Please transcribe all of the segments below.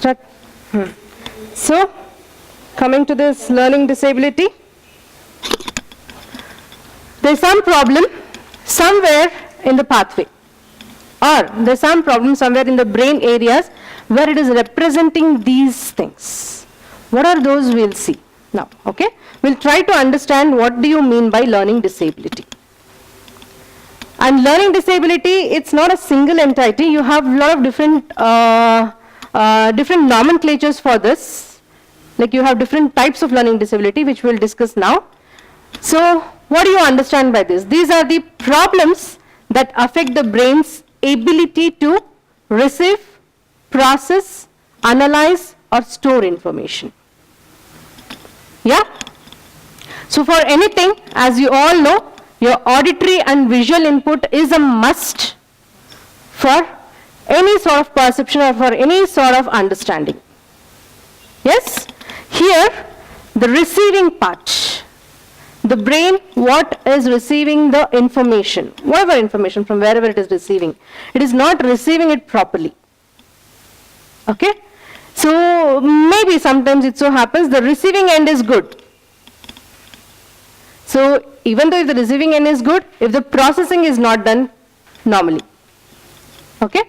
Start. So, coming to this learning disability, there's some problem somewhere in the pathway, or there's some problem somewhere in the brain areas where it is representing these things. What are those? We'll see now. Okay, we'll try to understand what do you mean by learning disability. And learning disability, it's not a single entity. You have a lot of different different nomenclatures for this. Like you have different types of learning disability, which we'll discuss now. So, what do you understand by this? These are the problems that affect the brain's ability to receive, process, analyze, or store information. Yeah? So, for anything, as you all know, your auditory and visual input is a must for any sort of perception or for any sort of understanding. Yes? Here, the receiving part, the brain, what is receiving the information, whatever information from wherever it is receiving, it is not receiving it properly. Okay? So, maybe sometimes it so happens the receiving end is good. So, even though if the receiving end is good, if the processing is not done normally. Okay?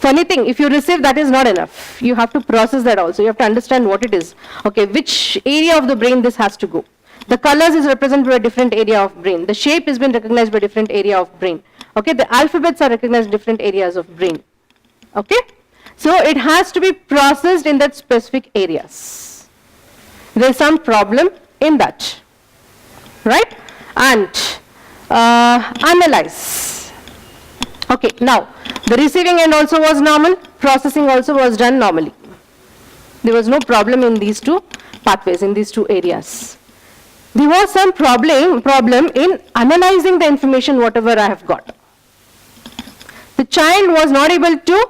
Funny thing, if you receive, that is not enough. You have to process that also. You have to understand what it is. Okay, which area of the brain this has to go. The colors is represented by a different area of brain. The shape has been recognized by different area of brain. Okay, the alphabets are recognized in different areas of brain. Okay? So, it has to be processed in that specific areas. There is some problem in that. Right? And analyze. Okay, now the receiving end also was normal, processing also was done normally. There was no problem in these two pathways, in these two areas. There was some problem in analyzing the information whatever I have got. The child was not able to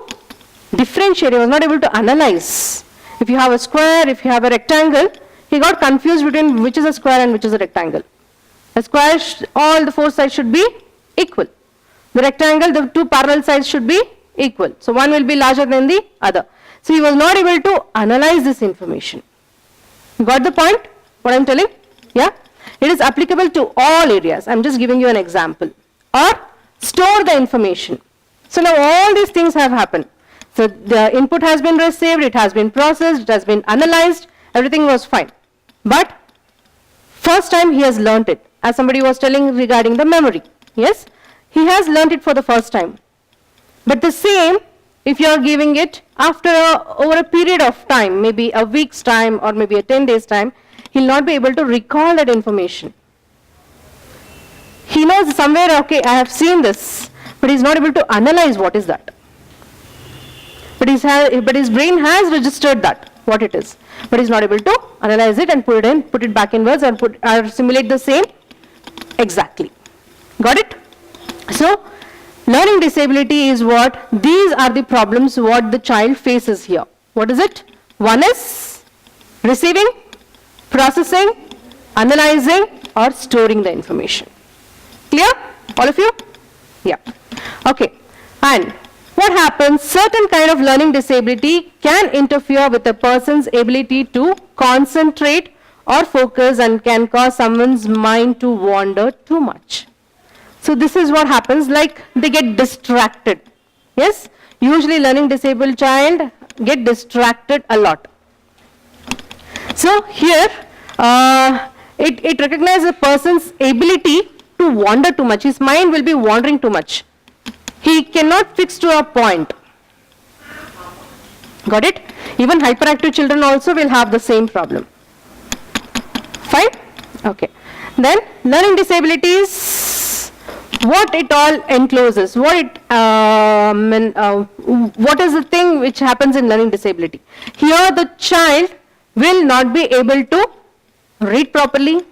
differentiate, he was not able to analyze. If you have a square, if you have a rectangle, he got confused between which is a square and which is a rectangle. A square, all the four sides should be equal. The rectangle, the two parallel sides should be equal. So, one will be larger than the other. So, he was not able to analyze this information. You got the point? What I am telling? Yeah? It is applicable to all areas. I am just giving you an example. Or store the information. So, now all these things have happened. So, the input has been received, it has been processed, it has been analyzed, everything was fine. But first time he has learnt it. As somebody was telling regarding the memory. Yes? He has learnt it for the first time. But the same, if you are giving it after over a period of time, maybe a week's time or maybe a 10 days time, he will not be able to recall that information. He knows somewhere, okay, I have seen this, but he is not able to analyze what is that. But his brain has registered that, what it is. But he is not able to analyze it and put it back in words or simulate the same exactly. Got it? So, learning disability is what? These are the problems what the child faces here. What is it? One is receiving, processing, analyzing or storing the information. Clear? All of you? Yeah. Okay. And what happens? Certain kind of learning disability can interfere with a person's ability to concentrate or focus and can cause someone's mind to wander too much. So this is what happens, like they get distracted. Yes? Usually learning disabled child get distracted a lot. So here it recognizes a person's ability to wander too much. His mind will be wandering too much. He cannot fix to a point. Got it? Even hyperactive children also will have the same problem. Fine? Okay. Then learning disabilities, what it all encloses, what is the thing which happens in learning disability? Here the child will not be able to read properly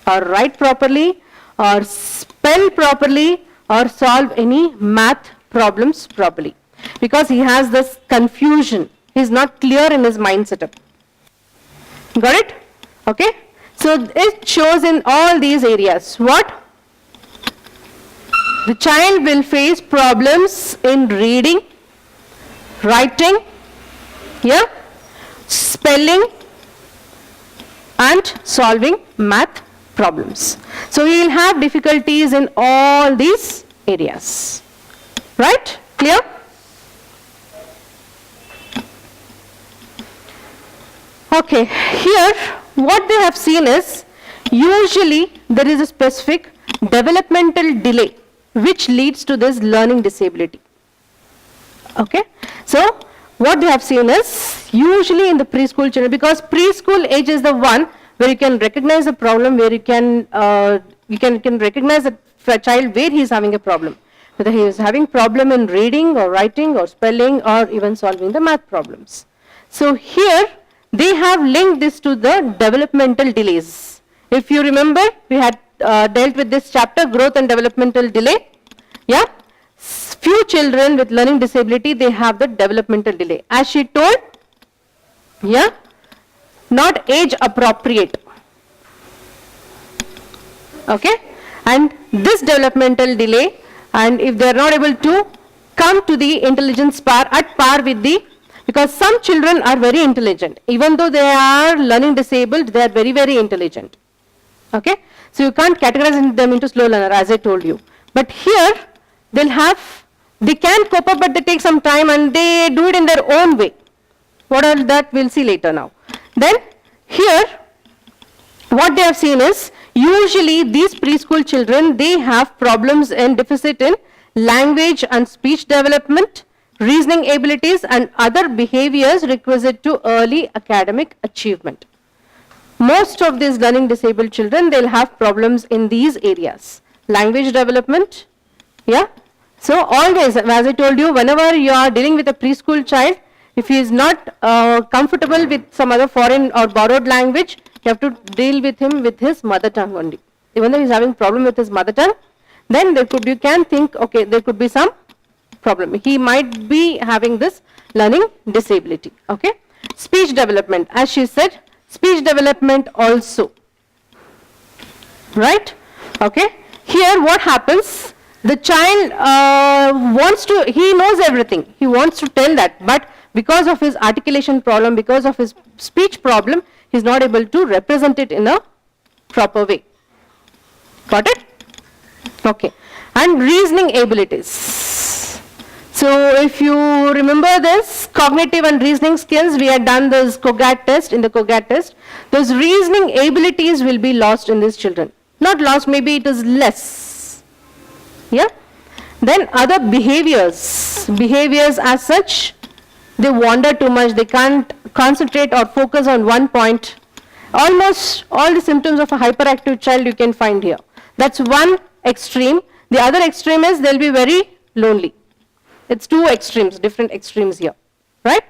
or write properly or spell properly or solve any math problems properly because he has this confusion. He is not clear in his mind setup. Got it? Okay. So it shows in all these areas. What? The child will face problems in reading, writing, yeah, spelling, and solving math problems. So he will have difficulties in all these areas. Right? Clear? Okay, here what they have seen is usually there is a specific developmental delay which leads to this learning disability. Okay, so what they have seen is usually in the preschool children, because preschool age is the one where you can recognize a problem, where you can recognize a child where he is having a problem, whether he is having problem in reading or writing or spelling or even solving the math problems. So here they have linked this to the developmental delays. If you remember, we had dealt with this chapter, growth and developmental delay. Yeah, few children with learning disability, they have the developmental delay. As she told, yeah, not age appropriate. Okay, and this developmental delay, and if they are not able to come to the intelligence at par with the, because some children are very intelligent, even though they are learning disabled, they are very, very intelligent. Okay, so you can't categorize them into slow learner, as I told you. But here they can cope up, but they take some time and they do it in their own way. What are that we'll see later now. Then here what they have seen is usually these preschool children, they have problems and deficit in language and speech development, reasoning abilities and other behaviors requisite to early academic achievement. Most of these learning disabled children, they'll have problems in these areas. Language development, yeah. So always, as I told you, whenever you are dealing with a preschool child, if he is not comfortable with some other foreign or borrowed language, you have to deal with him with his mother tongue only. Even though he is having problem with his mother tongue, then you can think, okay, there could be some problem. He might be having this learning disability. Okay. Speech development, as she said, speech development also. Right? Okay. Here what happens? The child he knows everything. He wants to tell that, but because of his articulation problem, because of his speech problem, he is not able to represent it in a proper way. Got it? Okay. And reasoning abilities. So if you remember this, cognitive and reasoning skills, we had done this COGAT test, in the COGAT test. Those reasoning abilities will be lost in these children. Not lost, maybe it is less. Yeah. Then other behaviors as such, they wander too much, they can't concentrate or focus on one point. Almost all the symptoms of a hyperactive child you can find here. That's one extreme. The other extreme is they'll be very lonely. It's two extremes, different extremes here, right?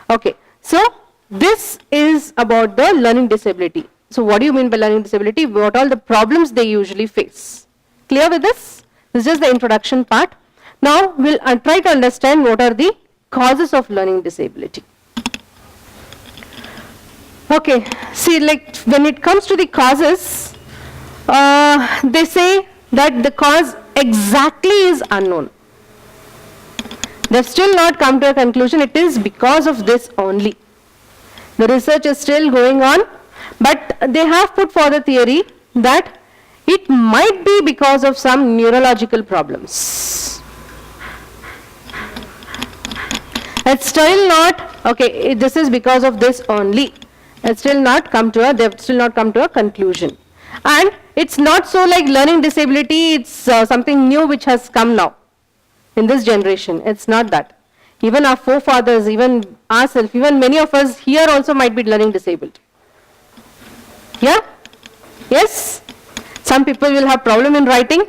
Okay, so this is about the learning disability. So what do you mean by learning disability? What all the problems they usually face? Clear with this? This is just the introduction part. Now we'll try to understand what are the causes of learning disability. Okay, see, like when it comes to the causes, they say that the cause exactly is unknown. They've still not come to a conclusion. It is because of this only. The research is still going on, but they have put forth a theory that it might be because of some neurological problems. It's still not, okay, this is because of this only. They've still not come to a conclusion. And it's not so like learning disability, it's something new which has come now in this generation. It's not that. Even our forefathers, even ourselves, even many of us here also might be learning disabled. Yeah? Yes? Some people will have problem in writing.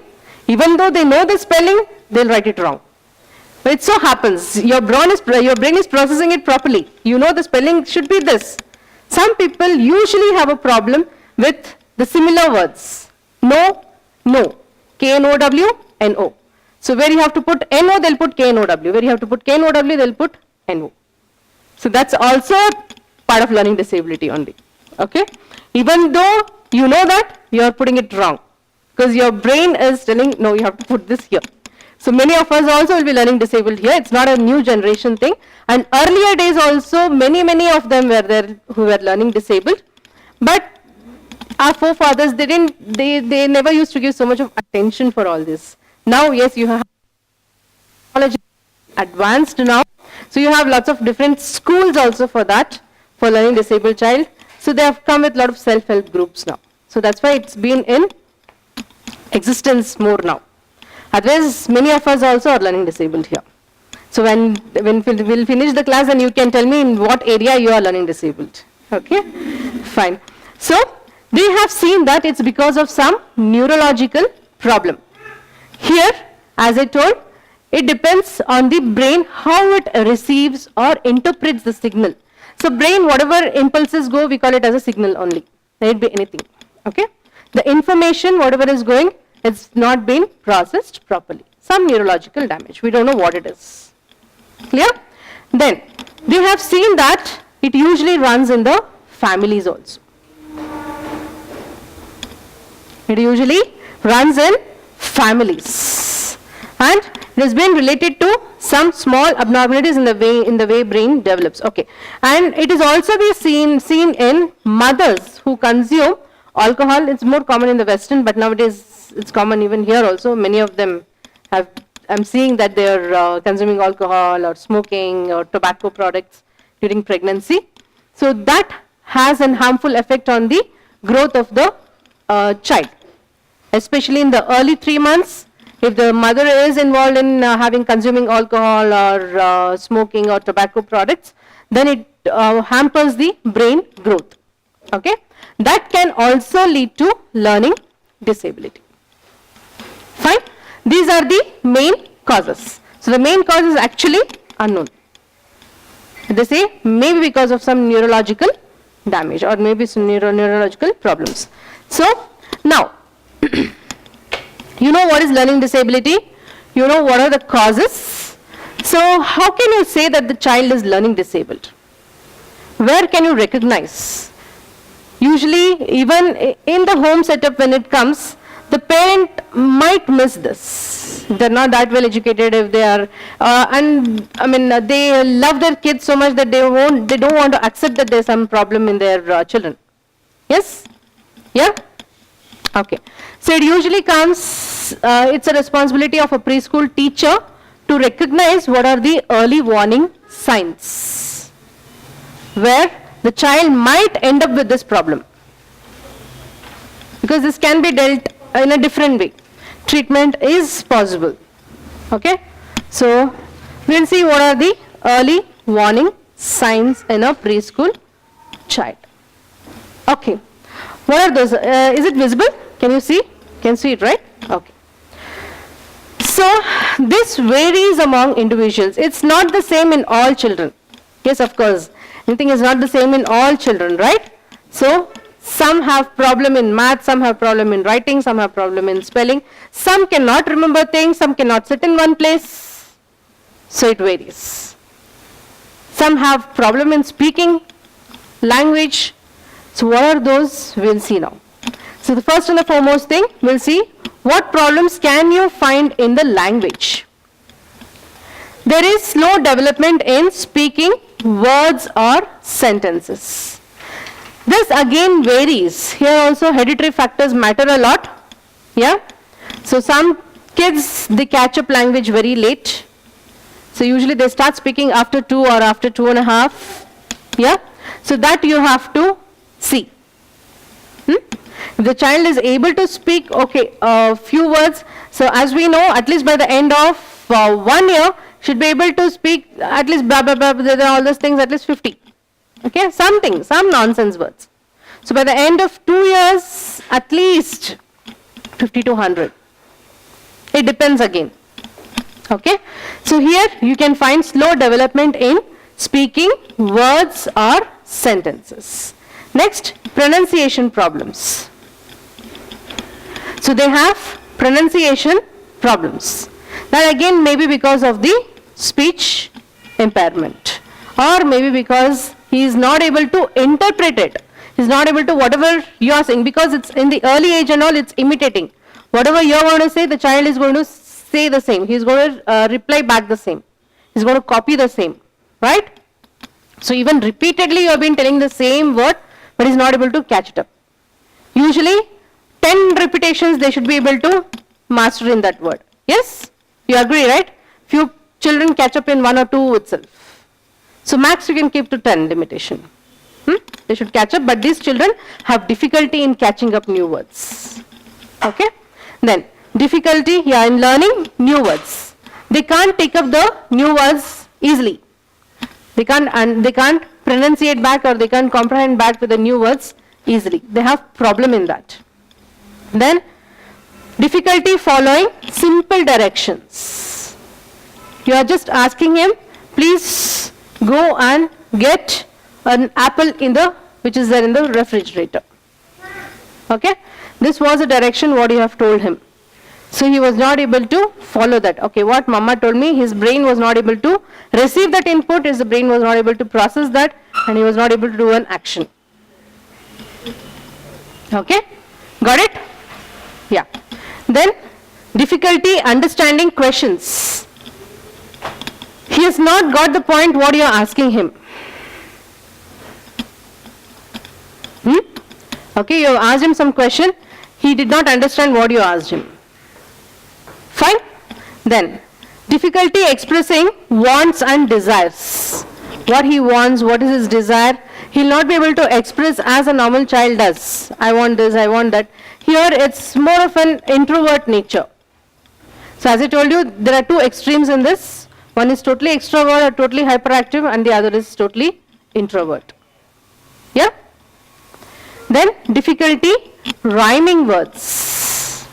Even though they know the spelling, they'll write it wrong. But it so happens, your brain is processing it properly. You know the spelling should be this. Some people usually have a problem with the similar words. No, no. K-N-O-W, N-O. So where you have to put N-O, they'll put K-N-O-W. Where you have to put K-N-O-W, they'll put N-O. So that's also part of learning disability only. Okay? Even though you know that, you are putting it wrong. Because your brain is telling, no, you have to put this here. So many of us also will be learning disabled here. It's not a new generation thing. And earlier days also, many of them were there who were learning disabled. But our forefathers, they never used to give so much of attention for all this. Now, yes, you have technology advanced now. So you have lots of different schools also for that, for learning disabled child. So they have come with a lot of self-help groups now. So that's why it's been in existence more now. Otherwise, many of us also are learning disabled here. So when we'll finish the class, then you can tell me in what area you are learning disabled. Okay, fine. So we have seen that it's because of some neurological problem. Here, as I told, it depends on the brain how it receives or interprets the signal. So brain, whatever impulses go, we call it as a signal only. Let it be anything. Okay? The information, whatever is going, it's not been processed properly. Some neurological damage. We don't know what it is. Clear? Then, we have seen that it usually runs in the families also. It usually runs in families. And it has been related to some small abnormalities in the way brain develops. Okay. And it is also be seen in mothers who consume alcohol. It's more common in the Western, but nowadays it's common even here also. Many of them have, I'm seeing that they're consuming alcohol or smoking or tobacco products during pregnancy. So that has an harmful effect on the growth of the child, especially in the early 3 months. If the mother is involved in consuming alcohol or smoking or tobacco products, then it hampers the brain growth. Okay, that can also lead to learning disability. Fine. These are the main causes. So the main cause is actually unknown. They say maybe because of some neurological damage or maybe some neurological problems. So now, you know what is learning disability, you know what are the causes. So how can you say that the child is learning disabled? Where can you recognize? Usually even in the home setup when it comes, the parent might miss this. They're not that well educated if they are, and I mean they love their kids so much that they don't want to accept that there's some problem in their children. Yes? Yeah? Okay. So it usually comes, it's a responsibility of a preschool teacher to recognize what are the early warning signs where the child might end up with this problem. Because this can be dealt in a different way. Treatment is possible. Okay? So we'll see what are the early warning signs in a preschool child. Okay. What are those? Is it visible? Can you see? Can you see it, right? Okay. So this varies among individuals. It's not the same in all children. Yes, of course. Anything is not the same in all children, right? So some have problem in math, some have problem in writing, some have problem in spelling. Some cannot remember things, some cannot sit in one place. So it varies. Some have problem in speaking language. So what are those? We'll see now. So the first and the foremost thing, we'll see what problems can you find in the language. There is slow development in speaking words or sentences. This again varies. Here also hereditary factors matter a lot. Yeah. So some kids, they catch up language very late. So usually they start speaking after 2 or after 2.5. Yeah. So that you have to see. If the child is able to speak, okay, a few words. So as we know, at least by the end of 1 year, should be able to speak at least blah, blah, blah, blah, all those things, at least 50. Okay, something, some nonsense words. So by the end of 2 years, at least 50 to 100. It depends again. Okay, so here you can find slow development in speaking words or sentences. Next, pronunciation problems. So they have pronunciation problems. That again may be because of the speech impairment, or maybe because he is not able to interpret it. He is not able to whatever you are saying, because it's in the early age and all, it's imitating. Whatever you are going to say, the child is going to say the same. He's going to reply back the same. He's going to copy the same, right? So even repeatedly you have been telling the same word, but he's not able to catch it up. Usually 10 repetitions they should be able to master in that word. Yes? You agree, right? Few children catch up in 1 or 2 itself. So max you can keep to 10 limitation. They should catch up, but these children have difficulty in catching up new words. Okay? Then difficulty in learning new words. They can't take up the new words easily. They can't pronunciate back, or they can't comprehend back with the new words easily. They have problem in that. Then difficulty following simple directions. You are just asking him, please go and get an apple which is there in the refrigerator. Okay? This was a direction what you have told him. So he was not able to follow that. Okay, what mama told me, his brain was not able to receive that input, his brain was not able to process that, and he was not able to do an action. Okay? Got it? Yeah. Then difficulty understanding questions. He has not got the point what you are asking him. Okay, you asked him some question, he did not understand what you asked him. Fine? Then, difficulty expressing wants and desires. What he wants, what is his desire, he will not be able to express as a normal child does. I want this, I want that. Here it's more of an introvert nature. So as I told you, there are 2 extremes in this. One is totally extrovert or totally hyperactive, and the other is totally introvert. Yeah? Then difficulty rhyming words.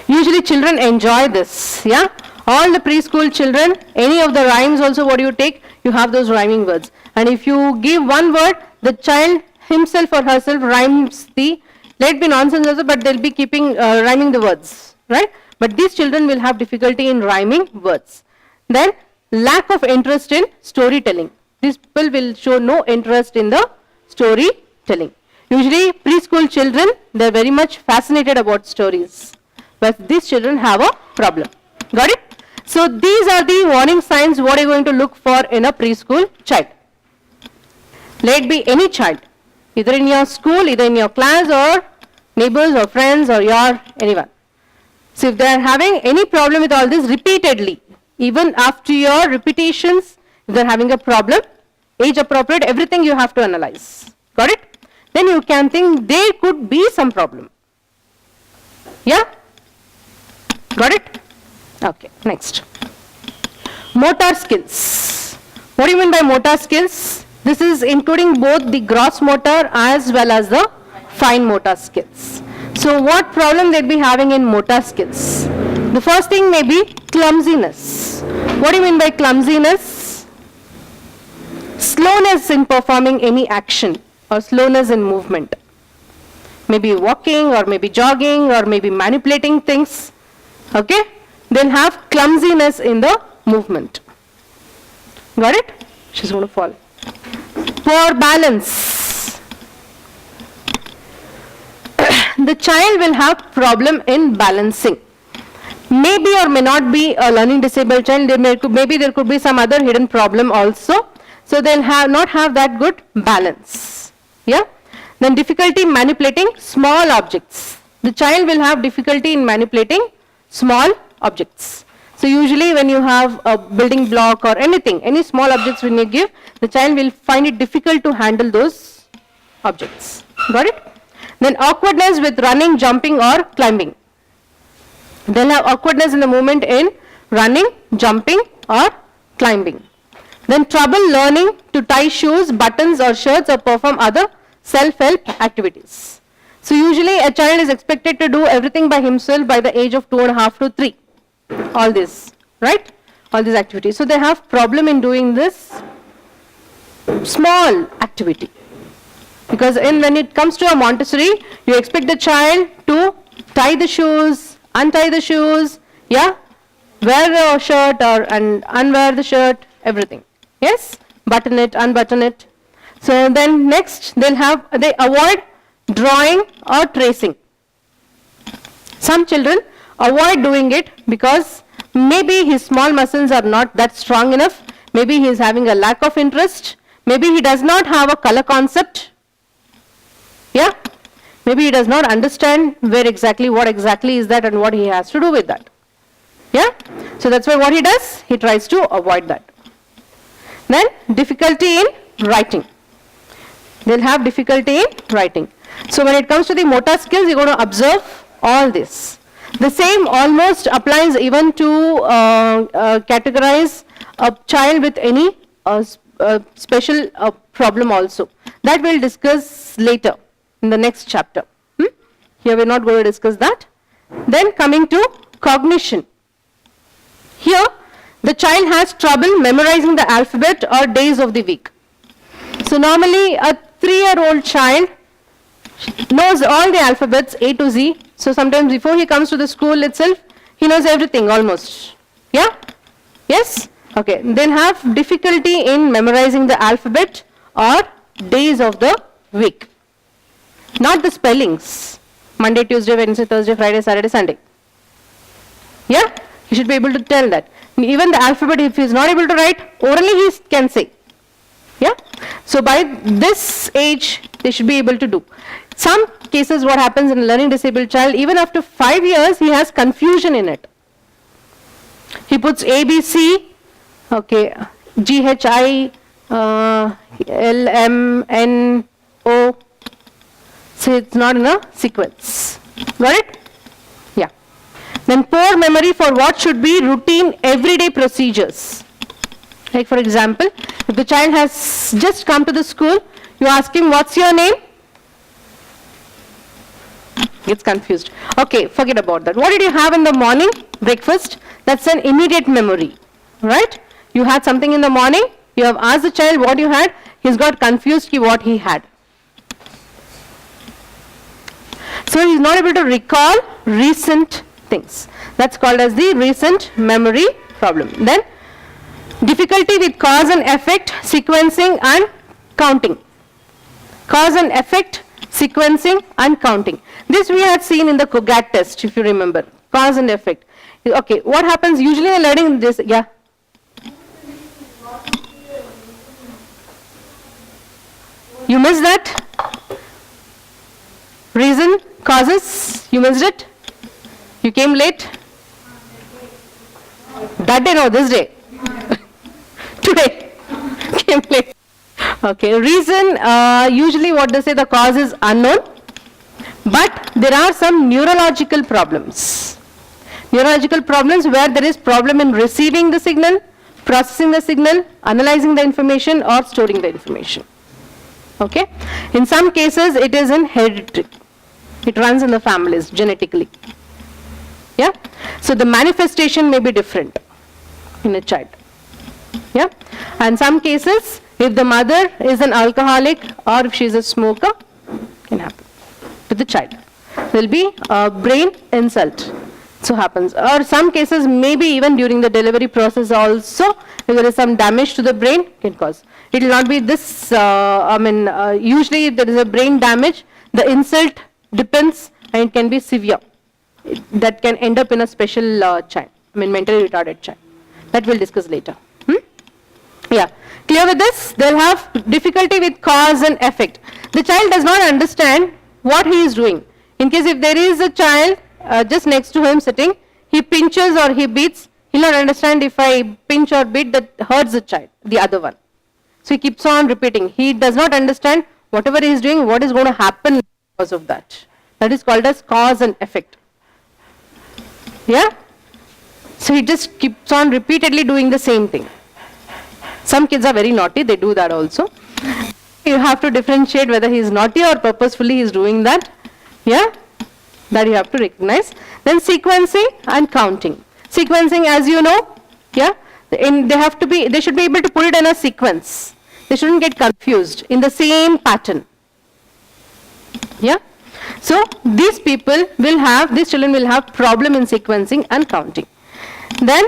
Usually children enjoy this. Yeah? All the preschool children, any of the rhymes also what you take, you have those rhyming words. And if you give one word, the child himself or herself rhymes let it be nonsense also, but they'll be keeping rhyming the words, right? But these children will have difficulty in rhyming words. Then lack of interest in storytelling. These people will show no interest in the storytelling. Usually preschool children, they're very much fascinated about stories, but these children have a problem. Got it? So these are the warning signs what are you going to look for in a preschool child. Let it be any child, either in your school, either in your class, or neighbors or friends or anyone. So if they are having any problem with all this repeatedly, even after your repetitions, if they are having a problem, age appropriate, everything you have to analyze. Got it? Then you can think there could be some problem. Yeah? Got it? Okay, next. Motor skills. What do you mean by motor skills? This is including both the gross motor as well as the fine motor skills. So what problem they'd be having in motor skills? The first thing may be clumsiness. What do you mean by clumsiness? Slowness in performing any action or slowness in movement. Maybe walking or maybe jogging or maybe manipulating things. Okay? They'll have clumsiness in the movement. Got it? She's going to fall. Poor balance. The child will have problem in balancing. Maybe or may not be a learning disabled child. Maybe there could be some other hidden problem also. So they'll not have that good balance. Yeah. Then difficulty in manipulating small objects. The child will have difficulty in manipulating small objects. So usually when you have a building block or anything, any small objects when you give, the child will find it difficult to handle those objects. Got it? Then awkwardness with running, jumping or climbing. They'll have awkwardness in the movement in running, jumping or climbing. Then trouble learning to tie shoes, buttons or shirts or perform other self-help activities. So usually a child is expected to do everything by himself by the age of 2.5 to 3. All this, right? All these activities. So they have problem in doing this small activity. Because when it comes to a Montessori, you expect the child to tie the shoes, untie the shoes, yeah? Wear the shirt and unwear the shirt, everything. Yes? Button it, unbutton it. So then next they avoid drawing or tracing. Some children avoid doing it because maybe his small muscles are not that strong enough, maybe he is having a lack of interest, maybe he does not have a color concept, yeah, maybe he does not understand what exactly is that and what he has to do with that, yeah. So that's why what he does, he tries to avoid that. Then difficulty in writing. They'll have difficulty in writing. So when it comes to the motor skills, you're going to observe all this. The same almost applies even to categorize a child with any special problem also. That we'll discuss later in the next chapter. Here we're not going to discuss that. Then coming to cognition. Here the child has trouble memorizing the alphabet or days of the week. So normally a 3-year-old child knows all the alphabets A to Z. So sometimes before he comes to the school itself, he knows everything almost. Yeah? Yes? Okay. They'll have difficulty in memorizing the alphabet or days of the week. Not the spellings. Monday, Tuesday, Wednesday, Thursday, Friday, Saturday, Sunday. Yeah? You should be able to tell that. Even the alphabet, if he is not able to write, orally he can say. Yeah? So by this age, they should be able to do. Some cases what happens in a learning disabled child, even after 5 years, he has confusion in it. He puts A, B, C, okay, G, H, I, L, M, N, O. So it's not in a sequence. Got it? Yeah. Then poor memory for what should be routine everyday procedures. Like for example, if the child has just come to the school, you ask him, what's your name? Gets confused. Okay, forget about that. What did you have in the morning? Breakfast. That's an immediate memory. Right? You had something in the morning, you have asked the child what you had, he's got confused what he had. So he's not able to recall recent things. That's called as the recent memory problem. Then difficulty with cause and effect, sequencing and counting. Cause and effect, sequencing and counting. This we had seen in the COGAT test, if you remember. Cause and effect. Okay, what happens usually in learning this? Yeah. You missed that? Reason, causes, you missed it? You came late? That day, no, this day. Today. Came late. Okay, reason, usually what they say, the cause is unknown, but there are some neurological problems. Neurological problems where there is problem in receiving the signal, processing the signal, analyzing the information or storing the information. Okay, in some cases it is in hereditary. It runs in the families genetically. Yeah, so the manifestation may be different in a child. Yeah, and some cases if the mother is an alcoholic or if she is a smoker, can happen with the child. There will be a brain insult. So happens. Or some cases maybe even during the delivery process also, if there is some damage to the brain, can cause. It will not be this, usually if there is a brain damage, the insult depends and it can be severe. That can end up in a special child, mentally retarded child. That we'll discuss later. Yeah, clear with this? They'll have difficulty with cause and effect. The child does not understand what he is doing. In case if there is a child just next to him sitting, he pinches or he beats, he'll not understand if I pinch or beat that hurts the child, the other one. So he keeps on repeating. He does not understand whatever he is doing, what is going to happen because of that. That is called as cause and effect. Yeah? So he just keeps on repeatedly doing the same thing. Some kids are very naughty, they do that also. You have to differentiate whether he is naughty or purposefully he is doing that. Yeah? That you have to recognize. Then sequencing and counting. Sequencing, as you know, yeah, they should be able to put it in a sequence. They shouldn't get confused in the same pattern. Yeah. So these children will have problem in sequencing and counting. Then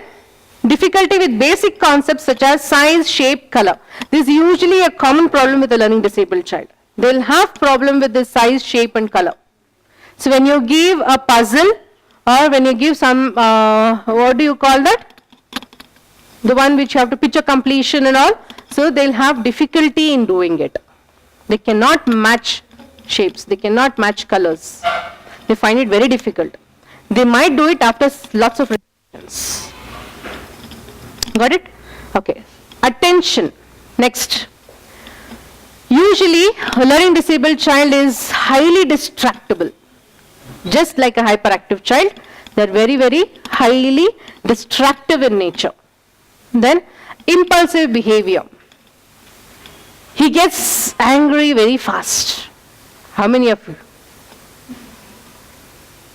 difficulty with basic concepts such as size, shape, color. This is usually a common problem with a learning disabled child. They will have problem with the size, shape and color. So when you give a puzzle or when you give some, what do you call that? The one which you have to picture completion and all. So they'll have difficulty in doing it. They cannot match shapes. They cannot match colors. They find it very difficult. They might do it after lots of repetitions. Got it? Okay. Attention. Next. Usually, a learning disabled child is highly distractible. Just like a hyperactive child, they're very, very highly distractive in nature. Then, impulsive behavior. He gets angry very fast. How many of you?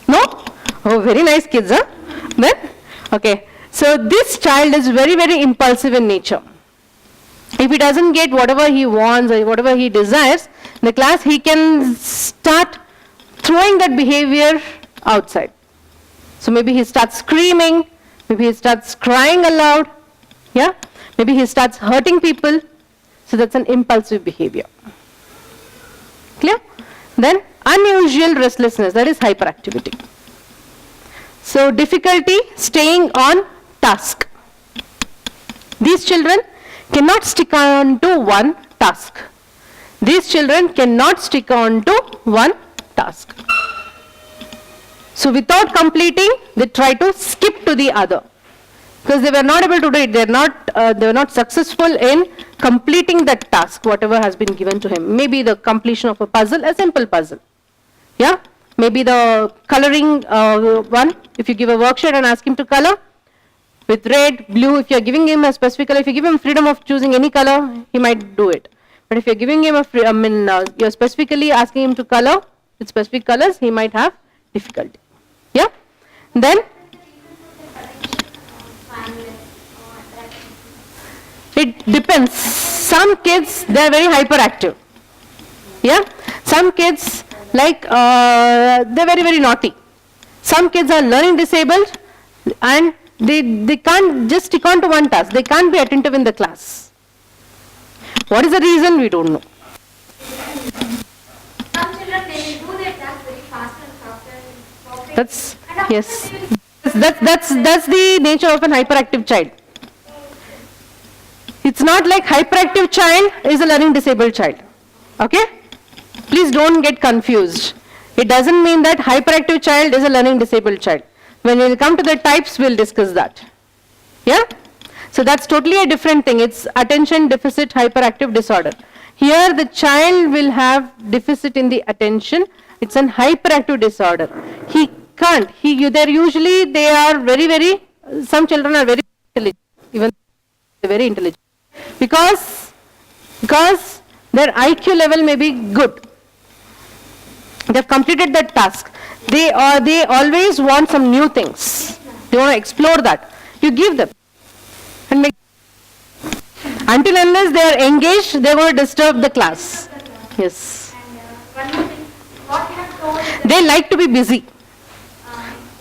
No? Oh, very nice kids, huh? Then, okay. So this child is very, very impulsive in nature. If he doesn't get whatever he wants or whatever he desires in the class, he can start throwing that behavior outside. So maybe he starts screaming, maybe he starts crying aloud, yeah? Maybe he starts hurting people. So that's an impulsive behavior. Clear? Then unusual restlessness, that is hyperactivity. So difficulty staying on task. These children cannot stick on to one task. These children cannot stick on to one task. So without completing, they try to skip to the other. Because they were not able to do it. They were not successful in completing that task, whatever has been given to him. Maybe the completion of a puzzle, a simple puzzle. Yeah? Maybe the coloring one, if you give a worksheet and ask him to color with red, blue, if you are giving him a specific color, if you give him freedom of choosing any color, he might do it. But if you are giving him you are specifically asking him to color with specific colors, he might have difficulty. Yeah? Then, it depends. Some kids, they are very hyperactive. Yeah? Some kids, like, they are very, very naughty. Some kids are learning disabled and they can't just stick on to one task. They can't be attentive in the class. What is the reason? We don't know. Some children, they do their task very fast and soft. That's, yes. That's the nature of an hyperactive child. It's not like hyperactive child is a learning disabled child. Okay? Please don't get confused. It doesn't mean that hyperactive child is a learning disabled child. When we come to the types, we'll discuss that. Yeah? So that's totally a different thing. It's attention deficit hyperactive disorder. Here the child will have deficit in the attention. It's an hyperactive disorder. He can't. They are very, some children are very intelligent. Even very intelligent. Because their IQ level may be good. They have completed that task. They always want some new things. They want to explore that. You give them. And until unless they are engaged, they will disturb the class. Yes. And one more thing, what you have told is They like to be busy.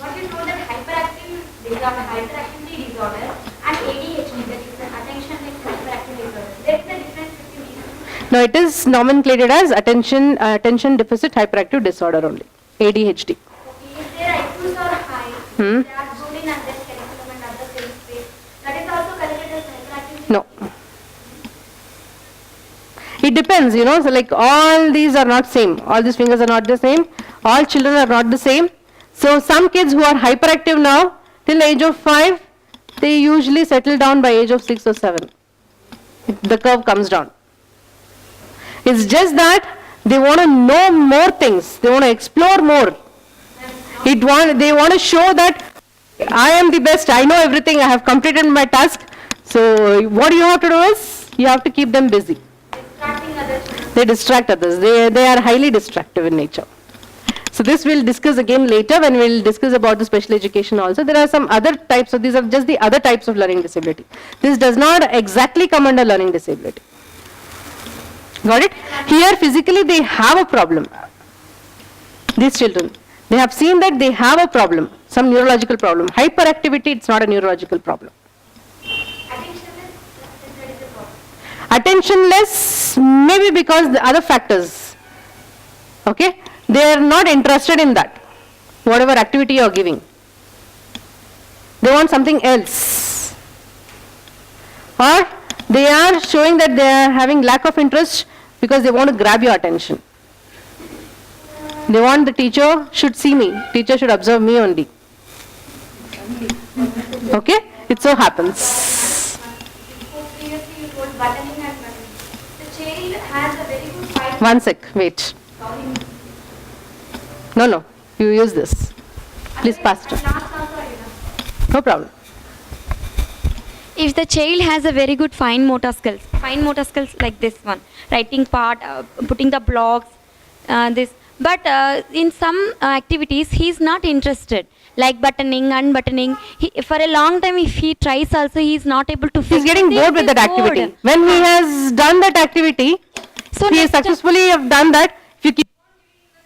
what you told that hyperactivity disorder and ADHD, that is the attention and hyperactivity disorder. There is a difference between these. No, it is nomenclated as attention deficit hyperactive disorder only. ADHD. Okay, if their IQs are high, they are good in other curriculum and other things, that is also considered as hyperactivity. No. It depends, so like all these are not same. All these fingers are not the same. All children are not the same. So some kids who are hyperactive now, till the age of 5, they usually settle down by age of 6 or 7. The curve comes down. It's just that they want to know more things. They want to explore more. They want to show that I am the best. I know everything. I have completed my task. So what you have to do is, you have to keep them busy. They distract others. They are highly distractive in nature. So this we'll discuss again later when we'll discuss about the special education also. There are some other types. So these are just the other types of learning disability. This does not exactly come under learning disability. Got it? Here physically they have a problem. These children, they have seen that they have a problem, some neurological problem. Hyperactivity, it's not a neurological problem. Attentionless, maybe because the other factors. Okay? They are not interested in that, whatever activity you are giving. They want something else. Or they are showing that they are having lack of interest because they want to grab your attention. They want the teacher should see me. Teacher should observe me only. Okay? It so happens. So previously you told buttoning and buttoning. The child has a very good fight. One sec, wait. No, you use this. Please pass it on. Last also I did. No problem. If the child has a very good fine motor skills like this one, writing part, putting the blocks, this, but in some activities he is not interested, like buttoning, unbuttoning. For a long time, if he tries also, he is not able to. He's getting bored with that activity. When he has done that activity, So he has next time- successfully have done that. If you keep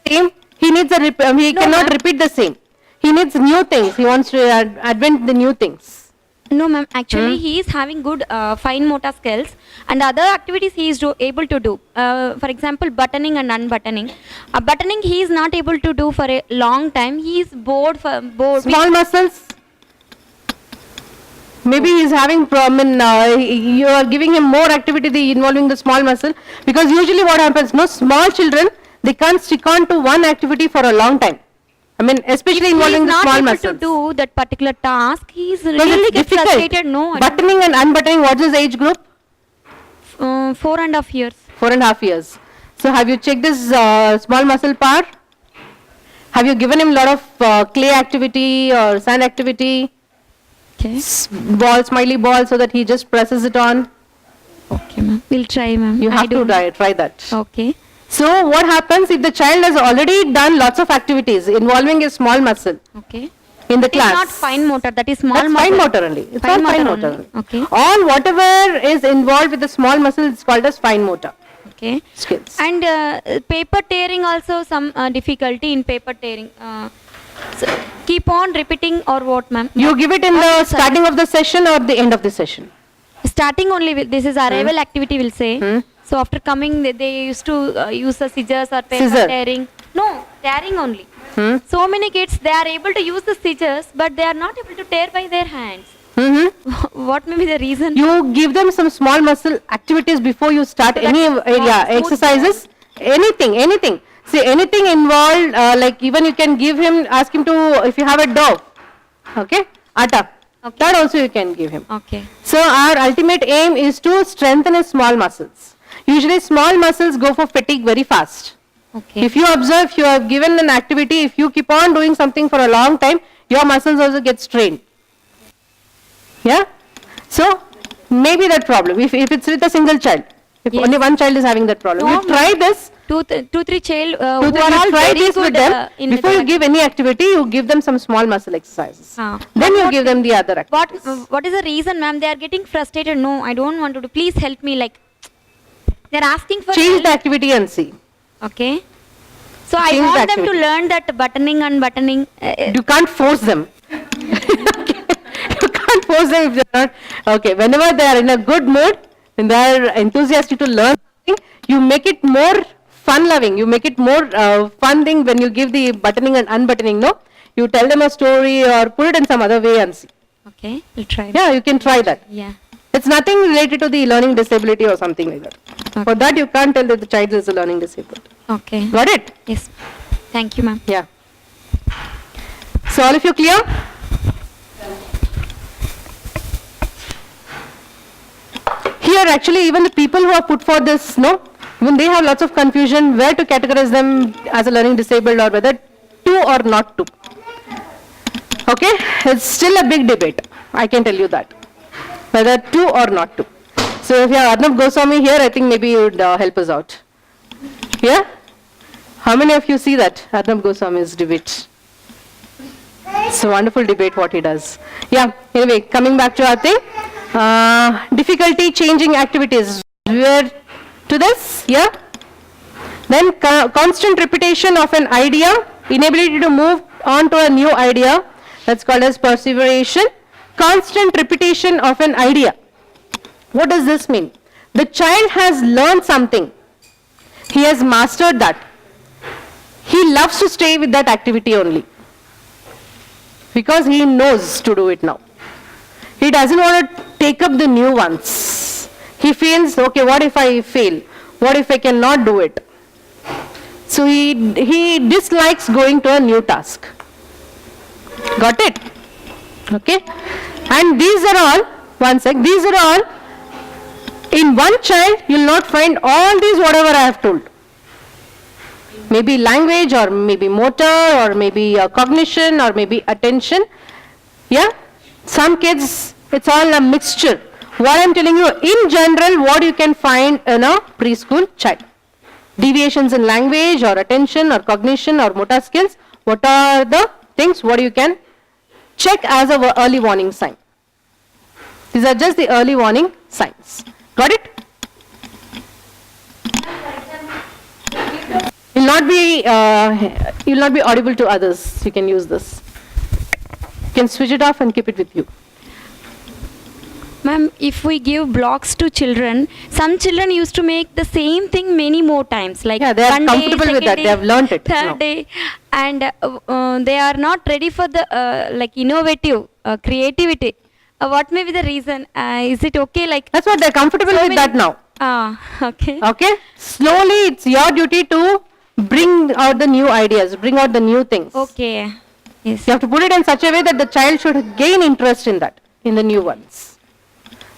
the same, he needs a he No, cannot ma'am. repeat the same. He needs new things. He wants to invent the new things. No, ma'am. Actually, he is having good fine motor skills, and other activities he is able to do. For example, buttoning and unbuttoning. Buttoning he is not able to do for a long time. He is bored. Small muscles. Maybe he's having problem. You are giving him more activity involving the small muscle, because usually what happens? No, small children, they can't stick on to one activity for a long time. I mean, especially involving the small He is not muscles. able to do that particular task. He is Because really it's gets difficult. frustrated. No, I don't- Buttoning and unbuttoning, what is the age group? 4.5 years. 4.5 years. So have you checked this small muscle power? Have you given him a lot of clay activity or sand activity? Okay. Ball, smiley ball, so that he just presses it on? Okay, ma'am. We'll try, ma'am. You I have to don't- try that. Okay. So what happens if the child has already done lots of activities involving a small muscle Okay. in the It is class? not fine motor. That is small That's motor. fine motor only. It's Fine all fine motor motor. only. Okay. All whatever is involved with the small muscle is called as fine motor Okay. skills. And paper tearing also some difficulty in paper tearing. So keep on repeating or what, ma'am? You give it in What the is starting of the session or the end of the session? Starting only. This is arrival activity. Will say. So after coming, they used to use the scissors or paper Scissor. tearing. No, tearing only. So many kids they are able to use the scissors, but they are not able to tear by their hands. What may be the reason? You give them some small muscle activities before you start So any that is area, smooth exercises, anything. See, anything involved, like even you can give him, ask him to, if you have a dough, okay, atta, Okay. that also you can give him. Okay. So our ultimate aim is to strengthen his small muscles. Usually small muscles go for fatigue very fast. Okay. If you observe, you have given an activity, if you keep on doing something for a long time, your muscles also get strained. Yeah? So, maybe that problem, if it's with a single child, if Yes. only one child is having that problem. No, You try this, Two, three child you who are all try very this with good them, in before you the- give any activity, you give them some small muscle exercises. Then you give them the other activities. What is the reason, ma'am? They are getting frustrated. No, I don't want to do. Please help me. Like they are asking for Change help. the activity and see. Okay. So I Change the want them to activity. learn that buttoning and buttoning. You can't force them. You can't force them if they're not. Okay, whenever they are in a good mood, and they are enthusiastic to learn something, you make it more fun-loving. You make it more fun thing when you give the buttoning and unbuttoning, no? You tell them a story or put it in some other way and see. Okay, we'll try. Yeah, you can try that. Yeah. It's nothing related to the learning disability or something like that. For that, you can't tell that the child is learning disabled. Okay. Got it? Yes. Thank you, ma'am. Yeah. So all of you clear? Here actually even the people who are put for this, no, even they have lots of confusion where to categorize them as a learning disabled or whether to or not to. Okay, it's still a big debate, I can tell you that, whether to or not to. So if you have Arnab Goswami here, I think maybe you would help us out. Yeah? How many of you see that, Arnab Goswami's debate? It's a wonderful debate what he does. Yeah, anyway, coming back to our thing. Difficulty changing activities. We are to this, yeah? Then constant repetition of an idea, inability to move on to a new idea, that's called as perseveration. Constant repetition of an idea. What does this mean? The child has learned something. He has mastered that. He loves to stay with that activity only. because he knows to do it now. He doesn't want to take up the new ones. He feels, okay, what if I fail? What if I cannot do it? So he dislikes going to a new task. Got it? Okay? And these are all, these are all, in one child, you will not find all these whatever I have told. Maybe language, or maybe motor, or maybe cognition, or maybe attention. Yeah? Some kids, it's all a mixture. What I'm telling you, in general, what you can find in a preschool child. Deviations in language, or attention, or cognition, or motor skills. What are the things what you can check as a early warning sign? These are just the early warning signs. Got it? You'll not be audible to others. You can use this. You can switch it off and keep it with you. Ma'am, if we give blocks to children, some children used to make the same thing many more times. Like Yeah, they are one comfortable day, with that. second They have learnt it. Third now. day, and they are not ready for the like innovative creativity. What may be the reason? Is it okay? Like That's what they're comfortable with that now. Okay. Okay? Slowly, it's your duty to bring out the new ideas, bring out the new things. Okay. Yes. You have to put it in such a way that the child should gain interest in that, in the new ones.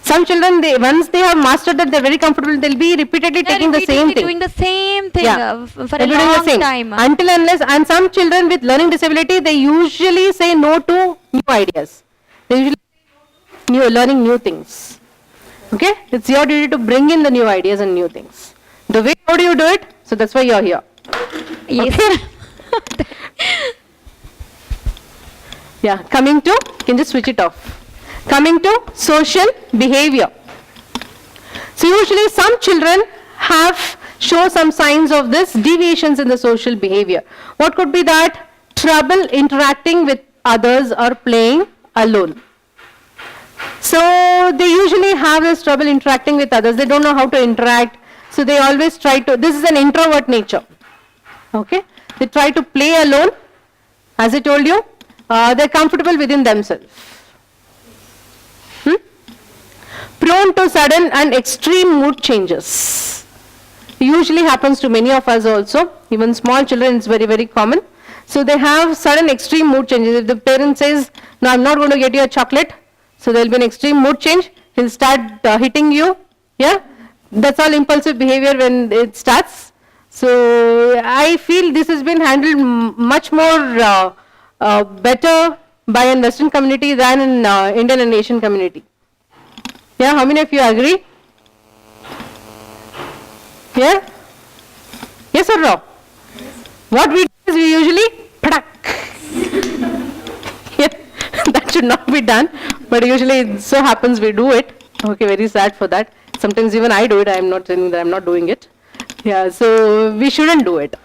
Some children, once they have mastered that, they're very comfortable, they'll be repeatedly They're taking the same repeatedly thing. doing the same thing for They're a doing the long same. time. Until unless, and some children with learning disability, they usually say no to new ideas. They usually say no to learning new things. Okay? It's your duty to bring in the new ideas and new things. The way, how do you do it? So that's why you're here. Yes. Okay? Yeah, coming to, you can just switch it off. Coming to social behavior. So usually some children show some signs of this deviations in the social behavior. What could be that? Trouble interacting with others or playing alone. So they usually have this trouble interacting with others. They don't know how to interact. So they always try to, this is an introvert nature. Okay? They try to play alone. As I told you, they're comfortable within themselves. Prone to sudden and extreme mood changes. Usually happens to many of us also. Even small children, it's very, very common. So they have sudden extreme mood changes. If the parent says, no, I'm not going to get you a chocolate, so there will be an extreme mood change. He'll start hitting you. Yeah? That's all impulsive behavior when it starts. So I feel this has been handled much more better by a Western community than in Indian and Asian community. Yeah, how many of you agree? Yeah? Yes or no? What we do is we usually padak. Yeah, that should not be done, but usually it so happens we do it. Okay, very sad for that. Sometimes even I do it. I am not saying that I am not doing it. Yeah, so we shouldn't do it.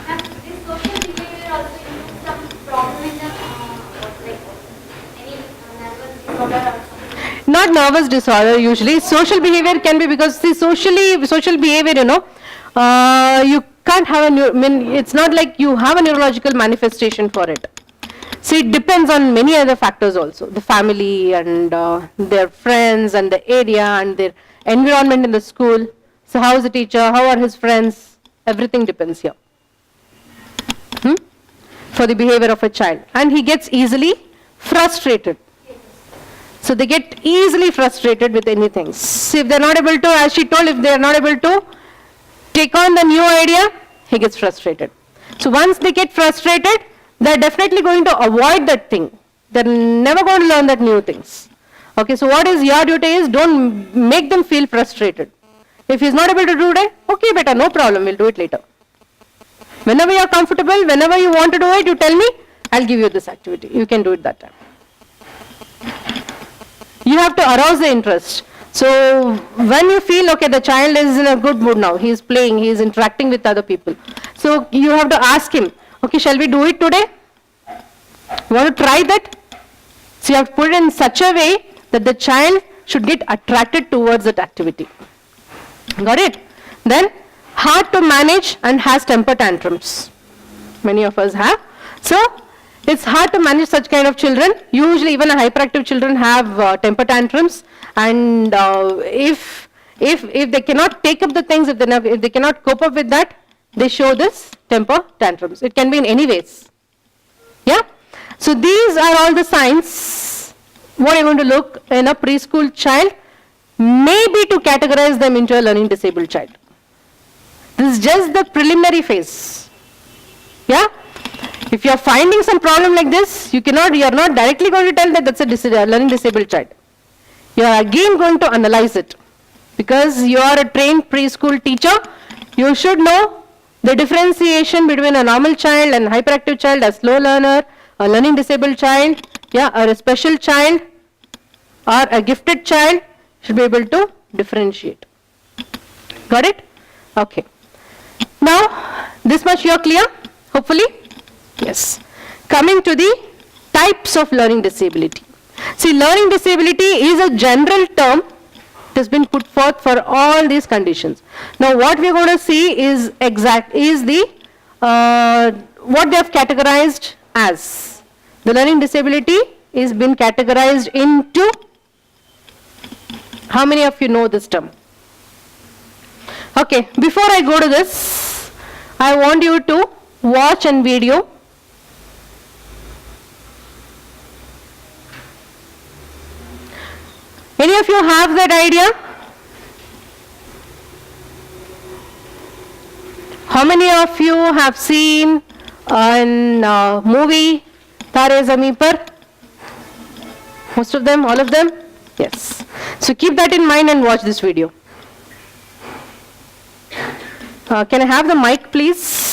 And this social behavior also includes some problem in the like any nervous disorder or something. Not nervous disorder usually. Social behavior can be because see social behavior, you can't have it's not like you have a neurological manifestation for it. See, it depends on many other factors also. The family and their friends and the area and their environment in the school. So how is the teacher? How are his friends? Everything depends here. For the behavior of a child. And he gets easily frustrated. So they get easily frustrated with anything. So if they're not able to, as she told, if they're not able to take on the new idea, he gets frustrated. So once they get frustrated, they're definitely going to avoid that thing. They're never going to learn that new things. Okay, so what is your duty is, don't make them feel frustrated. If he's not able to do it, okay, beta, no problem, we'll do it later. Whenever you're comfortable, whenever you want to do it, you tell me, I'll give you this activity. You can do it that time. You have to arouse the interest. So when you feel, okay, the child is in a good mood now, he is playing, he is interacting with other people. So you have to ask him, okay, shall we do it today? You want to try that? So you have to put it in such a way that the child should get attracted towards that activity. Got it? Then hard to manage and has temper tantrums. Many of us have. So It's hard to manage such kind of children. Usually even hyperactive children have temper tantrums, and if they cannot take up the things, if they cannot cope up with that, they show this temper tantrums. It can be in any ways. Yeah? So these are all the signs what you're going to look in a preschool child, maybe to categorize them into a learning disabled child. This is just the preliminary phase. Yeah? If you are finding some problem like this, you are not directly going to tell that that's a learning disabled child. You are again going to analyze it. Because you are a trained preschool teacher, you should know the differentiation between a normal child and hyperactive child, a slow learner, a learning disabled child, yeah, or a special child, or a gifted child, should be able to differentiate. Got it? Okay. Now, this much you are clear, hopefully? Yes. Coming to the types of learning disability. See, learning disability is a general term. It has been put forth for all these conditions. Now, what we are going to see is what they have categorized as. The learning disability is been categorized into, how many of you know this term? Okay, before I go to this, I want you to watch a video. Any of you have that idea? How many of you have seen a movie Tare Zameen Par? Most of them, all of them? Yes. So keep that in mind and watch this video. Can I have the mic, please?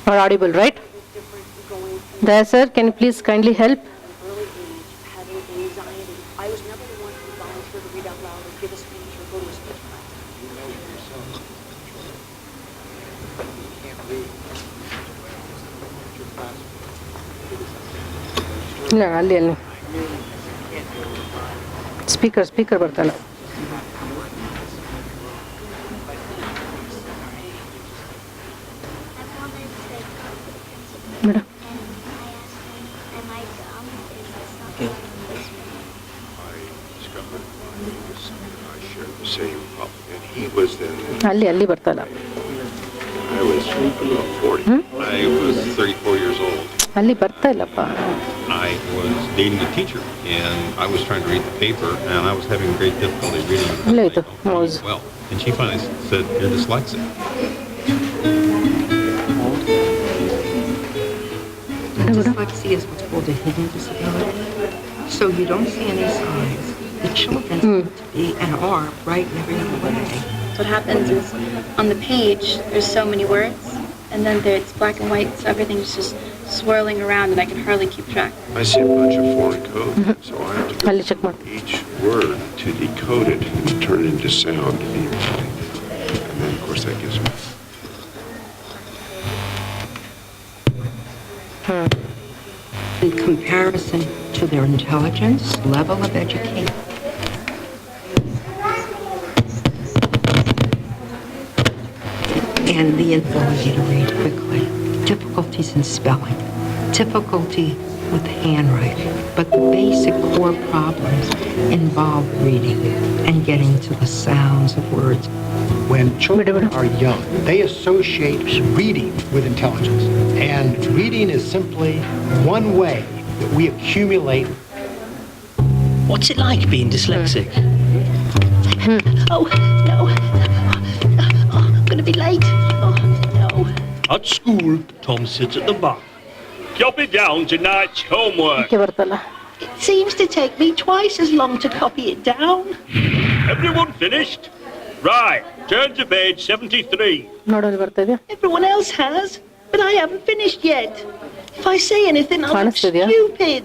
Are audible, right? There, sir, can you please kindly help? Early age, having anxiety. I was never the one who volunteered to read out loud or give a speech or go to a speech class. You know yourself. You can't read. Your class. No, ಅಲ್ಲಿ speaker ಬರ್ತಲ್ಲ. Madam ಅಲ್ಲಿ ಬರ್ತಲ್ಲ. I was 40. I was 34 years old. ಅಲ್ಲಿ ಬರ್ತಾ ಇಲ್ಲಪ್ಪ. I was dating a teacher, and I was trying to read the paper, and I was having great difficulty reading it. ಇಲ್ಲ ಇದು mouse. Well, and she finally said, "You're dyslexic." Dyslexia is what's called a hidden disability. So you don't see any signs. The children seem to be and are bright in every other way. What happens is on the page there's so many words and then it's black and white, so everything's just swirling around and I can hardly keep track. I see a bunch of foreign code, so I have to ಅಲ್ಲಿ check go ಮಾಡಿ. each word to decode it and to turn it into sound in your mind. And then, of course, that gives me. In comparison to their intelligence, level of education, and the inability to read quickly, difficulties in spelling, difficulty with handwriting, but the basic core problems involve reading and getting to the sounds of words. When children are young, they associate reading with intelligence. And reading is simply one way that we accumulate. What's it like being dyslexic? Oh, no. Oh, I'm going to be late. Oh, no. At school, Tom sits at the back. Copy down tonight's homework. ಬರ್ತಲ್ಲ. It seems to take me twice as long to copy it down. Everyone finished? Right, turn to page 73. ನೋಡೋದು ಬರ್ತಾ ಇದೆಯಾ? Everyone else has, but I haven't finished yet. If I say anything, I'll look ಕಾಣಿಸ್ತಿದ್ಯಾ? stupid.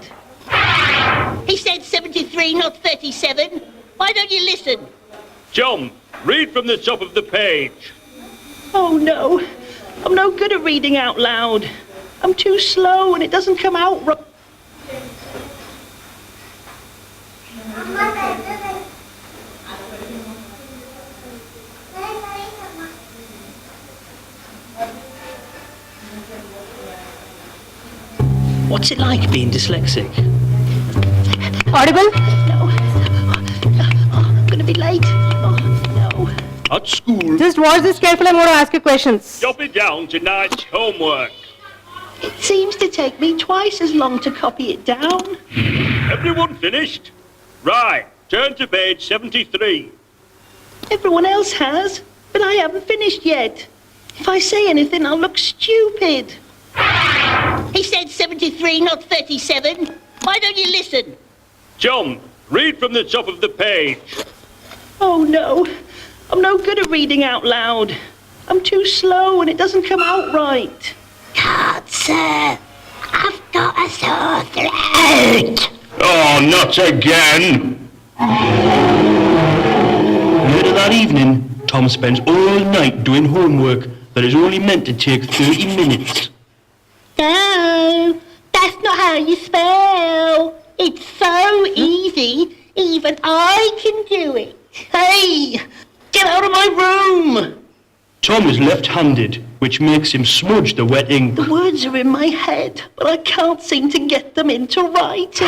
He said 73, not 37. Why don't you listen? John, read from the top of the page. Oh no, I'm no good at reading out loud. I'm too slow and it doesn't come out right. What's it like being dyslexic? Audible? No. I'm going to be late. Oh, no. At school, Just watch this carefully. I'm going to ask you questions. copy down tonight's homework. It seems to take me twice as long to copy it down. Everyone finished? Right, turn to page 73. Everyone else has, but I haven't finished yet. If I say anything, I'll look stupid. He said 73, not 37. Why don't you listen? John, read from the top of the page. Oh no, I'm no good at reading out loud. I'm too slow and it doesn't come out right. God, sir, I've got a sore throat. Oh, not again! Later that evening, Tom spends all night doing homework that is only meant to take 30 minutes. No, that's not how you spell. It's so easy, even I can do it. Hey, get out of my room! Tom is left-handed, which makes him smudge the wet ink. The words are in my head, but I can't seem to get them into writing.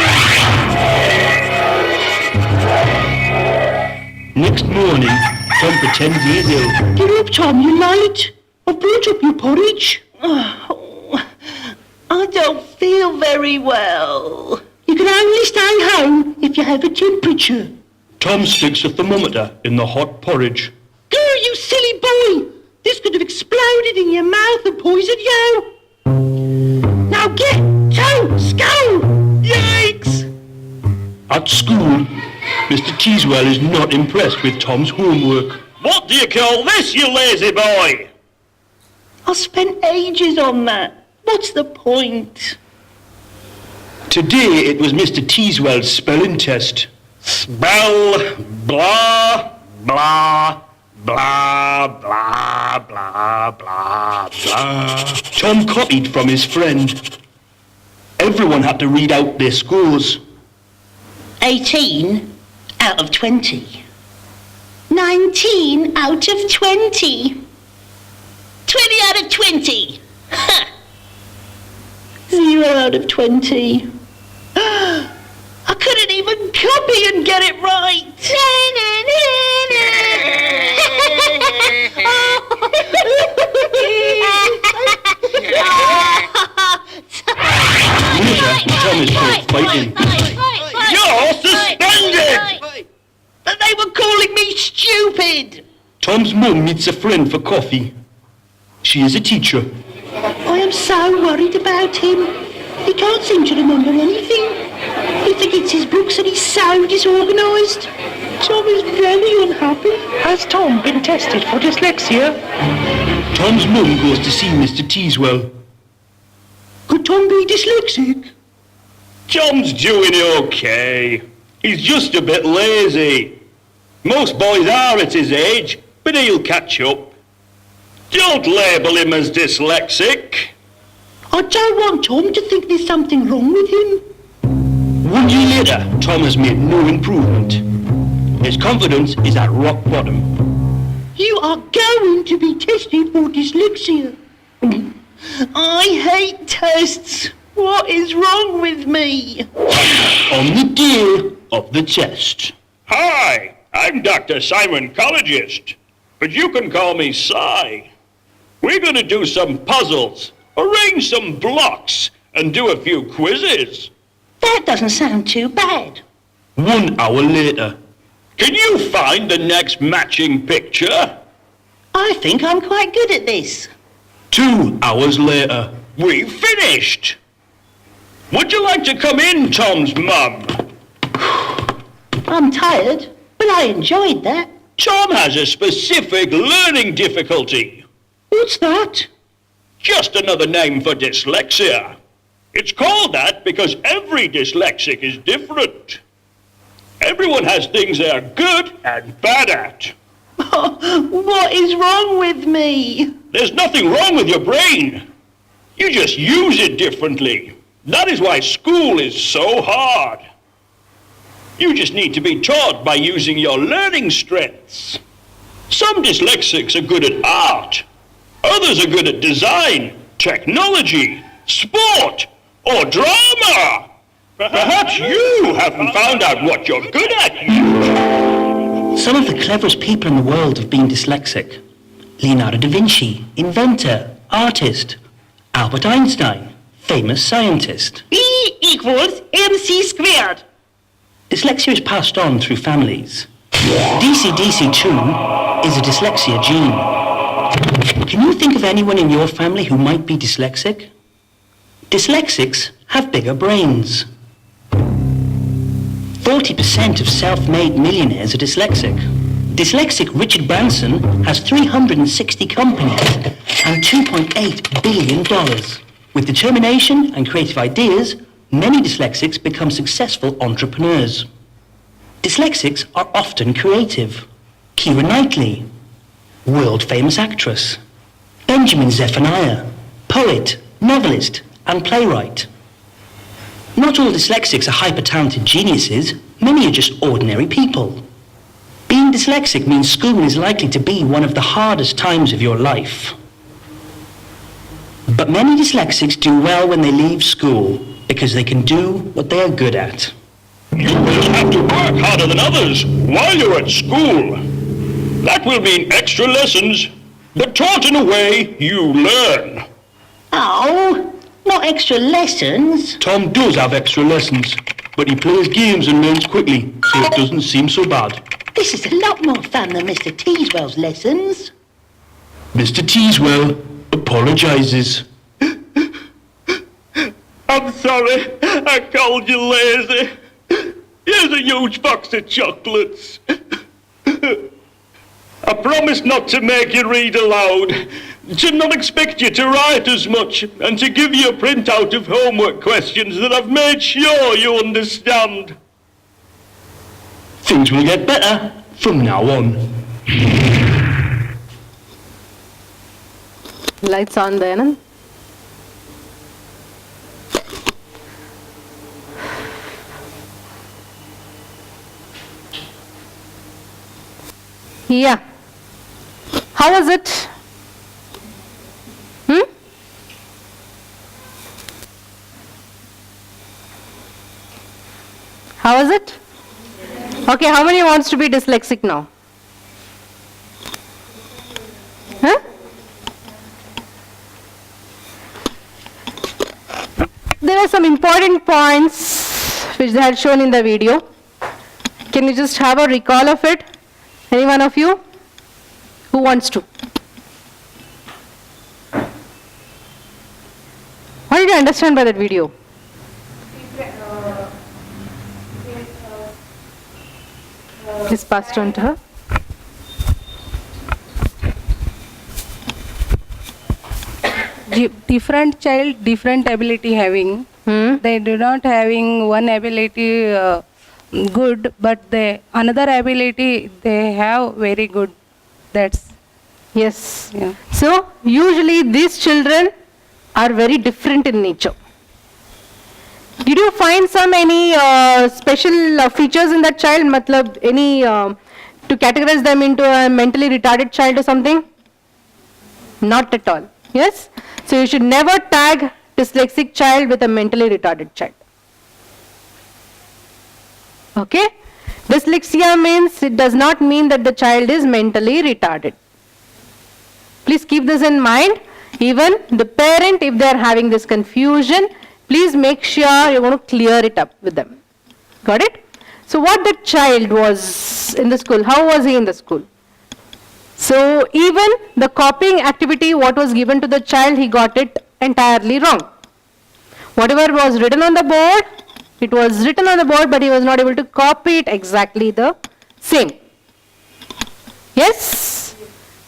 Next morning, Tom pretends he is ill. Get up, Tom, you're late. I've brought up your porridge. Oh, I don't feel very well. You can only stay home if you have a temperature. Tom sticks a thermometer in the hot porridge. Go, you silly boy! This could have exploded in your mouth and poisoned you. Now get to school! Yikes! At school, Mr. Teaswell is not impressed with Tom's homework. What do you call this, you lazy boy? I spent ages on that. What's the point? Today, it was Mr. Teaswell's spelling test. Spell, blah, blah, blah, blah, blah, blah, blah. Tom copied from his friend. Everyone had to read out their scores. 18 out of 20. 19 out of 20. 20 out of 20. Ha! 0 out of 20. I couldn't even copy and get it right. Later, Tom is caught fighting. You're suspended! They were calling me stupid. Tom's mum meets a friend for coffee. She is a teacher. I am so worried about him. He can't seem to remember anything. He forgets his books and he's so disorganised. Tom is very unhappy. Has Tom been tested for dyslexia? Tom's mum goes to see Mr. Teaswell. Could Tom be dyslexic? John's doing okay. He's just a bit lazy. Most boys are at his age, but he'll catch up. Don't label him as dyslexic. I don't want Tom to think there's something wrong with him. 1 year later, Tom has made no improvement. His confidence is at rock bottom. You are going to be tested for dyslexia. I hate tests. What is wrong with me? On the day of the test. Hi, I'm Dr. Psychocologist, but you can call me Cy. We're going to do some puzzles, arrange some blocks, and do a few quizzes. That doesn't sound too bad. 1 hour later. Can you find the next matching picture? I think I'm quite good at this. 2 hours later. We've finished. Would you like to come in, Tom's mum? I'm tired, but I enjoyed that. Tom has a specific learning difficulty. What's that? Just another name for dyslexia. It's called that because every dyslexic is different. Everyone has things they are good and bad at. What is wrong with me? There's nothing wrong with your brain. You just use it differently. That is why school is so hard. You just need to be taught by using your learning strengths. Some dyslexics are good at art. Others are good at design, technology, sport, or drama. Perhaps you haven't found out what you're good at yet. Some of the cleverest people in the world have been dyslexic. Leonardo da Vinci, inventor, artist. Albert Einstein, famous scientist. E equals MC squared. Dyslexia is passed on through families. DC2 is a dyslexia gene. Can you think of anyone in your family who might be dyslexic? Dyslexics have bigger brains. 40% of self-made millionaires are dyslexic. Dyslexic Richard Branson has 360 companies and $2.8 billion. With determination and creative ideas, many dyslexics become successful entrepreneurs. Dyslexics are often creative. Keira Knightley, world-famous actress. Benjamin Zephaniah, poet, novelist, and playwright. Not all dyslexics are hyper-talented geniuses. Many are just ordinary people. Being dyslexic means school is likely to be one of the hardest times of your life. But many dyslexics do well when they leave school because they can do what they are good at. You will have to work harder than others while you're at school. That will mean extra lessons, but taught in a way you learn. Oh, not extra lessons. Tom does have extra lessons, but he plays games and learns quickly, so it doesn't seem so bad. This is a lot more fun than Mr. Teaswell's lessons. Mr. Teaswell apologizes. I'm sorry, I called you lazy. Here's a huge box of chocolates. I promise not to make you read aloud, to not expect you to write as much, and to give you a printout of homework questions that I've made sure you understand. Things will get better from now on. Lights on, Dayanand. Yeah. How was it? How was it? Okay, how many wants to be dyslexic now? Huh? There are some important points which they had shown in the video. Can you just have a recall of it? Any one of you? Who wants to? What did you understand by that video? Please pass it on to her. Different child, different ability having. They do not having one ability good, but they another ability they have very good. That's yes. Yeah. So usually these children are very different in nature. Did you find any special features in that child? Matlab any to categorize them into a mentally retarded child or something? Not at all. Yes. So you should never tag dyslexic child with a mentally retarded child. Okay? Dyslexia means, it does not mean that the child is mentally retarded. Please keep this in mind. Even the parent, if they are having this confusion, please make sure you're going to clear it up with them. Got it? So what the child was in the school, how was he in the school? So even the copying activity, what was given to the child, he got it entirely wrong. Whatever was written on the board, it was written on the board, but he was not able to copy it exactly the same. Yes?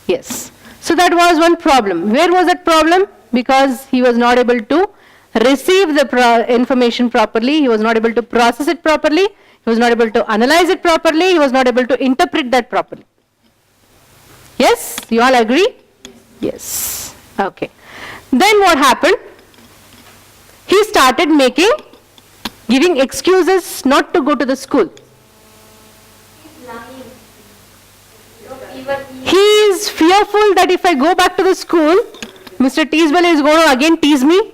Yes. So that was one problem. Where was that problem? Because he was not able to receive the information properly, he was not able to process it properly, he was not able to analyze it properly, he was not able to interpret that properly. Yes? You all agree? Yes. Okay. Then what happened? He started giving excuses not to go to the school. He is fearful that if I go back to the school, Mr. Teaswell is going to again tease me.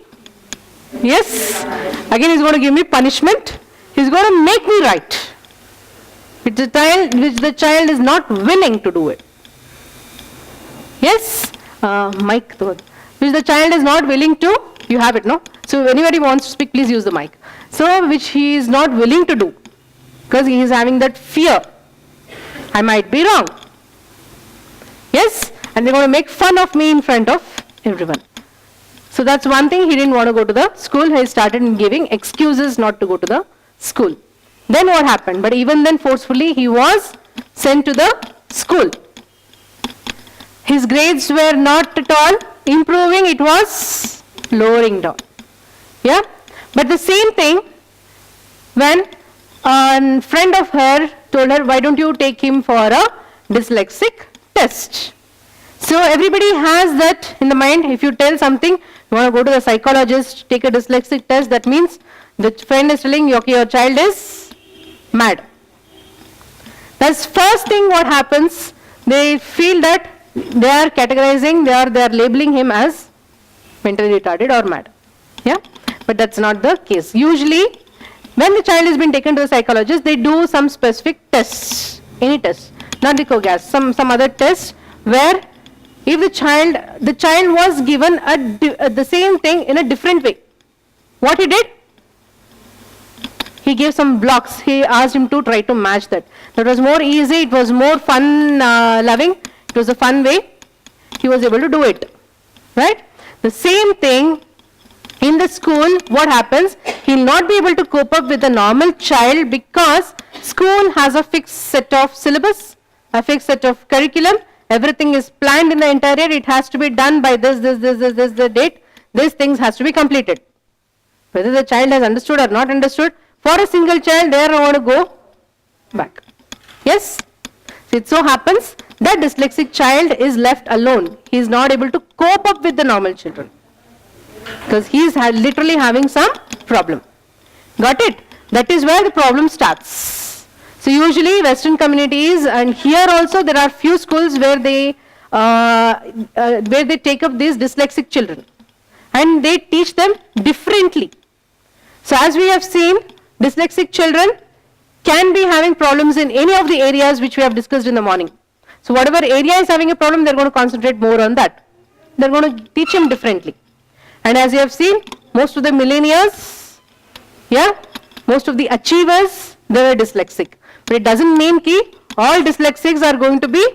Yes, again he's going to give me punishment. He's going to make me write, which the child is not willing to do it. Yes, mic, which the child is not willing to. You have it, no? So if anybody wants to speak, please use the mic. So which he is not willing to do, because he is having that fear. I might be wrong. Yes, and they're going to make fun of me in front of everyone. So that's one thing, he didn't want to go to the school. He started giving excuses not to go to the school. Then what happened? But even then forcefully he was sent to the school. His grades were not at all improving, it was lowering down. Yeah? But the same thing when a friend of her told her, why don't you take him for a dyslexic test? So everybody has that in the mind. If you tell something, you want to go to the psychologist, take a dyslexic test, that means the friend is telling you, okay, your child is mad. That's first thing what happens, they feel that they are categorizing, they are labeling him as mentally retarded or mad. Yeah, but that's not the case. Usually, when the child has been taken to the psychologist, they do some specific tests, any test, not the COGAS, some other test where if the child was given the same thing in a different way. What he did? He gave some blocks. He asked him to try to match that. That was more easy. It was more fun loving. It was a fun way. He was able to do it. Right? The same thing in the school, what happens? He will not be able to cope up with a normal child because school has a fixed set of syllabus, a fixed set of curriculum. Everything is planned in the entire year. It has to be done by this the date. These things has to be completed. Whether the child has understood or not understood, for a single child, they are going to go back. Yes? So it so happens that dyslexic child is left alone. He is not able to cope up with the normal children because he is literally having some problem. Got it? That is where the problem starts. So usually Western communities, and here also there are few schools where they take up these dyslexic children and they teach them differently. So as we have seen, dyslexic children can be having problems in any of the areas which we have discussed in the morning. So whatever area is having a problem, they're going to concentrate more on that. They're going to teach him differently. And as you have seen, most of the millennials, most of the achievers, they were dyslexic. But it doesn't mean that all dyslexics are going to be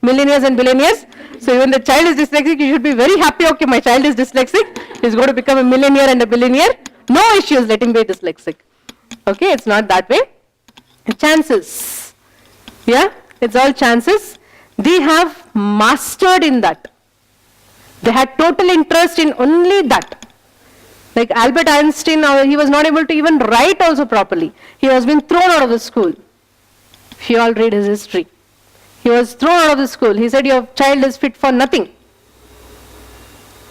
millionaires and billionaires. So even the child is dyslexic, you should be very happy, okay, my child is dyslexic, he's going to become a millionaire and a billionaire. No issues, let him be dyslexic. Okay, it's not that way. Chances. Yeah, it's all chances. They have mastered in that. They had total interest in only that. Like Albert Einstein, he was not able to even write also properly. He has been thrown out of the school. If you all read his history. He was thrown out of the school. He said, your child is fit for nothing.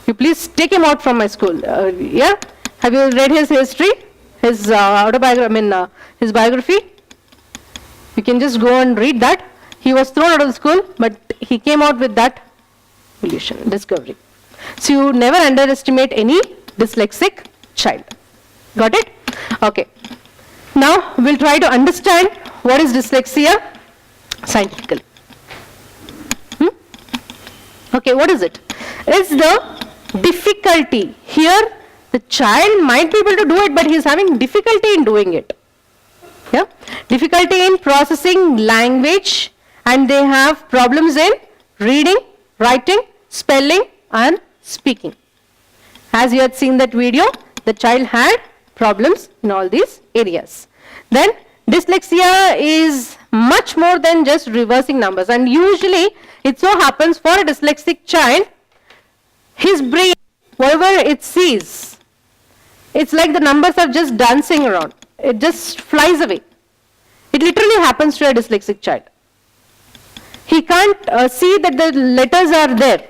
You please take him out from my school. Yeah? Have you read his history? His autobiography, his biography? You can just go and read that. He was thrown out of the school, but he came out with that discovery. So you never underestimate any dyslexic child. Got it? Okay. Now we'll try to understand what is dyslexia scientifically. Okay, what is it? It's the difficulty. Here the child might be able to do it, but he is having difficulty in doing it. Yeah? Difficulty in processing language, and they have problems in reading, writing, spelling and speaking. As you had seen that video, the child had problems in all these areas. Then dyslexia is much more than just reversing numbers, and usually it so happens for a dyslexic child, his brain, whatever it sees, it's like the numbers are just dancing around. It just flies away. It literally happens to a dyslexic child. He can't see that the letters are there.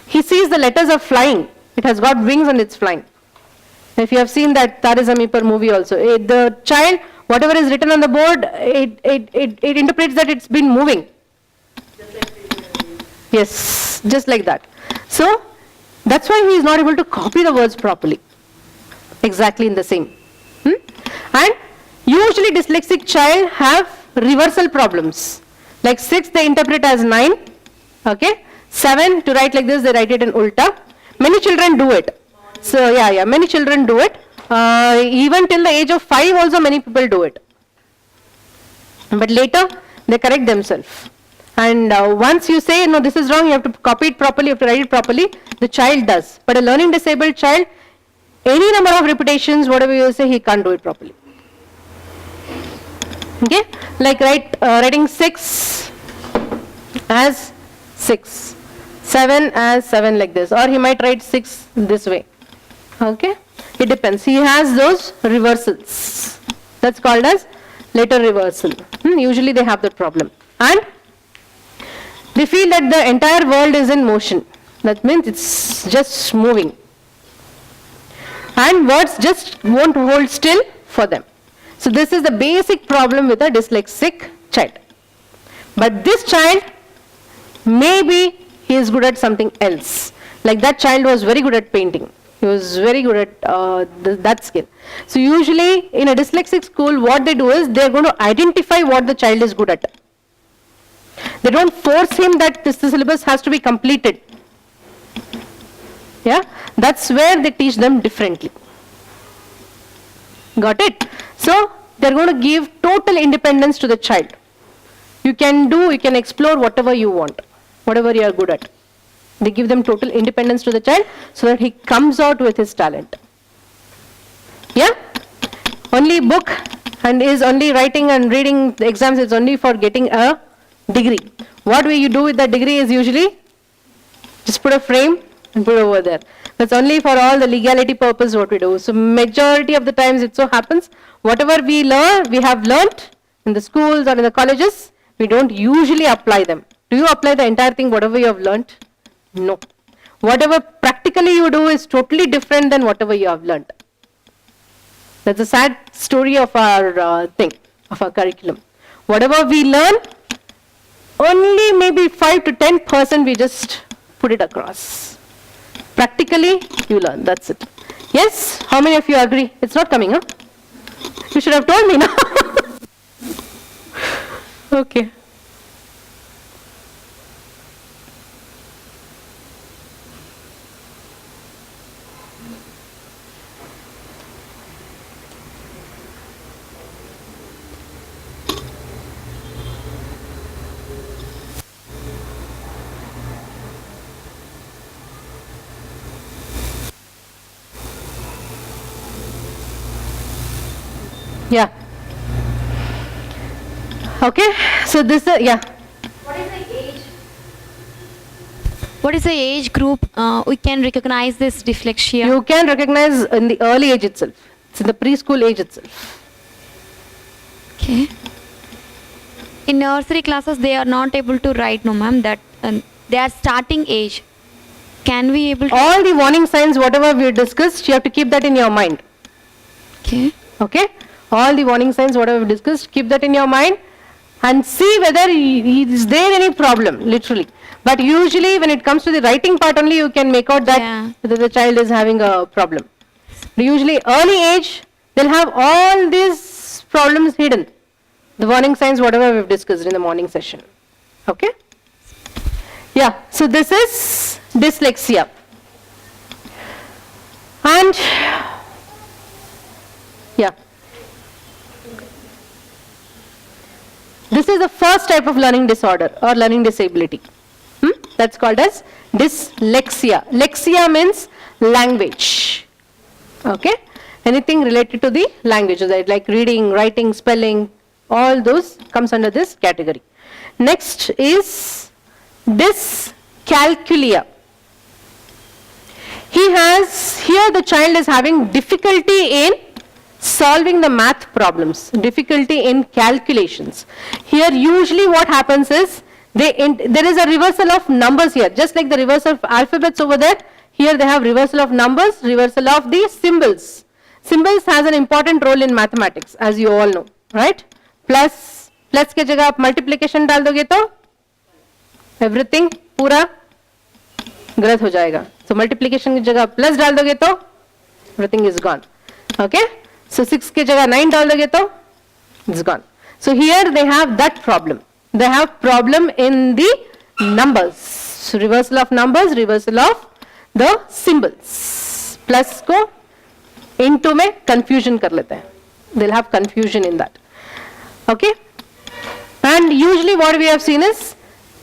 He sees the letters are flying. It has got wings and it's flying. If you have seen that Tare Zameen Par movie also, the child, whatever is written on the board, it interprets that it's been moving. Yes, just like that. So, that's why he is not able to copy the words properly. Exactly in the same. And usually dyslexic child have reversal problems. Like 6 they interpret as 9. Okay. 7 to write like this, they write it in ulta. Many children do it. So many children do it. Even till the age of 5 also many people do it. But later they correct themselves. And once you say, no, this is wrong, you have to copy it properly, you have to write it properly, the child does. But a learning disabled child, any number of repetitions, whatever you say, he can't do it properly. Okay, like writing 6 as 6, 7 as 7 like this, or he might write 6 this way. Okay, it depends. He has those reversals. That's called as letter reversal. Usually they have that problem. And they feel that the entire world is in motion. That means it's just moving. And words just won't hold still for them. So this is the basic problem with a dyslexic child. But this child, maybe he is good at something else. Like that child was very good at painting. He was very good at that skill. So usually in a dyslexic school, what they do is they are going to identify what the child is good at. They don't force him that this syllabus has to be completed. Yeah, that's where they teach them differently. Got it? So they're going to give total independence to the child. You can explore whatever you want, whatever you are good at. They give them total independence to the child so that he comes out with his talent. Yeah? Only book and is only writing and reading the exams is only for getting a degree. What will you do with that degree is usually just put a frame and put over there. That's only for all the legality purpose what we do. So majority of the times it so happens, whatever we have learnt in the schools or in the colleges, we don't usually apply them. Do you apply the entire thing, whatever you have learnt? No. Whatever practically you do is totally different than whatever you have learnt. That's a sad story of our of our curriculum. Whatever we learn, only maybe 5 to 10% we just put it across. Practically, you learn. That's it. Yes? How many of you agree? It's not coming, huh? You should have told me now. Okay. Yeah. Okay. So this yeah. What is the age? What is the age group we can recognize this dyslexia? You can recognize in the early age itself. It's in the preschool age itself. Okay. In nursery classes, they are not able to write, no ma'am, that they are starting age. Can we able to? All the warning signs, whatever we discussed, you have to keep that in your mind. Okay. Okay? All the warning signs, whatever we discussed, keep that in your mind and see whether is there any problem, literally. But usually when it comes to the writing part only, you can make out that whether the child is having a problem. Usually early age, they'll have all these problems hidden. The warning signs, whatever we've discussed in the morning session. Okay? Yeah, so this is dyslexia. And, yeah. This is the first type of learning disorder or learning disability. That's called as dyslexia. Lexia means language. Okay? Anything related to the language, like reading, writing, spelling, all those comes under this category. Next is dyscalculia. Here the child is having difficulty in solving the math problems, difficulty in calculations. Here usually what happens is, there is a reversal of numbers here, just like the reversal of alphabets over there. Here they have reversal of numbers, reversal of the symbols. Symbols has an important role in mathematics, as you all know, right? Plus के जगह आप multiplication डाल दोगे तो everything पूरा गलत हो जाएगा. So multiplication की जगह plus डाल दोगे तो everything is gone. Okay? So 6 की जगह 9 डाल दोगे तो it's gone. So here they have that problem. They have problem in the numbers. So reversal of numbers, reversal of the symbols. Plus को into में confusion कर लेते हैं. They'll have confusion in that. Okay? And usually what we have seen is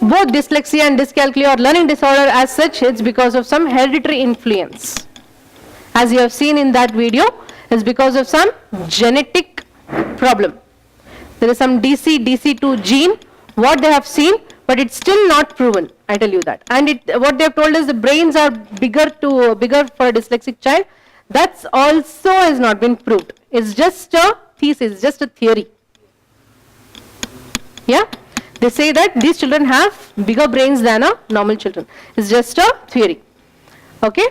both dyslexia and dyscalculia or learning disorder as such, it's because of some hereditary influence. As you have seen in that video, it's because of some genetic problem. There is some DC2 gene, what they have seen, but it's still not proven, I tell you that. And what they have told us, the brains are bigger for a dyslexic child. That's also has not been proved. It's just a thesis, just a theory. Yeah? They say that these children have bigger brains than a normal children. It's just a theory. Okay?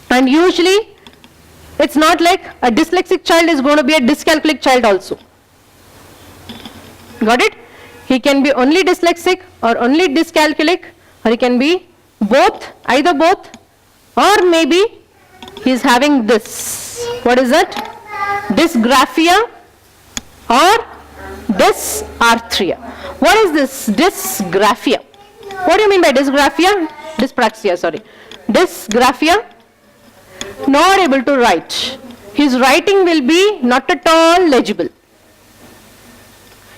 And usually, it's not like a dyslexic child is going to be a dyscalculic child also. Got it? He can be only dyslexic or only dyscalculic, or he can be both, either both, or maybe he is having this. What is that? Dysgraphia or dysarthria. What is this dysgraphia? What do you mean by dysgraphia? Dyspraxia, sorry. Dysgraphia, not able to write. His writing will be not at all legible.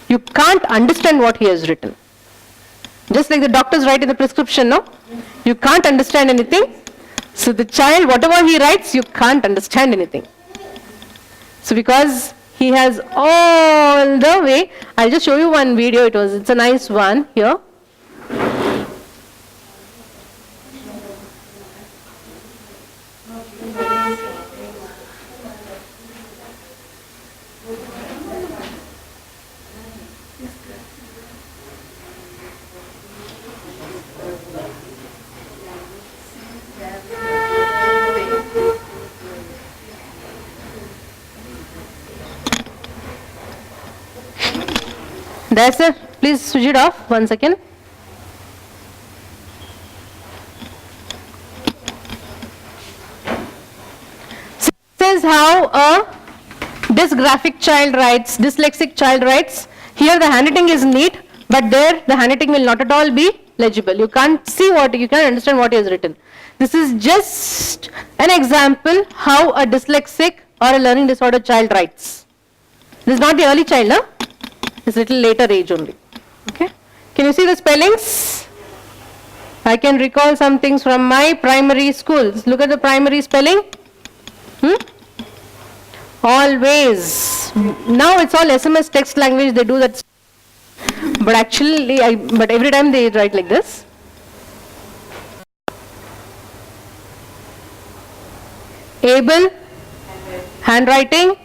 You can't understand what he has written. Just like the doctors write in the prescription, no? You can't understand anything. So the child, whatever he writes, you can't understand anything. So because he has all the way, I'll just show you one video. It's a nice one here. There, sir. Please switch it off. 1 second. So this is how a dysgraphic child writes, dyslexic child writes. Here the handwriting is neat, but there the handwriting will not at all be legible. You can't see you can't understand what is written. This is just an example how a dyslexic or a learning disorder child writes. This is not the early child, huh? It's little later age only. Okay. Can you see the spellings? I can recall some things from my primary schools. Look at the primary spelling. Always. Now it's all SMS text language. They do that. But actually, but every time they write like this. Able. Handwriting.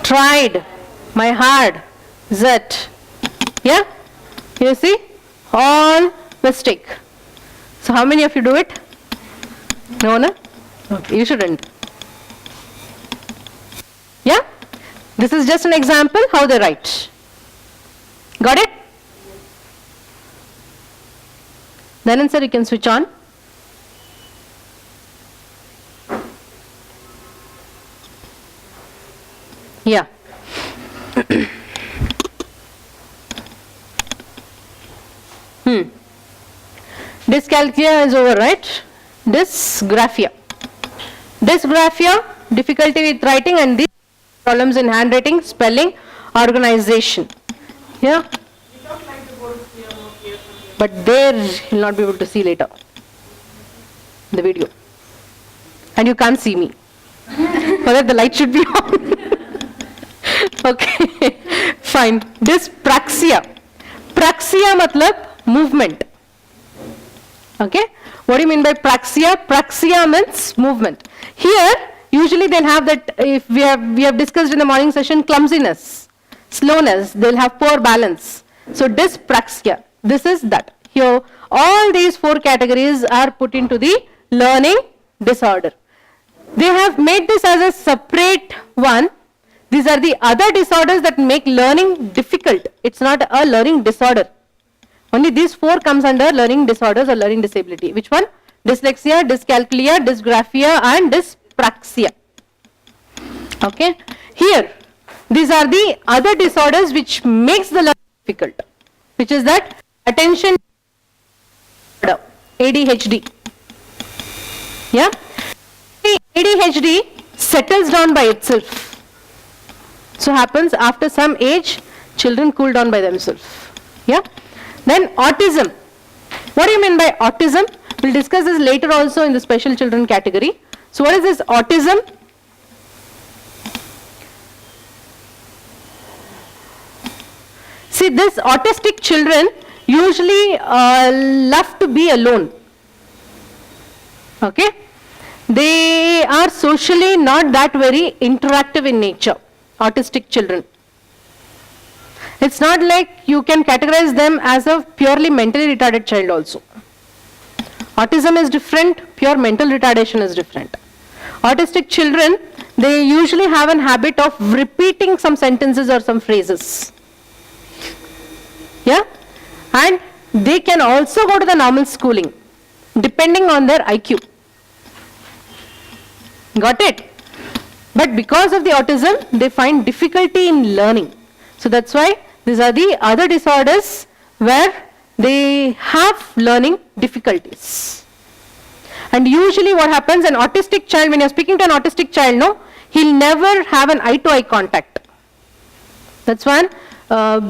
Tried, my hard, zet. Yeah? You see? All mistake. So how many of you do it? No, no? Okay, you shouldn't. Yeah? This is just an example how they write. Got it? Then sir, you can switch on. Yeah. Dyscalculia is over, right? Dysgraphia. Dysgraphia, difficulty with writing, and these problems in handwriting, spelling, organization. Yeah? But there you'll not be able to see later the video. and you can't see me. For that the light should be on. Okay, fine. Dyspraxia. Praxia matlab movement. Okay, what do you mean by praxia? Praxia means movement. Here, usually they'll have that, if we have discussed in the morning session, clumsiness, slowness, they'll have poor balance. So dyspraxia, this is that. Here, all these 4 categories are put into the learning disorder. They have made this as a separate one. These are the other disorders that make learning difficult. It's not a learning disorder. Only these 4 comes under learning disorders or learning disability. Which one? Dyslexia, dyscalculia, dysgraphia and dyspraxia. Okay. Here, these are the other disorders which makes the learning difficult. Which is that attention disorder, ADHD. Yeah. ADHD settles down by itself. So happens after some age, children cool down by themselves. Yeah. Then autism. What do you mean by autism? We'll discuss this later also in the special children category. So what is this autism? See, this autistic children usually love to be alone. Okay. They are socially not that very interactive in nature. Autistic children. It's not like you can categorize them as a purely mentally retarded child also. Autism is different, pure mental retardation is different. Autistic children, they usually have an habit of repeating some sentences or some phrases. Yeah? And they can also go to the normal schooling, depending on their IQ. Got it? But because of the autism, they find difficulty in learning. So that's why these are the other disorders where they have learning difficulties. And usually what happens, an autistic child, when you're speaking to an autistic child, no, he'll never have an eye-to-eye contact. That's one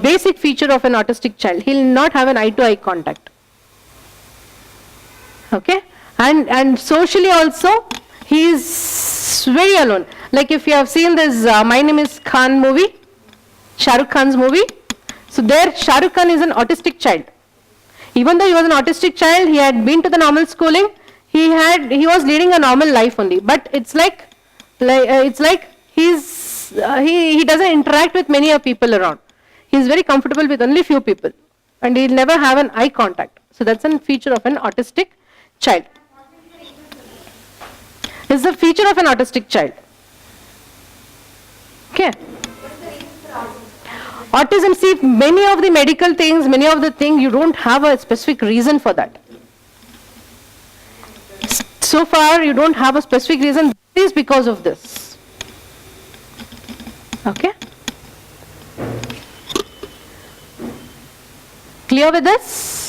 basic feature of an autistic child. He'll not have an eye-to-eye contact. Okay? And socially also, he is very alone. Like if you have seen this My Name is Khan movie, Shah Rukh Khan's movie. So there Shah Rukh Khan is an autistic child. Even though he was an autistic child, he had been to the normal schooling, he was leading a normal life only. But it's like he doesn't interact with many people around. He is very comfortable with only few people. And he'll never have an eye contact. So that's a feature of an autistic child. It's a feature of an autistic child. Okay. Autism, see, many of the medical things, many of the things, you don't have a specific reason for that. So far, you don't have a specific reason. It is because of this. Okay. Clear with this?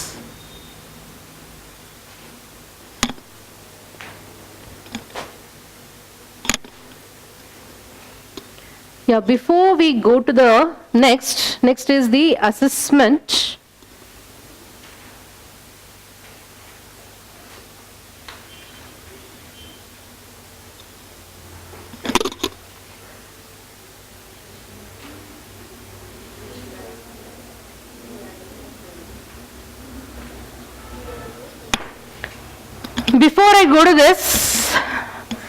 Yeah, before we go to the next is the assessment. Before I go to this,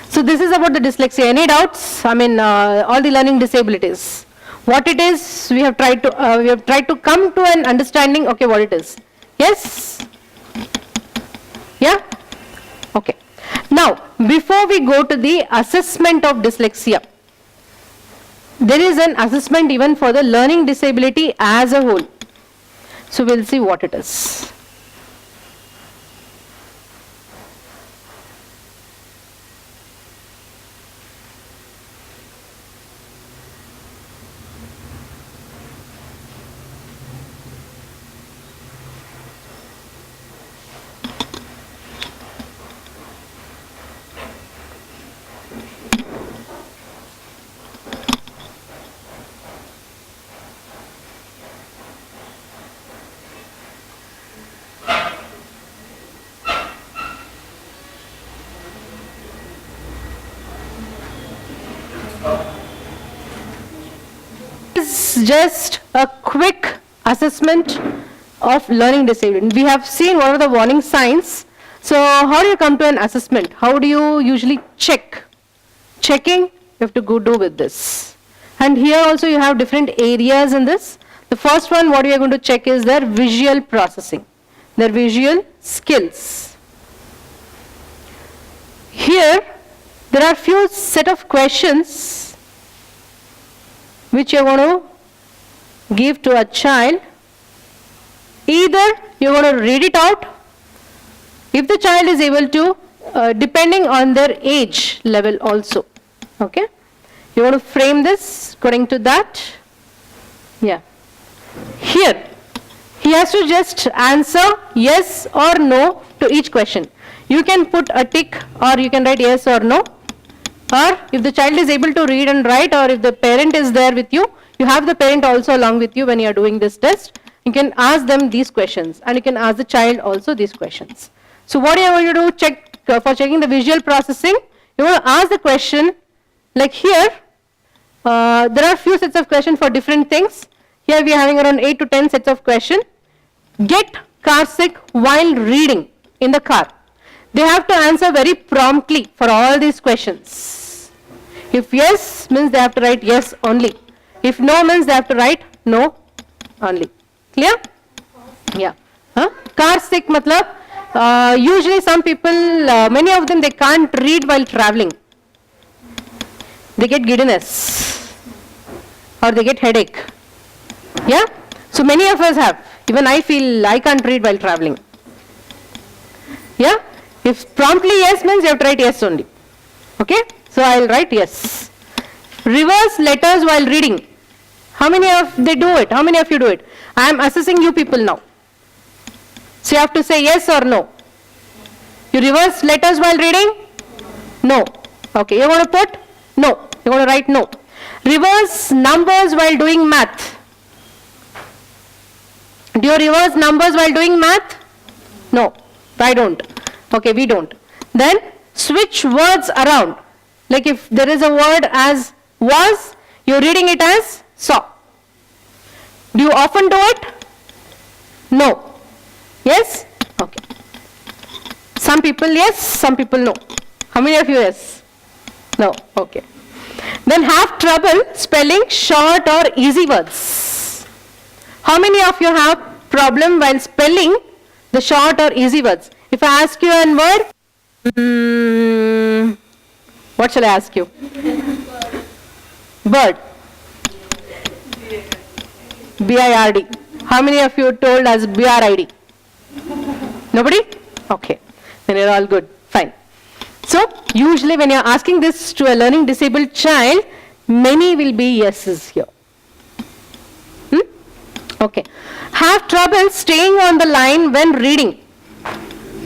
so this is about the dyslexia. Any doubts? I mean, all the learning disabilities. What it is, we have tried to come to an understanding. Okay, what it is? Yes. Yeah. Okay. Now, before we go to the assessment of dyslexia, there is an assessment even for the learning disability as a whole. So we'll see what it is. is just a quick assessment of learning disability. We have seen what are the warning signs. So how do you come to an assessment? How do you usually check? Checking, you have to go do with this. And here also you have different areas in this. The first one, what we are going to check is their visual processing, their visual skills. Here, there are few set of questions which you are going to give to a child. Either you are going to read it out, if the child is able to, depending on their age level also. Okay? You want to frame this according to that. Yeah. Here, he has to just answer yes or no to each question. You can put a tick or you can write yes or no. Or if the child is able to read and write, or if the parent is there with you, you have the parent also along with you when you are doing this test. You can ask them these questions and you can ask the child also these questions. So what are you going to check for checking the visual processing? You want to ask the question like here. There are few sets of questions for different things. Here we are having around 8 to 10 sets of questions. Get car sick while reading in the car. They have to answer very promptly for all these questions. If yes means they have to write yes only. If no means they have to write no only. Clear? Yeah. Car sick matlab, usually some people, many of them they can't read while traveling. They get giddiness or they get headache. Yeah? So many of us have. Even I feel I can't read while traveling. Yeah? If promptly yes means you have to write yes only. Okay? So I will write yes. Reverse letters while reading. How many of they do it? How many of you do it? I am assessing you people now. So you have to say yes or no. You reverse letters while reading? No. Okay. You want to put? No. You want to write no. Reverse numbers while doing math. Do you reverse numbers while doing math? No. I don't. Okay, we don't. Then switch words around. Like if there is a word as was, you're reading it as saw. Do you often do it? No. Yes? Okay. Some people yes, some people no. How many of you yes? No. Okay. Then have trouble spelling short or easy words. How many of you have problem while spelling the short or easy words? If I ask you a word, what shall I ask you? Bird. B-I-R-D. How many of you told us B-R-I-D? Nobody? Okay. Then you're all good. Fine. So, usually when you're asking this to a learning disabled child, many will be yeses here. Okay. Have trouble staying on the line when reading.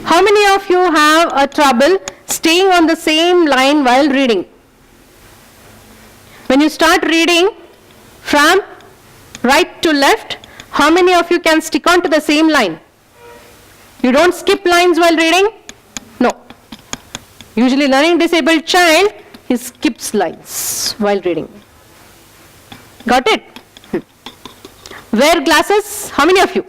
How many of you have a trouble staying on the same line while reading? When you start reading from right to left, how many of you can stick on to the same line? You don't skip lines while reading? No. Usually learning disabled child, he skips lines while reading. Got it? Wear glasses? How many of you?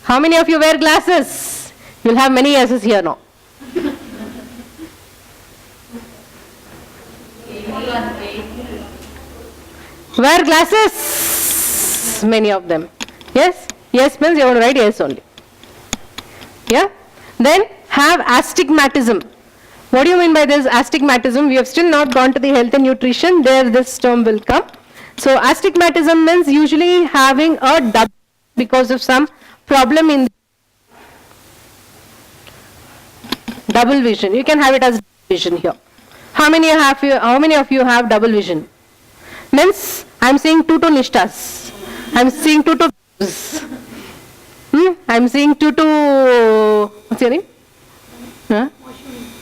How many of you wear glasses? You'll have many yeses here now. Wear glasses? Many of them. Yes? Yes means you want to write yes only. Yeah? Then have astigmatism. What do you mean by this astigmatism? We have still not gone to the health and nutrition. There this term will come. So astigmatism means usually having a double because of some problem in double vision. You can have it as vision here. How many of you have double vision? Means I am seeing two nishtas. I am seeing two I am seeing two what's your name?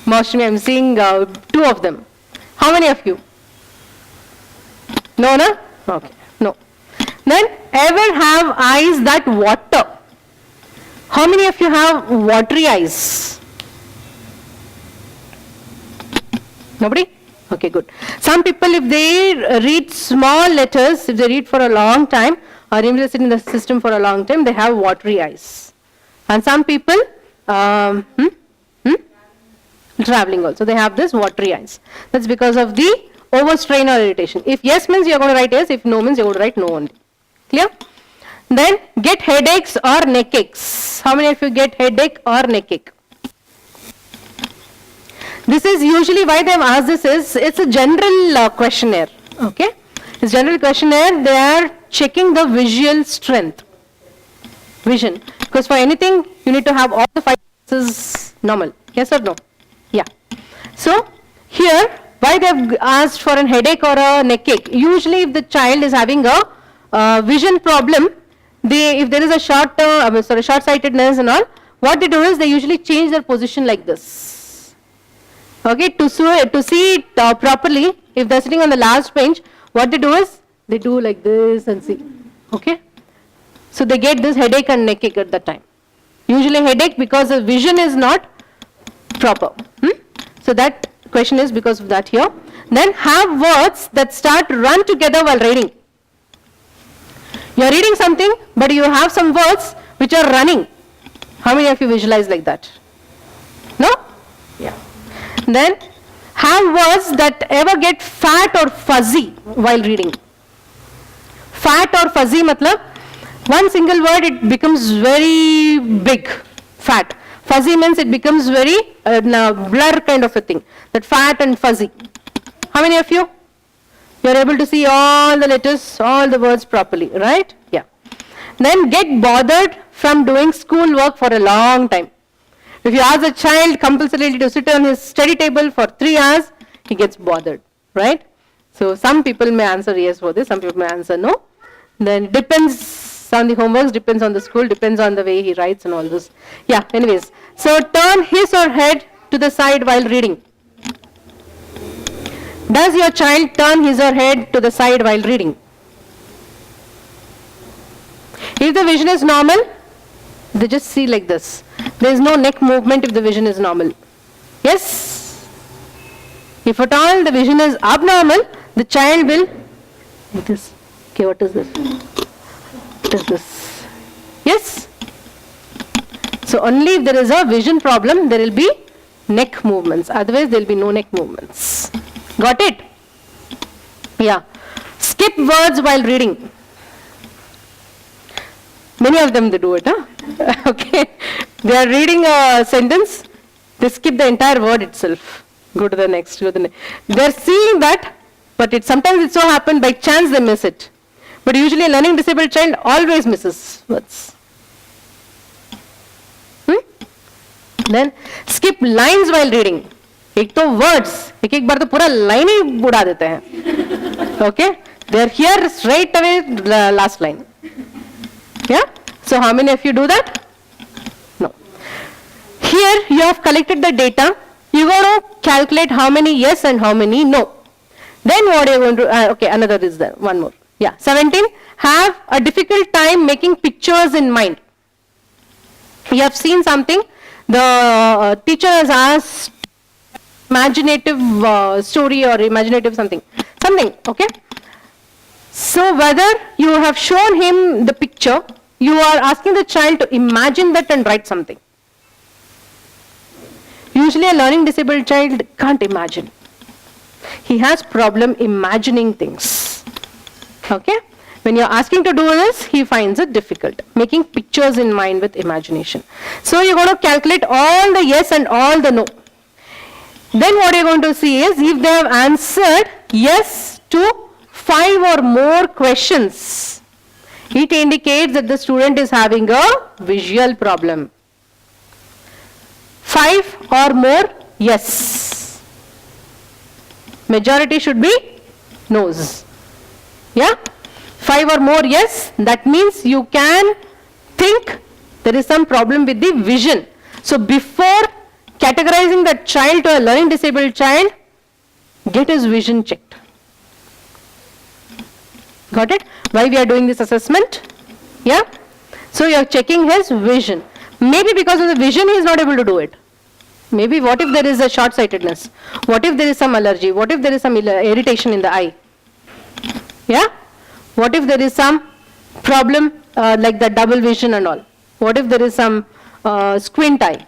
Mostly I am seeing two of them. How many of you? No, no? Okay, no. Then ever have eyes that water? How many of you have watery eyes? Nobody? Okay, good. Some people, if they read small letters, if they read for a long time, or if they sit in the system for a long time, they have watery eyes. And some people, traveling also, they have this watery eyes. That's because of the overstrain or irritation. If yes means you're going to write yes, if no means you're going to write no only. Clear? Then get headaches or neck aches. How many of you get headache or neck ache? This is usually why they have asked this is, it's a general questionnaire. Okay? It's general questionnaire, they are checking the visual strength. Vision. Because for anything, you need to have all the 5 senses normal. Yes or no? Yeah. So, here, why they have asked for an headache or a neck ache? Usually, if the child is having a vision problem, if there is a short-sightedness and all, what they do is they usually change their position like this. Okay, to see it properly, if they're sitting on the last bench, what they do is they do like this and see. Okay, so they get this headache and neck ache at that time. Usually headache because the vision is not proper. So that question is because of that here. Then have words that start run together while reading. You are reading something, but you have some words which are running. How many of you visualize like that? No? Yeah. Then have words that ever get fat or fuzzy while reading. Fat or fuzzy matlab, one single word it becomes very big, fat. Fuzzy means it becomes very blur kind of a thing. That fat and fuzzy. How many of you? You are able to see all the letters, all the words properly, right? Yeah. Then get bothered from doing school work for a long time. If you ask a child compulsorily to sit on his study table for 3 hours, he gets bothered, right? So some people may answer yes for this, some people may answer no. Then it depends on the homeworks, depends on the school, depends on the way he writes and all this. Yeah, anyways. So turn his or head to the side while reading. Does your child turn his or head to the side while reading? If the vision is normal, they just see like this. There is no neck movement if the vision is normal. Yes? If at all the vision is abnormal, the child will like this. Okay, what is this? What is this? Yes? So only if there is a vision problem, there will be neck movements. Otherwise, there will be no neck movements. Got it? Yeah. Skip words while reading. Many of them they do it, huh? Okay. They are reading a sentence, they skip the entire word itself. Go to the next, go to the next. They are seeing that, but sometimes it so happens by chance they miss it. But usually a learning disabled child always misses words. Then skip lines while reading. एक तो words, एक बार तो पूरा line ही बुढ़ा देते हैं. Okay? They are here straight away last line. Yeah? So how many of you do that? No. Here you have collected the data. You got to calculate how many yes and how many no. Then what are you going to, okay, another is there, one more. Yeah, 17, have a difficult time making pictures in mind. You have seen something, the teacher has asked imaginative story or imaginative something, okay? So whether you have shown him the picture, you are asking the child to imagine that and write something. Usually a learning disabled child can't imagine. He has problem imagining things. Okay? When you're asking to do this, he finds it difficult. Making pictures in mind with imagination. So you're going to calculate all the yes and all the no. Then what you're going to see is if they have answered yes to 5 or more questions, it indicates that the student is having a visual problem. 5 or more, yes. Majority should be no's. Yeah? 5 or more, yes. That means you can think there is some problem with the vision. So before categorizing that child to a learning disabled child, get his vision checked. Got it? Why we are doing this assessment? Yeah? So you are checking his vision. Maybe because of the vision he is not able to do it. Maybe what if there is a short-sightedness? What if there is some allergy? What if there is some irritation in the eye? Yeah? What if there is some problem like the double vision and all? What if there is some squint eye?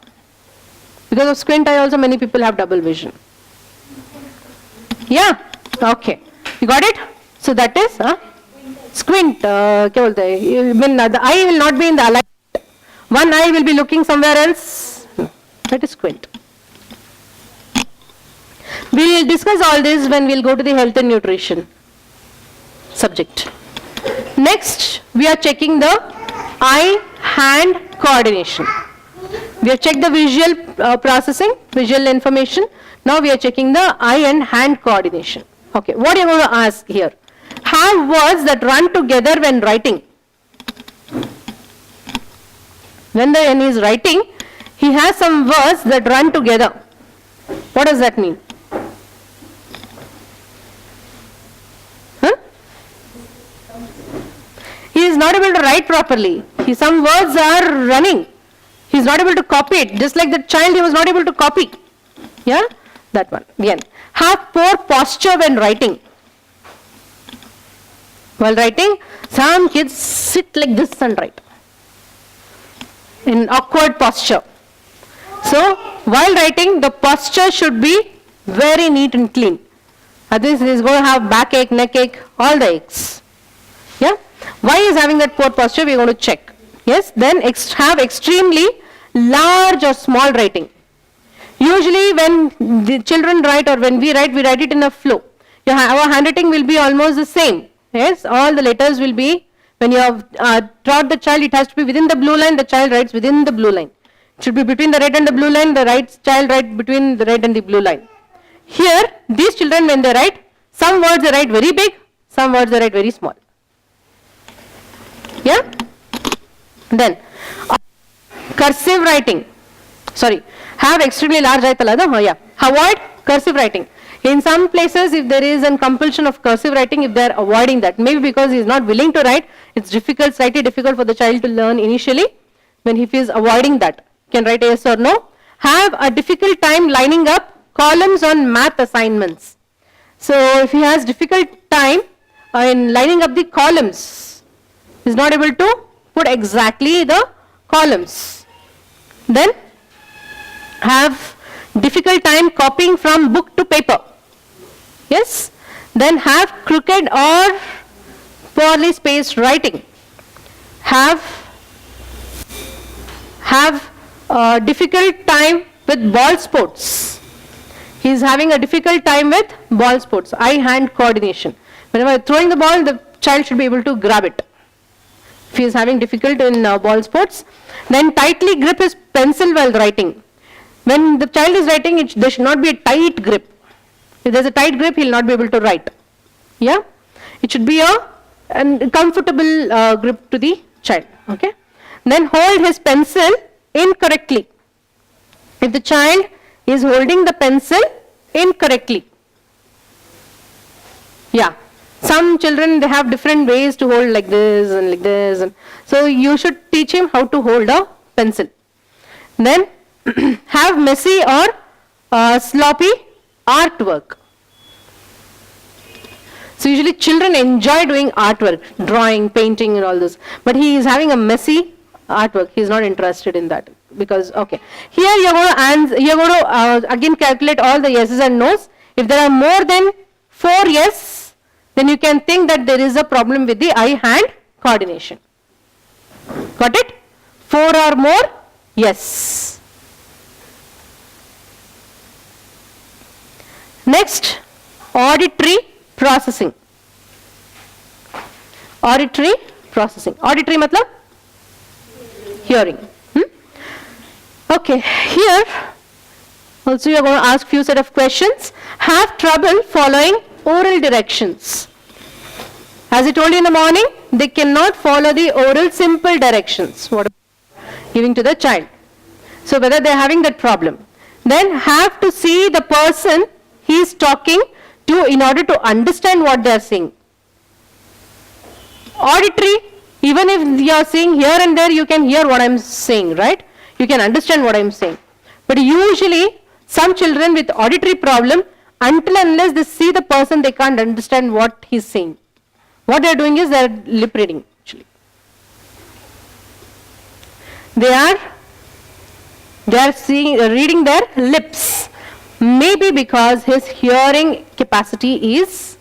Because of squint eye also many people have double vision. Yeah? Okay. You got it? So that is squint. क्या बोलते हैं? The eye will not be in the alignment. One eye will be looking somewhere else. That is squint. We will discuss all this when we will go to the health and nutrition subject. Next, we are checking the eye-hand coordination. We have checked the visual processing, visual information. Now we are checking the eye and hand coordination. Okay, what are you going to ask here? Have words that run together when writing. When he is writing, he has some words that run together. What does that mean? Huh? He is not able to write properly. Some words are running. He is not able to copy it. Just like the child, he was not able to copy. Yeah? That one. Again. Have poor posture when writing. While writing, some kids sit like this and write. In awkward posture. So, while writing, the posture should be very neat and clean. Otherwise, he is going to have backache, neck ache, all the aches. Yeah? Why is having that poor posture? We are going to check. Yes? Then have extremely large or small writing. Usually when the children write or when we write it in a flow. Our handwriting will be almost the same. Yes? All the letters will be, when you have taught the child, it has to be within the blue line, the child writes within the blue line. It should be between the red and the blue line, the child writes between the red and the blue line. Here, these children when they write, some words they write very big, some words they write very small. Yeah? Then, cursive writing. Sorry, have extremely large writing. Yeah. Avoid cursive writing. In some places, if there is a compulsion of cursive writing, if they are avoiding that, maybe because he is not willing to write, it's difficult, slightly difficult for the child to learn initially. When he is avoiding that, can write yes or no. Have a difficult time lining up columns on math assignments. So if he has difficult time in lining up the columns, he is not able to put exactly the columns. Then have difficult time copying from book to paper. Yes. Then have crooked or poorly spaced writing. Have difficult time with ball sports. He is having a difficult time with ball sports, eye-hand coordination. Whenever throwing the ball, the child should be able to grab it. If he is having difficulty in ball sports, then tightly grip his pencil while writing. When the child is writing, there should not be a tight grip. If there is a tight grip, he will not be able to write. Yeah? It should be a comfortable grip to the child. Okay? Then hold his pencil incorrectly. If the child is holding the pencil incorrectly. Yeah. Some children, they have different ways to hold like this and like this. And so you should teach him how to hold a pencil. Then have messy or sloppy artwork. So usually children enjoy doing artwork, drawing, painting and all this. But he is having a messy artwork. He is not interested in that. Because, okay. Here you are going to again calculate all the yeses and nos. If there are more than 4 yes, then you can think that there is a problem with the eye-hand coordination. Got it? 4 or more? Yes. Next, auditory processing. Auditory processing. Auditory matlab? Hearing. Okay, here also you are going to ask few set of questions. Have trouble following oral directions. As I told you in the morning, they cannot follow the oral simple directions. What giving to the child. So whether they are having that problem. Then have to see the person he is talking to in order to understand what they are saying. Auditory, even if you are saying here and there, you can hear what I am saying, right? You can understand what I am saying. But But usually, some children with auditory problem, until unless they see the person, they can't understand what he's saying. What they are doing is they are lip reading actually. They are reading their lips. Maybe because his hearing capacity is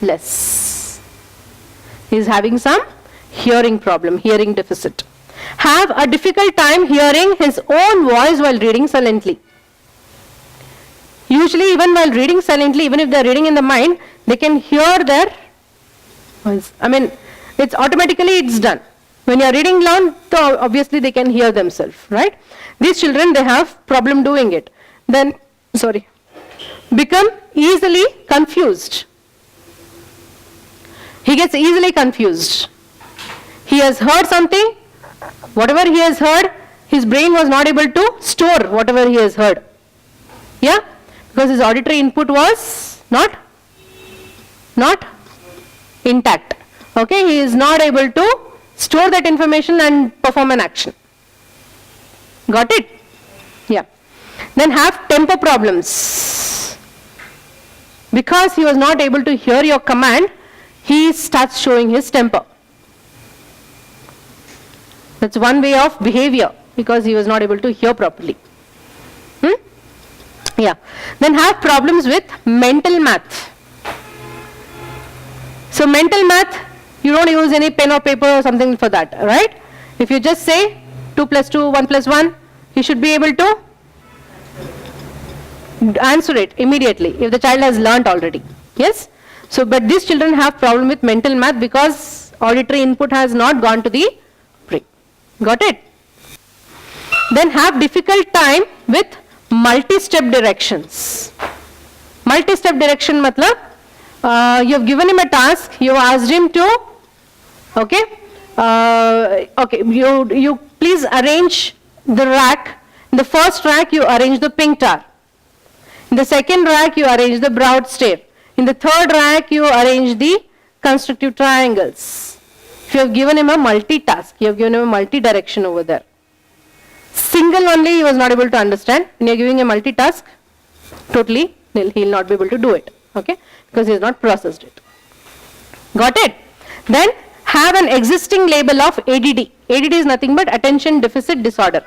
less. He is having some hearing problem, hearing deficit. Have a difficult time hearing his own voice while reading silently. Usually even while reading silently, even if they are reading in the mind, they can hear their voice. I mean, it's automatically it's done. When you are reading loud, so obviously they can hear themselves, right? These children, they have problem doing it. Then, become easily confused. He gets easily confused. He has heard something, whatever he has heard, his brain was not able to store whatever he has heard. Yeah? Because his auditory input was not intact. Okay? He is not able to store that information and perform an action. Got it? Yeah. Then have temper problems. Because he was not able to hear your command, he starts showing his temper. That's one way of behavior, because he was not able to hear properly. Yeah. Then have problems with mental math. So mental math, you don't use any pen or paper or something for that, right? If you just say 2 plus 2, 1 plus 1, he should be able to answer it immediately if the child has learnt already. Yes? So, but these children have problem with mental math because auditory input has not gone to the brain. Got it? Then have difficult time with multi-step directions. Multi-step direction matlab, you have given him a task, you asked him to, okay, you please arrange the rack. In the first rack, you arrange the pink tar. In the second rack, you arrange the broad stair. In the third rack, you arrange the constructive triangles. If you have given him a multitask, you have given him a multi-direction over there. Single only he was not able to understand. When you are giving a multitask, totally nil, he will not be able to do it. Okay? Because he has not processed it. Got it? Then have an existing label of ADD. ADD is nothing but attention deficit disorder.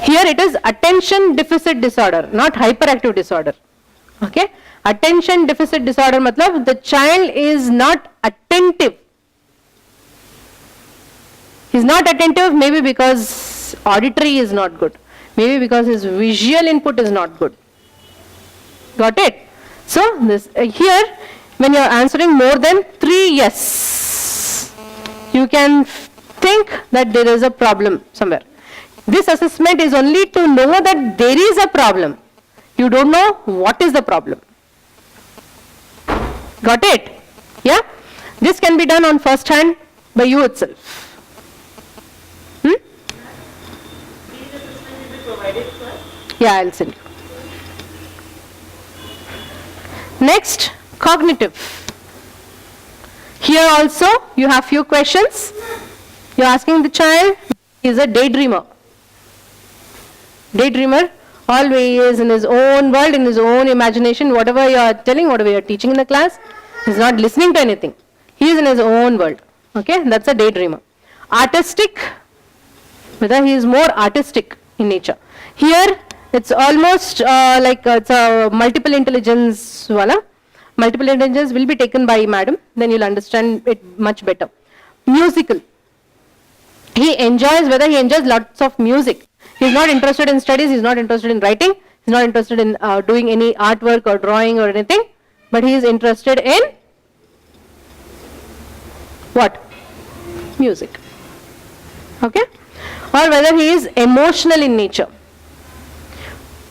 Here it is attention deficit disorder, not hyperactive disorder. Okay? Attention deficit disorder matlab the child is not attentive. He is not attentive maybe because auditory is not good. Maybe because his visual input is not good. Got it? So this here when you are answering more than 3 yes, you can think that there is a problem somewhere. This assessment is only to know that there is a problem. You don't know what is the problem. Got it? Yeah? This can be done on first hand by you itself. Yeah, I'll send you. Next, cognitive. Here also you have few questions. You are asking the child, he is a daydreamer. Daydreamer always in his own world, in his own imagination, whatever you are telling, whatever you are teaching in the class, he is not listening to anything. He is in his own world. Okay, that's a daydreamer. Artistic, whether he is more artistic in nature. Here it's almost like it's a multiple intelligence wala. Multiple intelligence will be taken by madam, then you'll understand it much better. Musical. He enjoys, whether he enjoys lots of music. He is not interested in studies, he is not interested in writing, he is not interested in doing any artwork or drawing or anything, but he is interested in what? Music. Okay? Or whether he is emotional in nature.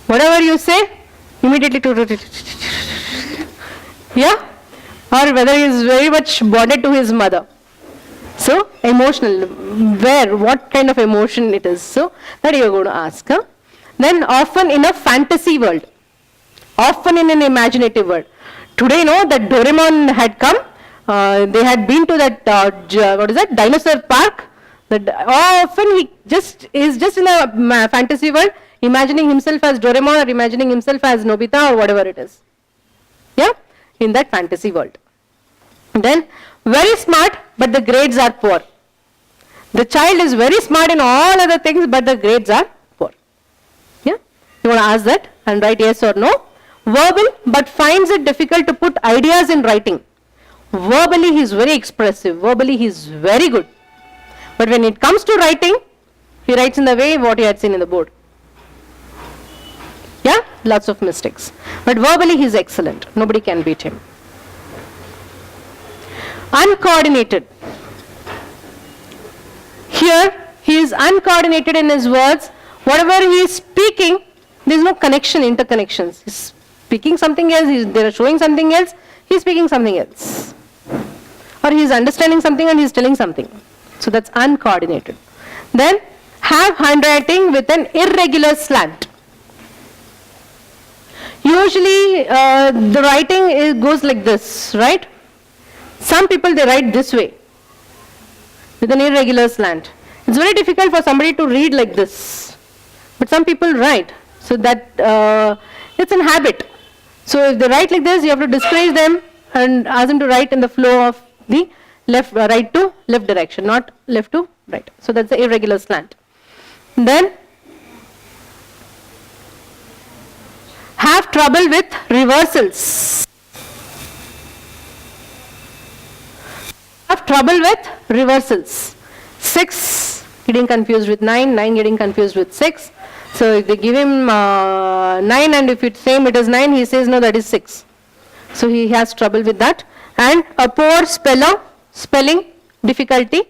Whatever you say, immediately to yeah? Or whether he is very much bonded to his mother. So, emotional, where, what kind of emotion it is. So, that you are going to ask. Huh? Then often in a fantasy world, often in an imaginative world. Today, that Doraemon had come, they had been to that, what is that, dinosaur park. That often he is just in a fantasy world, imagining himself as Doraemon or imagining himself as Nobita or whatever it is. Yeah, in that fantasy world. Then, very smart, but the grades are poor. The child is very smart in all other things, but the grades are poor. Yeah, you want to ask that and write yes or no. Verbal, but finds it difficult to put ideas in writing. Verbally, he is very expressive. Verbally, he is very good. But when it comes to writing, he writes in the way what he had seen in the board. Yeah, lots of mistakes. But verbally, he is excellent. Nobody can beat him. Uncoordinated. Here, he is uncoordinated in his words. Whatever he is speaking, there is no connection, interconnections. He is speaking something else, they are showing something else, he is speaking something else. Or he is understanding something and he is telling something. So that's uncoordinated. Then, have handwriting with an irregular slant. Usually, the writing goes like this, right? Some people, they write this way, with an irregular slant. It's very difficult for somebody to read like this. But some people write, so that it's an habit. So if they write like this, you have to discourage them and ask them to write in the flow of the left, right to left direction, not left to right. So that's the irregular slant. Then, have trouble with reversals. Have trouble with reversals. 6 getting confused with 9, 9 getting confused with 6. So if they give him 9 and if it's same it is 9, he says no, that is 6. So he has trouble with that. And a poor speller, spelling difficulty.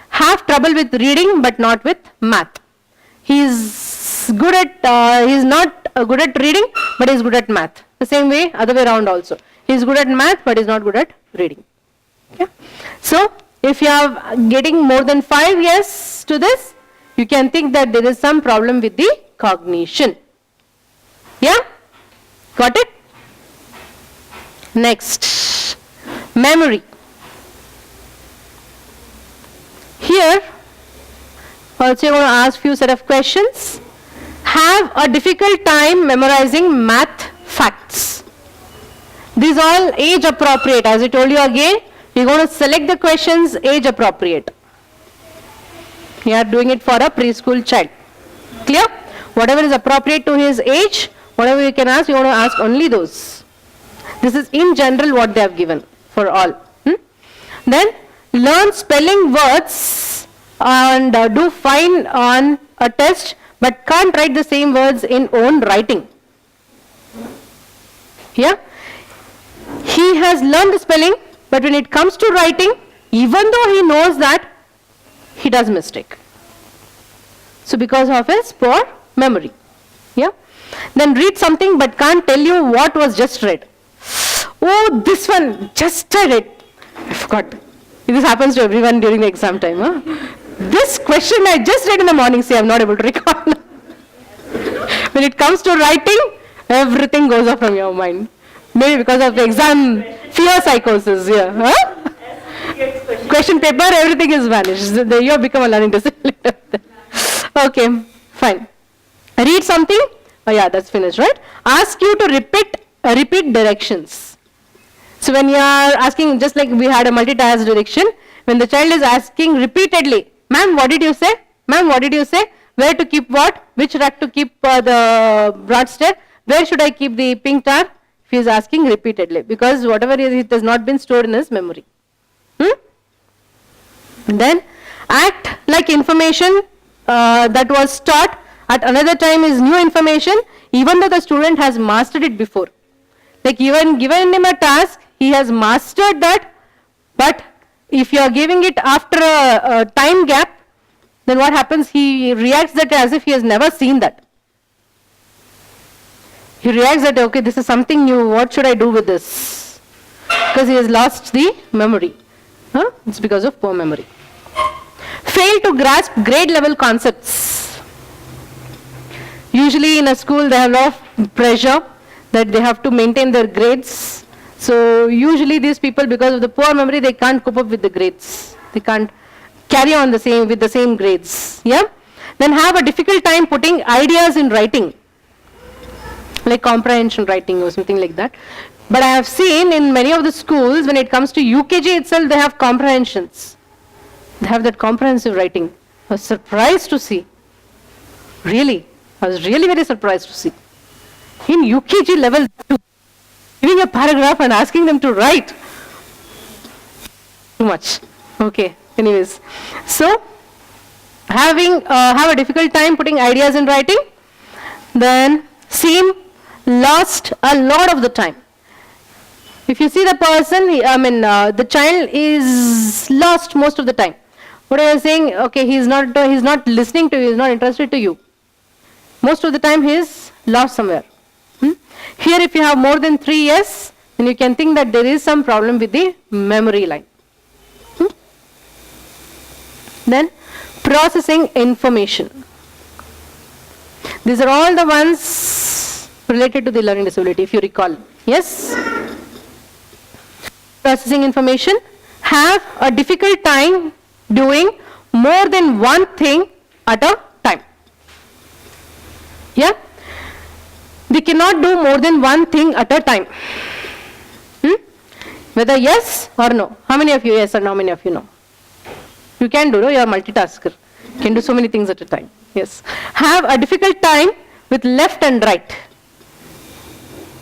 Have trouble with reading but not with math. He is good at, he is not good at reading but he is good at math. The same way, other way around also. He is good at math but is not good at reading. Okay. So, if you are getting more than 5 yes to this, you can think that there is some problem with the cognition. Yeah? Got it? Next, memory. Here, also you want to ask few set of questions. Have a difficult time memorizing math facts. These all age appropriate. As I told you again, we are going to select the questions age appropriate. We are doing it for a preschool child. Clear? Whatever is appropriate to his age, whatever you can ask, you want to ask only those. This is in general what they have given for all. Then, learn spelling words and do fine on a test but can't write the same words in own writing. Yeah? He has learned the spelling, but when it comes to writing, even though he knows that, he does mistake. So because of his poor memory. Yeah? Then read something but can't tell you what was just read. Oh, this one, just I read. I forgot. This happens to everyone during the exam time. Huh? This question I just read in the morning, see, I'm not able to recall. When it comes to writing, everything goes off from your mind. Maybe because of the exam fear psychosis. Yeah. Huh? Question paper, everything is vanished. You have become a learning disability. Okay, fine. Read something. Oh yeah, that's finished, right? Ask you to repeat directions. So when you are asking, just like we had a multitask direction, when the child is asking repeatedly, ma'am, what did you say? Ma'am, what did you say? Where to keep what? Which rack to keep the broad stair? Where should I keep the pink tar? If he is asking repeatedly, because whatever it has not been stored in his memory. Then act like information that was taught at another time is new information, even though the student has mastered it before. Like even given him a task, he has mastered that, but if you are giving it after a time gap, then what happens? He reacts that as if he has never seen that. He reacts that, okay, this is something new, what should I do with this? Because he has lost the memory. It's because of poor memory. Fail to grasp grade level concepts. Usually in a school they have a lot of pressure that they have to maintain their grades. So usually these people, because of the poor memory, they can't cope up with the grades. They can't carry on with the same grades. Yeah. Then have a difficult time putting ideas in writing, like comprehension writing or something like that. But I have seen in many of the schools, when it comes to UKG itself, they have comprehensions. They have that comprehensive writing. I was surprised to see. Really, I was really very surprised to see. In UKG level 2, giving a paragraph and asking them to write. Too much. Okay, anyways. So, have a difficult time putting ideas in writing, then seem lost a lot of the time. If you see the person, the child is lost most of the time. What are you saying? Okay, he's not listening to you, he's not interested to you. Most of the time he is lost somewhere. Here if you have more than 3 years, then you can think that there is some problem with the memory line. Then processing information. These are all the ones related to the learning disability, if you recall. Yes? Processing information, have a difficult time doing more than one thing at a time. Yeah? They cannot do more than one thing at a time. Whether yes or no. How many of you yes or how many of you no? You can do, no? You are a multitasker. You can do so many things at a time. Yes. Have a difficult time with left and right.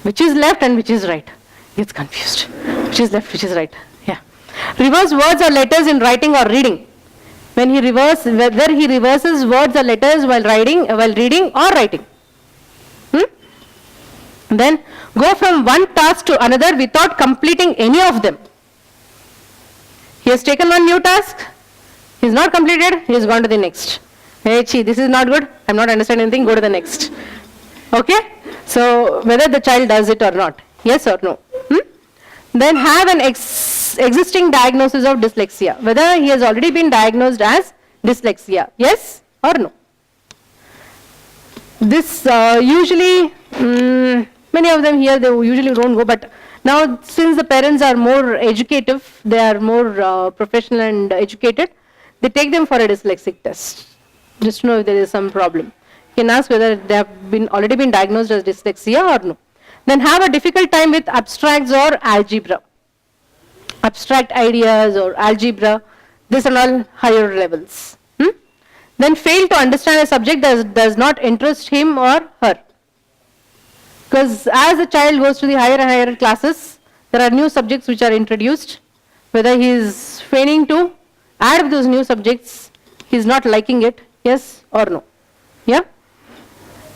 Which is left and which is right? Gets confused. Which is left, which is right? Yeah. Reverse words or letters in writing or reading. When he whether he reverses words or letters while reading or writing. Then go from one task to another without completing any of them. He has taken one new task, he is not completed, he has gone to the next. Hey, this is not good, I'm not understanding anything, go to the next. Okay? So, whether the child does it or not, yes or no. Then have an existing diagnosis of dyslexia, whether he has already been diagnosed as dyslexia, yes or no. This usually, many of them here, they usually don't go, but now since the parents are more educative, they are more professional and educated, they take them for a dyslexic test, just to know if there is some problem. You can ask whether they have already been diagnosed as dyslexia or no. Then have a difficult time with abstracts or algebra. Abstract ideas or algebra, these are all higher levels. Then fail to understand a subject that does not interest him or her. Because as the child goes to the higher and higher classes, there are new subjects which are introduced. Whether he is failing to add those new subjects, he is not liking it, yes or no. Yeah.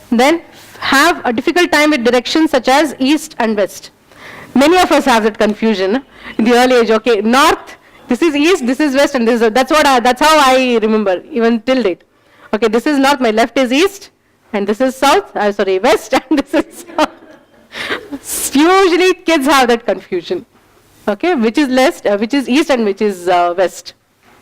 Then have a difficult time with directions such as east and west. Many of us have that confusion in the early age. Okay, north, this is east, this is west, and this is, that's how I remember even till date. Okay, this is north, my left is east, and this is south. West, and this is south. Usually kids have that confusion. Okay, which is east and which is west.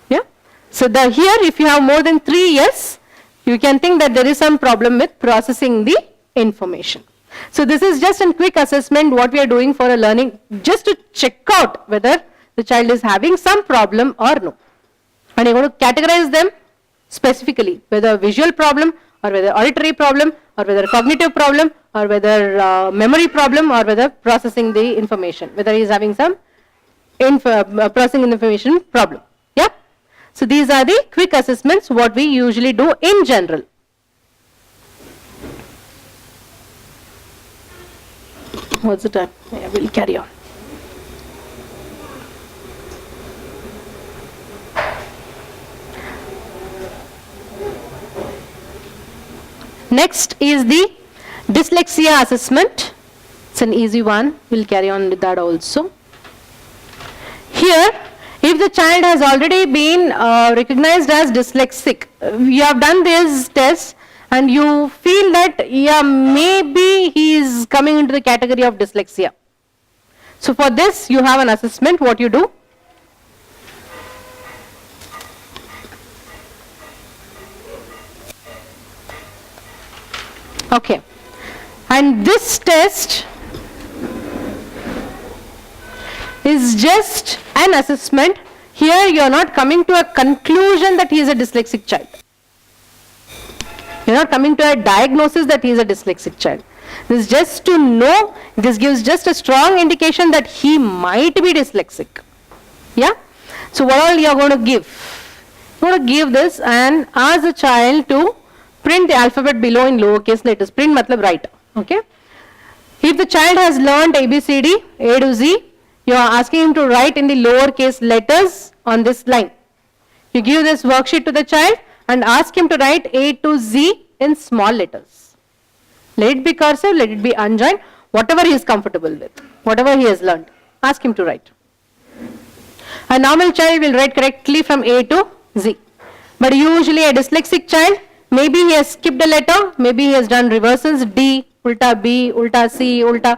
Yeah. So here, if you have more than 3 years, you can think that there is some problem with processing the information. So this is just a quick assessment what we are doing for a learning, just to check out whether the child is having some problem or no. And you're going to categorize them specifically, whether visual problem or whether auditory problem or whether cognitive problem or whether memory problem or whether processing the information, whether he is having some processing information problem. Yeah. So these are the quick assessments what we usually do in general. What's the time? Yeah, we'll carry on. Next is the dyslexia assessment. It's an easy one. We'll carry on with that also. Here, if the child has already been recognized as dyslexic, you have done this test and you feel that, yeah, maybe he is coming into the category of dyslexia. So for this, you have an assessment. What you do? Okay. And this test is just an assessment. Here you are not coming to a conclusion that he is a dyslexic child. You're not coming to a diagnosis that he is a dyslexic child. This is just to know, this gives just a strong indication that he might be dyslexic. Yeah? So what all you are going to give? You're going to give this and ask the child to print the alphabet below in lowercase letters. Print matlab write. Okay? If the child has learned ABCD, A to Z, you are asking him to write in the lowercase letters on this line. You give this worksheet to the child and ask him to write A to Z in small letters. Let it be cursive, let it be unjoined, whatever he is comfortable with, whatever he has learned. Ask him to write. A normal child will write correctly from A to Z. But usually a dyslexic child, maybe he has skipped a letter, maybe he has done reversals, D, ulta B, ulta C, ulta,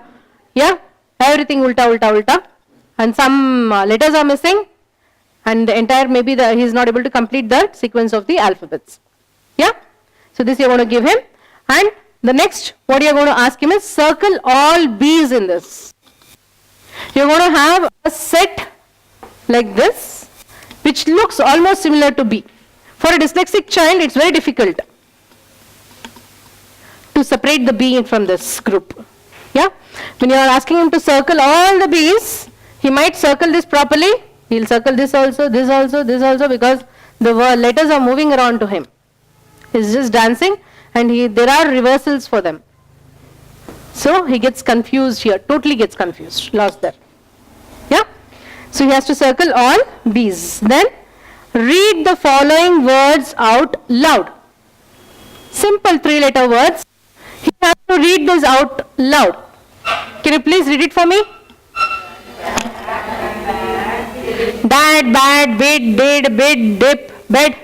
yeah, everything ulta, ulta, ulta. And some letters are missing and the entire, maybe he is not able to complete the sequence of the alphabets. Yeah. So this you are going to give him. And the next, what you are going to ask him is circle all B's in this. You are going to have a set like this, which looks almost similar to B. For a dyslexic child, it's very difficult to separate the B from this group. Yeah? When you are asking him to circle all the B's, he might circle this properly. He'll circle this also, this also, this also, because the letters are moving around to him. He's just dancing and there are reversals for them. So he gets confused here, totally gets confused, lost there. Yeah? So he has to circle all B's. Then read the following words out loud. Simple 3-letter words. He has to read this out loud. Can you please read it for me? Dad, bad, bid, did, bid, dip, bed.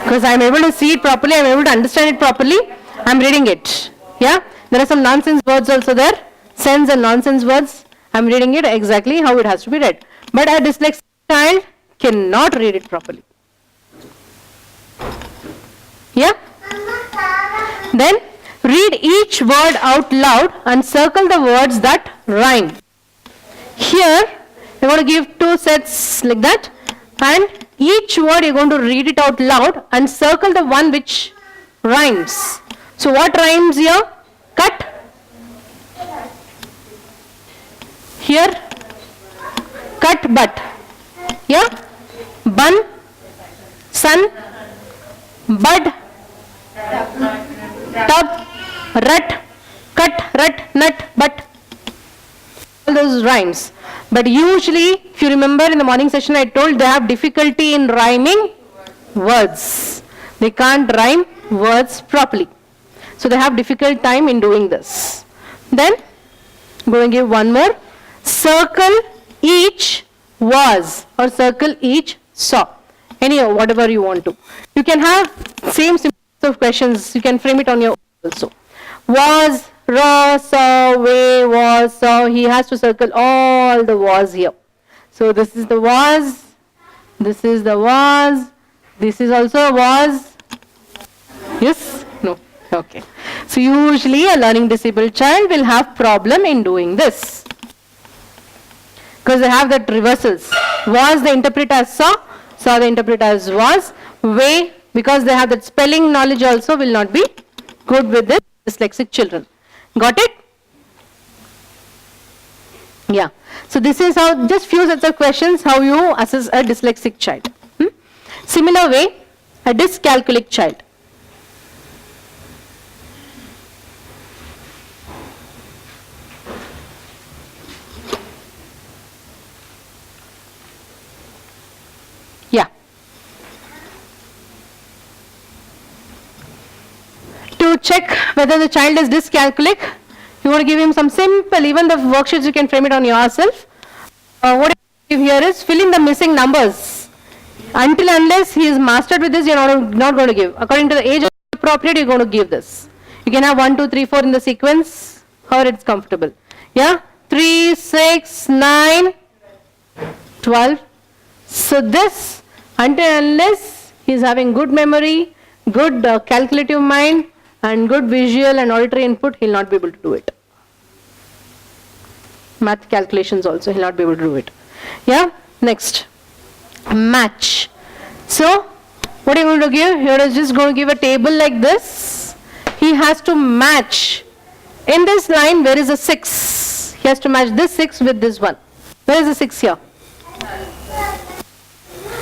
Because I am able to see it properly, I am able to understand it properly, I am reading it. Yeah? There are some nonsense words also there, sense and nonsense words. I am reading it exactly how it has to be read. But a dyslexic child cannot read it properly. Yeah? Then read each word out loud and circle the words that rhyme. Here, you are going to give 2 sets like that, and each word you are going to read it out loud and circle the one which rhymes. So what rhymes here? Cut. Here, cut but. Yeah? Bun, sun, bud, tub, rut, cut, rut, nut, but. All those rhymes. But usually, if you remember in the morning session I told they have difficulty in rhyming words. They can't rhyme words properly. So they have difficult time in doing this. Then, I'm going to give one more. Circle each was or circle each saw. Anyhow, whatever you want to. You can have same sort of questions. You can frame it on your own also. Was, raw, saw, way, was, saw. He has to circle all the was here. So this is the was. This is the was. This is also a was. Yes? No? Okay. So usually a learning disabled child will have problem in doing this. Because they have that reversals. Was they interpret as saw. Saw they interpret as was. Way, because they have that spelling knowledge also, will not be good with the dyslexic children. Got it? Yeah. So this is how, just few sets of questions how you assess a dyslexic child. Similar way, a dyscalculic child. Yeah. To check whether the child is dyscalculic, you want to give him some simple, even the worksheets you can frame it on yourself. What you give here is fill in the missing numbers. Until unless he is mastered with this, you are not going to give. According to the age appropriate, you are going to give this. You can have 1, 2, 3, 4 in the sequence, however it's comfortable. Yeah? 3, 6, 9, 12. So this, until unless he is having good memory, good calculative mind, and good visual and auditory input, he will not be able to do it. Math calculations also, he will not be able to do it. Yeah? Next. Match. So, What are you going to give? Here is just going to give a table like this. He has to match. In this line, where is a 6? He has to match this 6 with this one. Where is the 6 here?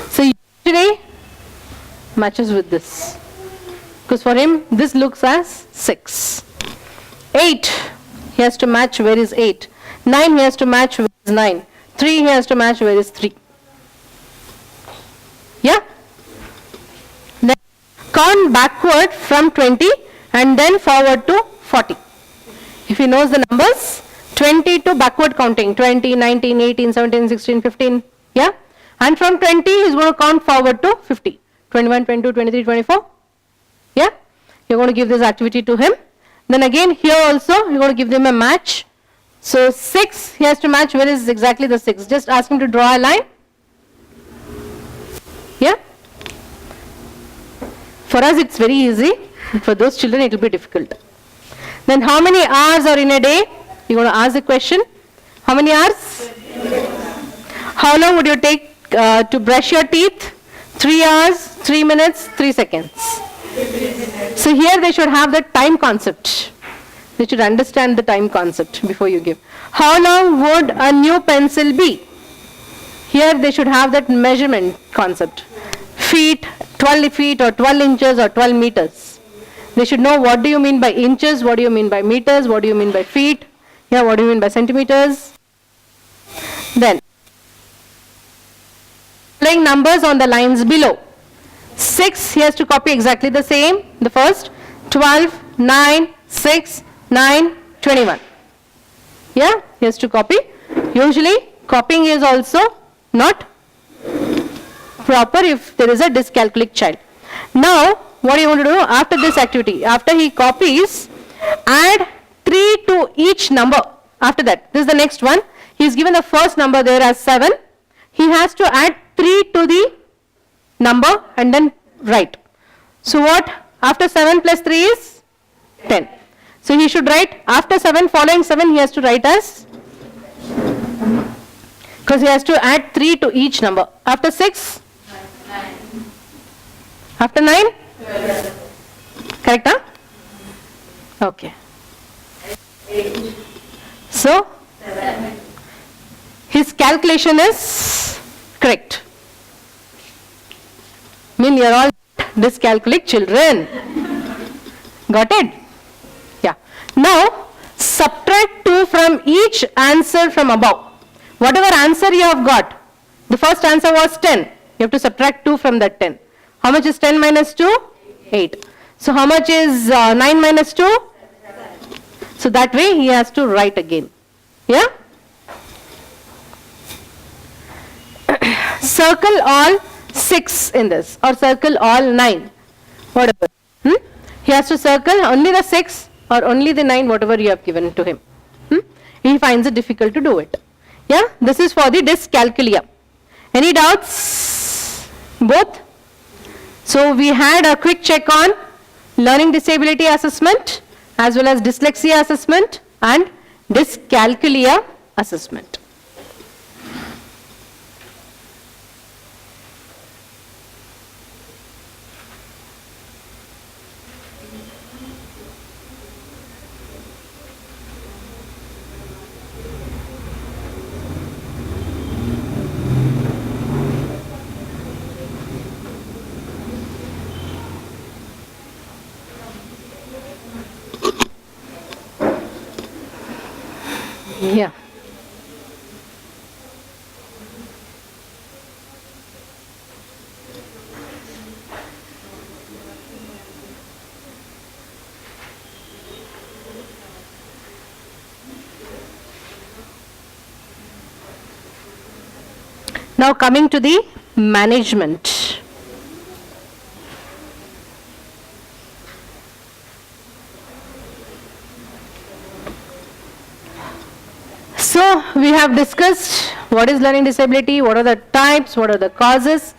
So usually matches with this. Because for him, this looks as 6. 8, he has to match where is 8. 9, he has to match where is 9. 3, he has to match where is 3. Yeah? Then count backward from 20 and then forward to 40. If he knows the numbers, 20 to backward counting, 20, 19, 18, 17, 16, 15, yeah? And from 20, he's going to count forward to 50, 21, 22, 23, 24, yeah? You're going to give this activity to him. Then again, here also, you're going to give them a match. So 6, he has to match where is exactly the 6. Just ask him to draw a line. Yeah? For us, it's very easy. For those children, it will be difficult. Then how many hours are in a day? You're going to ask the question. How many hours? How long would you take to brush your teeth? 3 hours, 3 minutes, 3 seconds. So here they should have the time concept. They should understand the time concept before you give. How long would a new pencil be? Here they should have that measurement concept. Feet, 12 feet or 12 inches or 12 meters. They should know what do you mean by inches, what do you mean by meters, what do you mean by feet, yeah, what do you mean by centimeters. Then, playing numbers on the lines below. 6, he has to copy exactly the same, the first, 12, 9, 6, 9, 21. Yeah, he has to copy. Usually, copying is also not proper if there is a dyscalculic child. Now, what do you want to do after this activity? After he copies, add 3 to each number. After that, this is the next one. He is given the first number there as 7. He has to add 3 to the number and then write. So what? After 7 plus 3 is 10. So he should write after 7, following 7 he has to write as, because he has to add 3 to each number. After 6? 9. After 9? 12. Correct, huh? Okay. 8. So, 7. His calculation is correct. Mean you are all dyscalculic children. Got it? Yeah. Now, subtract 2 from each answer from above. Whatever answer you have got, the first answer was 10. You have to subtract 2 from that 10. How much is 10 minus 2? 8. So how much is 9 minus 2? So that way he has to write again. Yeah? Circle all 6 in this or circle all 9. Whatever. He has to circle only the 6 or only the 9, whatever you have given to him. He finds it difficult to do it. Yeah? This is for the dyscalculia. Any doubts? Both? So we had a quick check on learning disability assessment as well as dyslexia assessment and dyscalculia assessment. Yeah. Now coming to the management. So we have discussed what is learning disability, what are the types, what are the causes.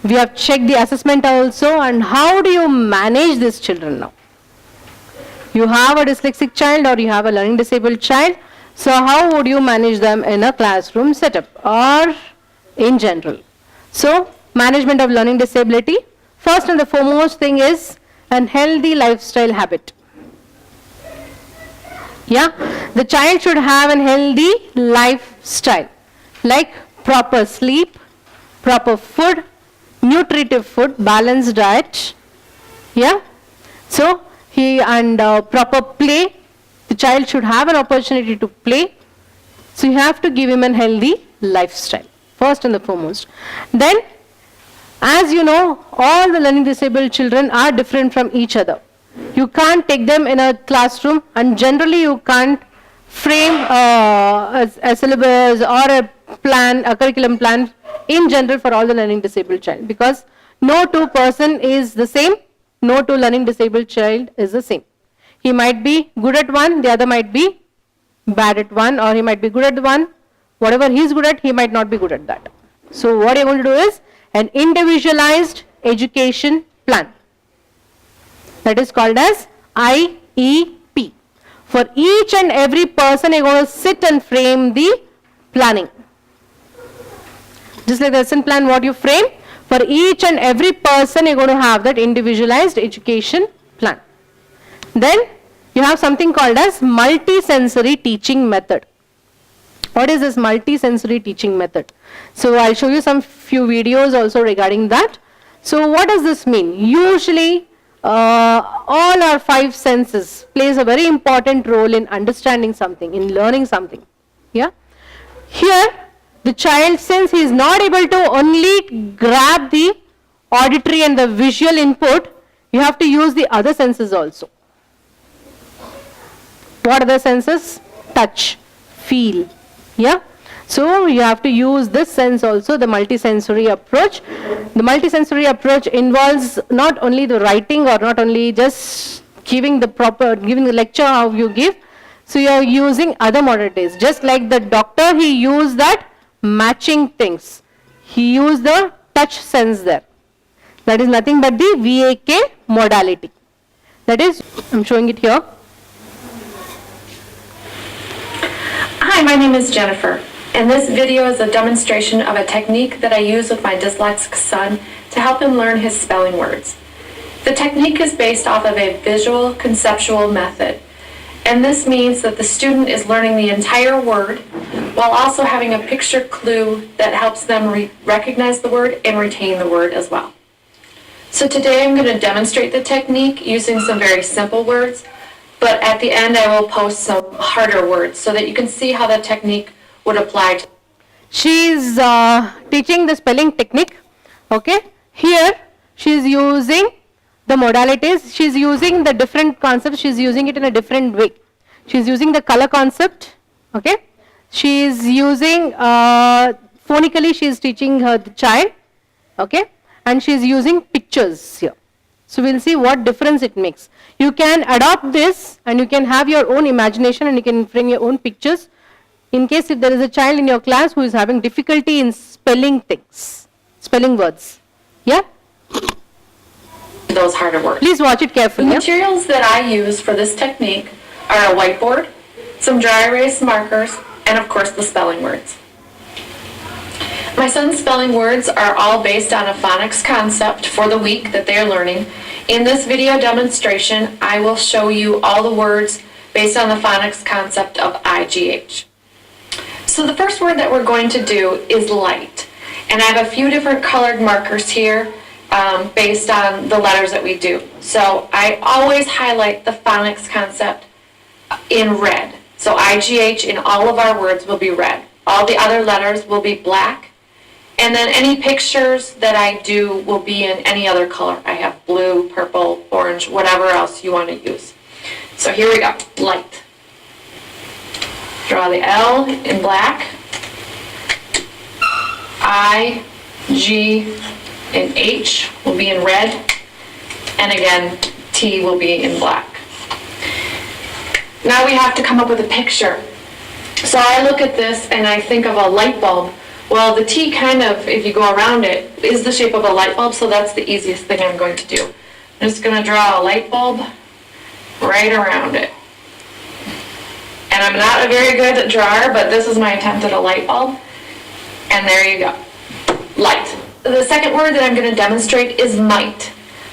We have checked the assessment also, and how do you manage these children now? You have a dyslexic child or you have a learning disabled child. So how would you manage them in a classroom setup or in general? So management of learning disability. first and the foremost thing is an healthy lifestyle habit. Yeah, the child should have a healthy lifestyle, like proper sleep, proper food, nutritive food, balanced diet. Yeah, so proper play. The child should have an opportunity to play. So you have to give him a healthy lifestyle, first and the foremost. Then, as you know, all the learning disabled children are different from each other. You can't take them in a classroom, and generally you can't frame a syllabus or a curriculum plan in general for all the learning disabled child, because no two person is the same, no two learning disabled child is the same. He might be good at one, the other might be bad at one, or he might be good at one. Whatever he is good at, he might not be good at that. So what you're going to do is an individualized education plan. That is called as IEP. For each and every person, you're going to sit and frame the planning. Just like the lesson plan, what you frame, for each and every person, you're going to have that individualized education plan. Then you have something called as multisensory teaching method. What is this multisensory teaching method? So I'll show you some few videos also regarding that. So what does this mean? Usually all our five senses plays a very important role in understanding something, in learning something. Yeah. Here the child, since he is not able to only grab the auditory and the visual input, you have to use the other senses also. What are the senses? Touch, feel. Yeah. So you have to use this sense also, the multisensory approach. The multisensory approach involves not only the writing or not only just giving the lecture how you give. So you are using other modalities. Just like the doctor, he used that matching things. He used the touch sense there. That is nothing but the VAK modality. That is, I'm showing it here. Hi, my name is Jennifer, and this video is a demonstration of a technique that I use with my dyslexic son to help him learn his spelling words. The technique is based off of a visual conceptual method, and this means that the student is learning the entire word while also having a picture clue that helps them recognize the word and retain the word as well. So today I'm going to demonstrate the technique using some very simple words, but at the end I will post some harder words so that you can see how the technique would apply to. She is teaching the spelling technique. Okay. Here she is using the modalities. She is using the different concepts. She is using it in a different way. She is using the color concept. Okay. She is using phonically. She is teaching her the child. Okay. And she is using pictures here. So we'll see what difference it makes. You can adopt this and you can have your own imagination and you can frame your own pictures in case if there is a child in your class who is having difficulty in spelling things, spelling words. Yeah? Those harder words. Please watch it carefully. The materials that I use for this technique are a whiteboard, some dry erase markers, and of course the spelling words. My son's spelling words are all based on a phonics concept for the week that they are learning. In this video demonstration, I will show you all the words based on the phonics concept of IGH. So the first word that we're going to do is light. And I have a few different colored markers here based on the letters that we do. So I always highlight the phonics concept in red. So IGH in all of our words will be red. All the other letters will be black. And then any pictures that I do will be in any other color. I have blue, purple, orange, whatever else you want to use. So here we go, light. Draw the L in black. I, G, and H will be in red. And again, T will be in black. Now we have to come up with a picture. So I look at this and I think of a light bulb. Well, the T kind of, if you go around it, is the shape of a light bulb, so that's the easiest thing I'm going to do. I'm just going to draw a light bulb right around it. And I'm not a very good drawer, but this is my attempt at a light bulb. And there you go. Light. the second word that I'm going to demonstrate is might.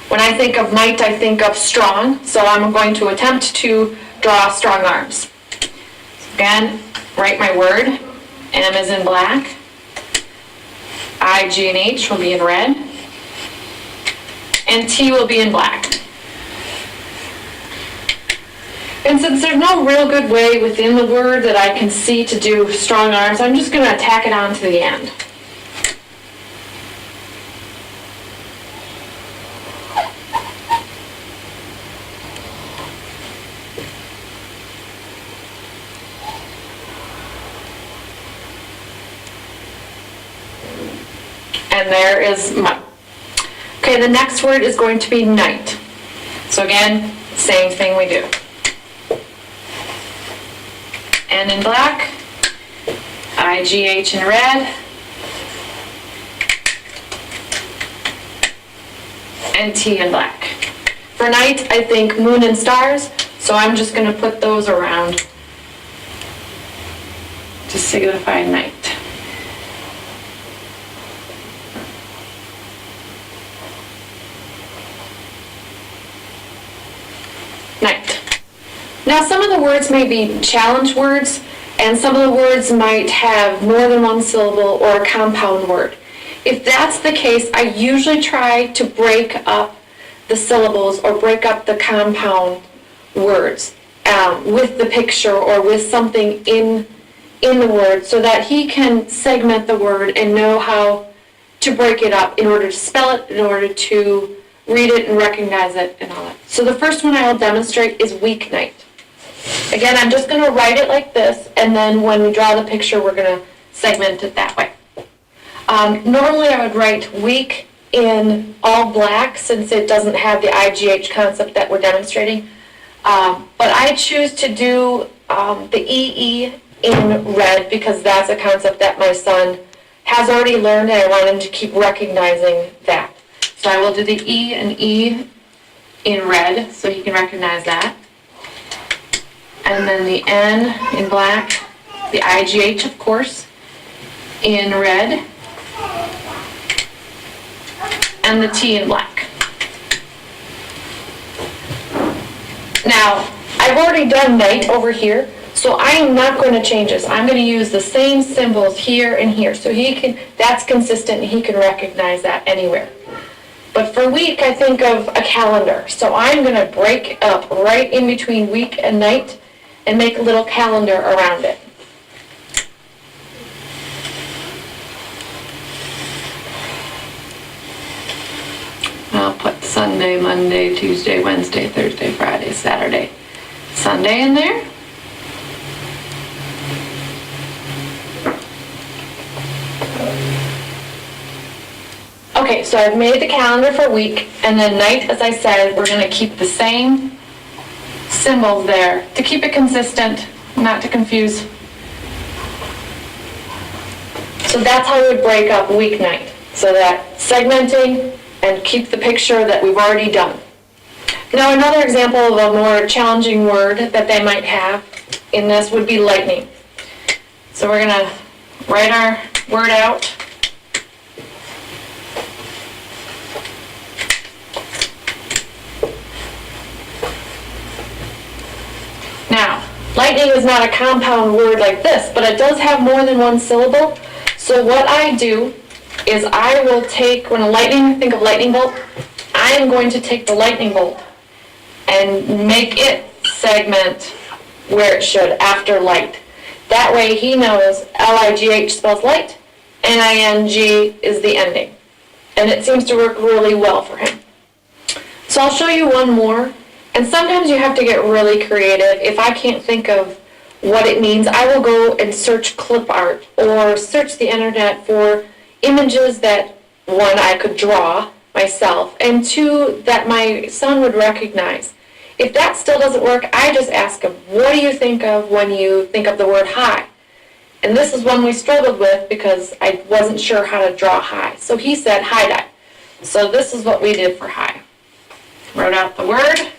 When I think of might, I think of strong, so I'm going to attempt to draw strong arms. Again, write my word. M is in black. I, G, and H will be in red. And T will be in black. And since there's no real good way within the word that I can see to do strong arms, I'm just going to tack it on to the end. And there is might. Okay, the next word is going to be night. So again, same thing we do. N in black, I, G, H in red, and T in black. For night, I think moon and stars, so I'm just going to put those around to signify night. Night. Now, some of the words may be challenge words, and some of the words might have more than one syllable or a compound word. If that's the case, I usually try to break up the syllables or break up the compound words with the picture or with something in the word so that he can segment the word and know how to break it up in order to spell it, in order to read it and recognize it and all that. So the first one I will demonstrate is weeknight. Again, I'm just going to write it like this, and then when we draw the picture, we're going to segment it that way. Normally I would write week in all black since it doesn't have the IGH concept that we're demonstrating. But I choose to do the EE in red because that's a concept that my son has already learned, and I want him to keep recognizing that. So I will do the E and E in red so he can recognize that. And then the N in black, the IGH, of course, in red, and the T in black. Now, I've already done night over here, so I am not going to change this. I'm going to use the same symbols here and here, so that's consistent and he can recognize that anywhere. But for week, I think of a calendar, so I'm going to break up right in between week and night and make a little calendar around it. I'll put Sunday, Monday, Tuesday, Wednesday, Thursday, Friday, Saturday, Sunday in there. Okay, so I've made the calendar for week, and then night, as I said, we're going to keep the same symbols there to keep it consistent, not to confuse. So that's how we would break up weeknight, so that segmenting and keep the picture that we've already done. Now another example of a more challenging word that they might have in this would be lightning. So we're going to write our word out. Now, lightning is not a compound word like this, but it does have more than one syllable. So what I do is I will take, when think of lightning bolt, I am going to take the lightning bolt and make it segment where it should after light. That way he knows L-I-G-H spells light, N-I-N-G is the ending. And it seems to work really well for him. So I'll show you one more. And sometimes you have to get really creative. If I can't think of what it means, I will go and search clip art or search the internet for images that, one, I could draw myself, and two, that my son would recognize. If that still doesn't work, I just ask him, what do you think of when you think of the word high? And this is one we struggled with because I wasn't sure how to draw high. So he said high-dye. So this is what we did for high. Wrote out the word.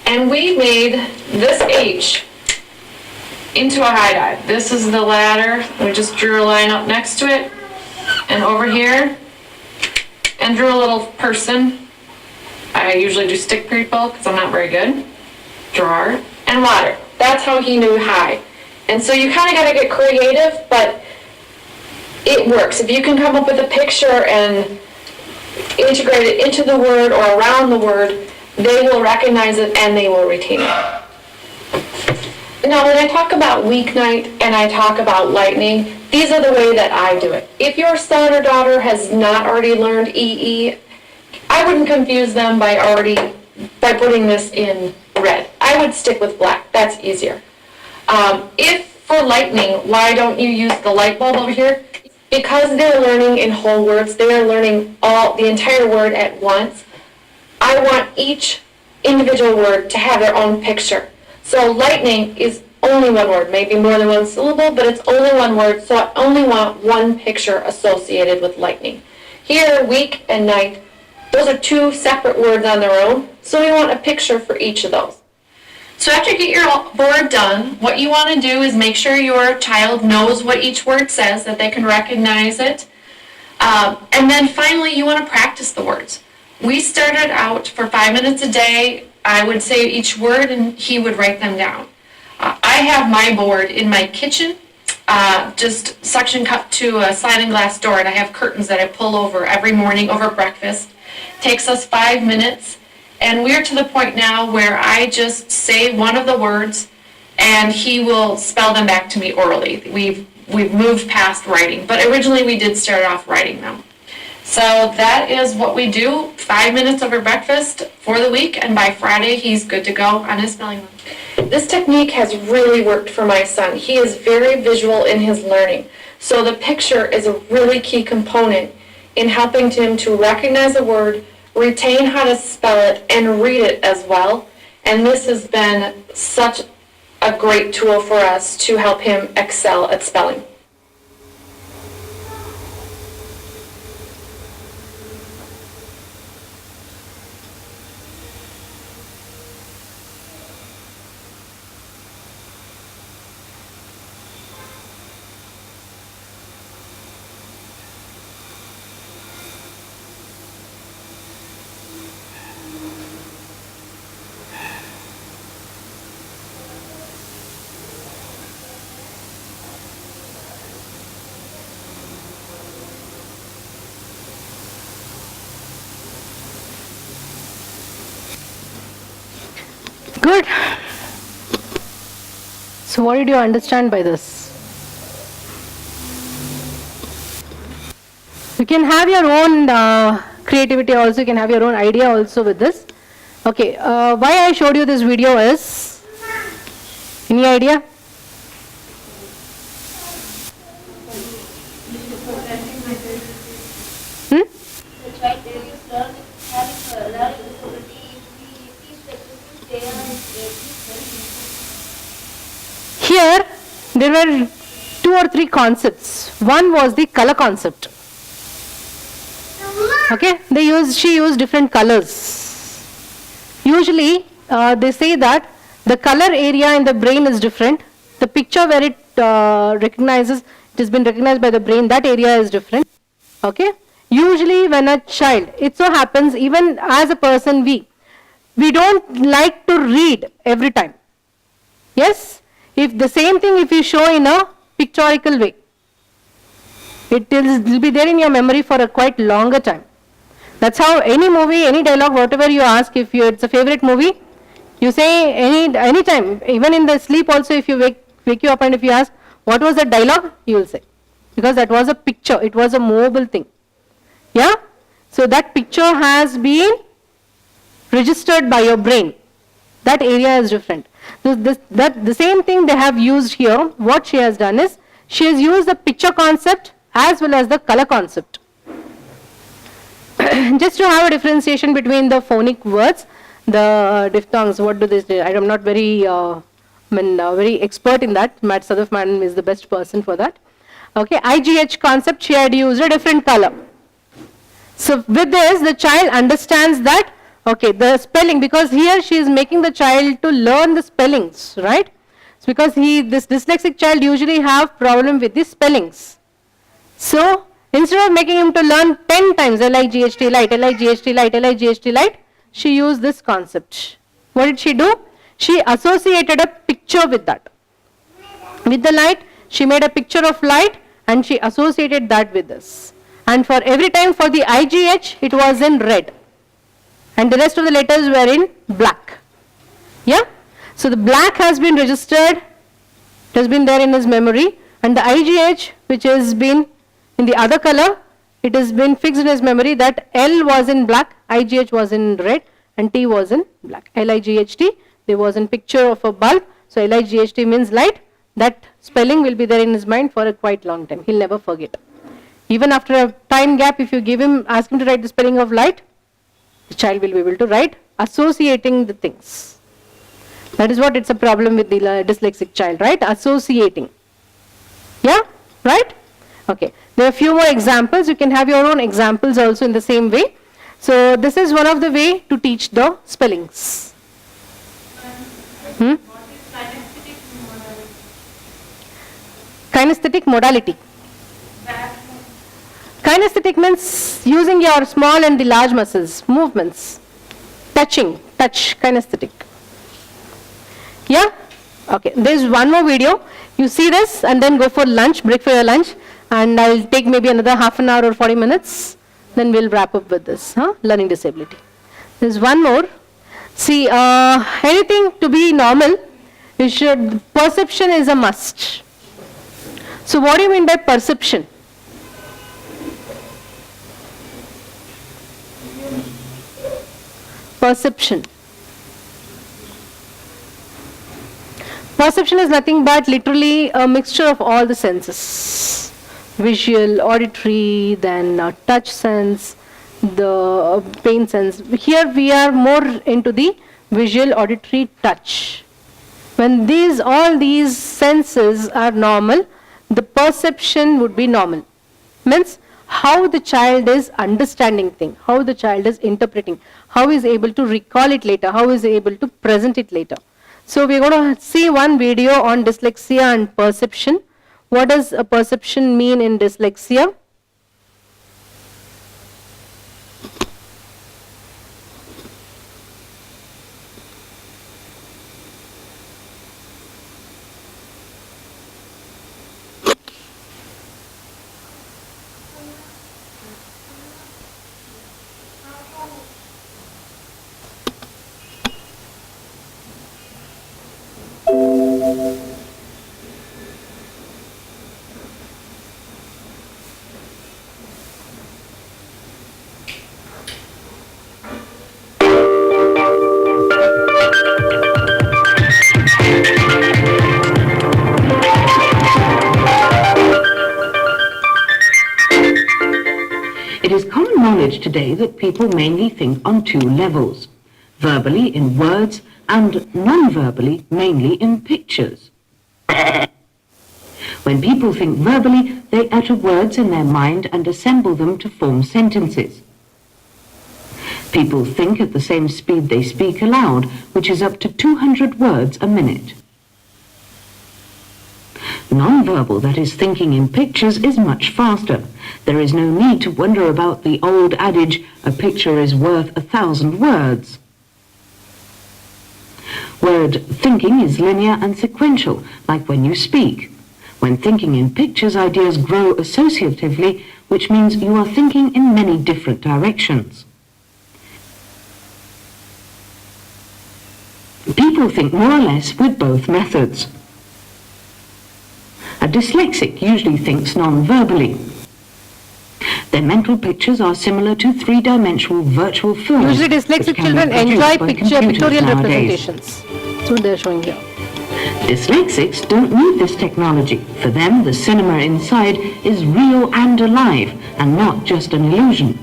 And we made this H into a high dive. This is the ladder. We just drew a line up next to it, and over here, and drew a little person. I usually do stick people because I'm not very good. Drawer and water. That's how he knew high. And so you kind of got to get creative, but it works. If you can come up with a picture and integrate it into the word or around the word, they will recognize it and they will retain it. Now, when I talk about weeknight and I talk about lightning, these are the way that I do it. If your son or daughter has not already learned EE, I wouldn't confuse them by putting this in red. I would stick with black. That's easier. If for lightning, why don't you use the light bulb over here? Because they're learning in whole words, they are learning the entire word at once. I want each individual word to have their own picture. So lightning is only one word, maybe more than one syllable, but it's only one word, so I only want one picture associated with lightning. Here, week and night, those are two separate words on their own, so we want a picture for each of those. So after you get your board done, what you want to do is make sure your child knows what each word says, that they can recognize it. And then finally, you want to practice the words. We started out for 5 minutes a day. I would say each word, and he would write them down. I have my board in my kitchen, just suction cup to a sliding glass door, and I have curtains that I pull over every morning over breakfast. Takes us 5 minutes. And we're to the point now where I just say one of the words and he will spell them back to me orally. We've moved past writing, but originally we did start off writing them. So that is what we do, 5 minutes over breakfast for the week, and by Friday he's good to go on his spelling book. This technique has really worked for my son. He is very visual in his learning. So the picture is a really key component in helping him to recognize a word, retain how to spell it, and read it as well. And this has been such a great tool for us to help him excel at spelling. Good. So what did you understand by this? You can have your own creativity also, you can have your own idea also with this. Okay, why I showed you this video is, any idea? Here, there were 2 or 3 concepts. One was the color concept. Okay, she used different colors. Usually, they say that the color area in the brain is different. The picture where it recognizes, it has been recognized by the brain, that area is different. Okay. Usually when a child, it so happens even as a person we don't like to read every time. Yes? If the same thing if you show in a pictorial way, it will be there in your memory for a quite longer time. That's how any movie, any dialogue, whatever you ask, if it's a favorite movie, you say any time, even in the sleep also, if you wake you up and if you ask, what was the dialogue, you will say. Because that was a picture, it was a movable thing. Yeah? So that picture has been registered by your brain. That area is different. The same thing they have used here. What she has done is, she has used the picture concept as well as the color concept. Just to have a differentiation between the phonic words, the diphthongs, what do they say? I am not very, very expert in that. Matt Sadaf Madam is the best person for that. Okay, IGH concept, she had used a different color. So with this, the child understands that, okay, the spelling, because here she is making the child to learn the spellings, right? It's because this dyslexic child usually have problem with the spellings. So instead of making him to learn 10 times L-I-G-H-T light, L-I-G-H-T light, L-I-G-H-T light, she used this concept. What did she do? She associated a picture with that. With the light, she made a picture of light and she associated that with this. And for every time for the IGH, it was in red. And the rest of the letters were in black. Yeah? So the black has been registered, it has been there in his memory, and the IGH, which has been in the other color, it has been fixed in his memory that L was in black, IGH was in red, and T was in black. L-I-G-H-T, there was a picture of a bulb, so L-I-G-H-T means light. That spelling will be there in his mind for a quite long time. He'll never forget. Even after a time gap, if you ask him to write the spelling of light, the child will be able to write associating the things. That is what it's a problem with the dyslexic child, right? Associating. Yeah? Right? Okay. There are a few more examples. You can have your own examples also in the same way. So this is one of the way to teach the spellings. Kinesthetic modality. Kinesthetic means using your small and the large muscles, movements, touch, kinesthetic. Yeah? Okay, there is one more video. You see this and then go for lunch, break for your lunch, and I'll take maybe another half an hour or 40 minutes, then we'll wrap up with this, learning disability. There's one more. See, anything to be normal, perception is a must. So what do you mean by perception? Perception. Perception is nothing but literally a mixture of all the senses. Visual, auditory, then touch sense, the pain sense. Here we are more into the visual, auditory, touch. When all these senses are normal, the perception would be normal. Means how the child is understanding things, how the child is interpreting, how is able to recall it later, how is able to present it later. So we're going to see one video on dyslexia and perception. What does a perception mean in dyslexia? It is common knowledge today that people mainly think on two levels, verbally in words and non-verbally mainly in pictures. When people think verbally, they utter words in their mind and assemble them to form sentences. People think at the same speed they speak aloud, which is up to 200 words a minute. Non-verbal, that is thinking in pictures, is much faster. There is no need to wonder about the old adage, a picture is worth 1,000 words. Word thinking is linear and sequential, like when you speak. When thinking in pictures, ideas grow associatively, which means you are thinking in many different directions. People think more or less with both methods. A dyslexic usually thinks non-verbally. Their mental pictures are similar to three-dimensional virtual films. Usually dyslexic children enjoy pictorial representations. That's what they're showing here. Dyslexics don't need this technology. For them, the cinema inside is real and alive, and not just an illusion.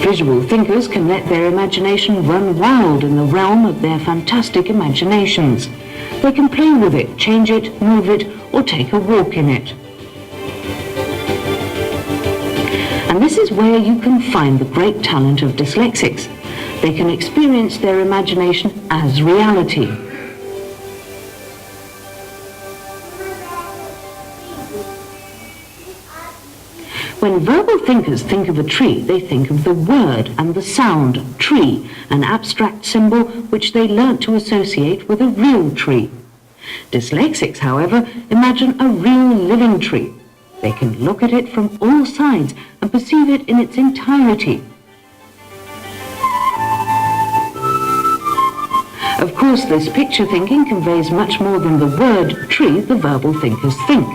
Visual thinkers can let their imagination run wild in the realm of their fantastic imaginations. They can play with it, change it, move it, or take a walk in it. And this is where you can find the great talent of dyslexics. They can experience their imagination as reality. When verbal thinkers think of a tree, they think of the word and the sound tree, an abstract symbol which they learnt to associate with a real tree. Dyslexics, however, imagine a real living tree. They can look at it from all sides and perceive it in its entirety. Of course, this picture thinking conveys much more than the word tree the verbal thinkers think.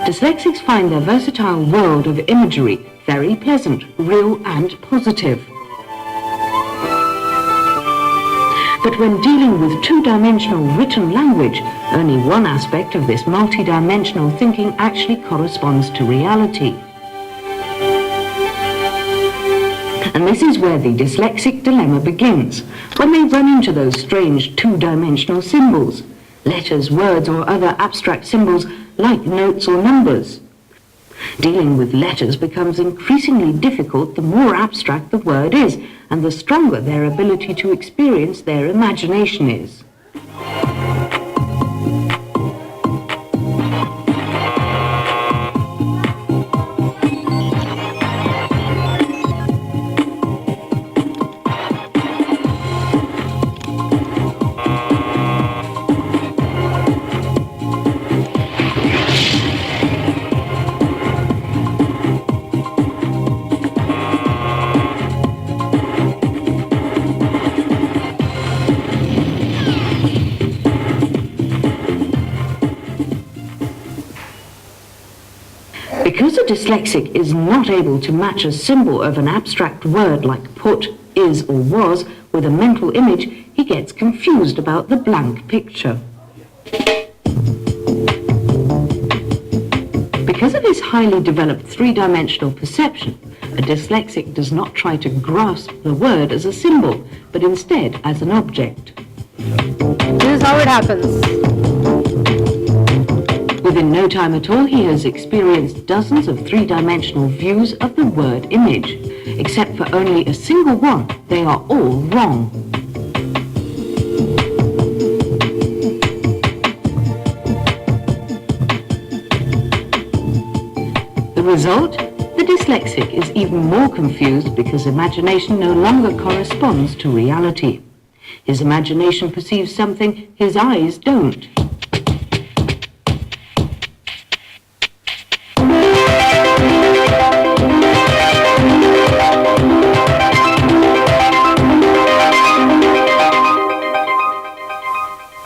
Dyslexics find their versatile world of imagery very pleasant, real and positive. But when dealing with two-dimensional written language, only one aspect of this multi-dimensional thinking actually corresponds to reality. And this is where the dyslexic dilemma begins, when they run into those strange two-dimensional symbols, letters, words, or other abstract symbols like notes or numbers. Dealing with letters becomes increasingly difficult the more abstract the word is, and the stronger their ability to experience their imagination is. Because a dyslexic is not able to match a symbol of an abstract word like put, is, or was with a mental image, he gets confused about the blank picture. Because of his highly developed three-dimensional perception, a dyslexic does not try to grasp the word as a symbol, but instead as an object. This is how it happens. Within no time at all, he has experienced dozens of three-dimensional views of the word image. Except for only a single one, they are all wrong. The result? The dyslexic is even more confused because imagination no longer corresponds to reality. His imagination perceives something his eyes don't.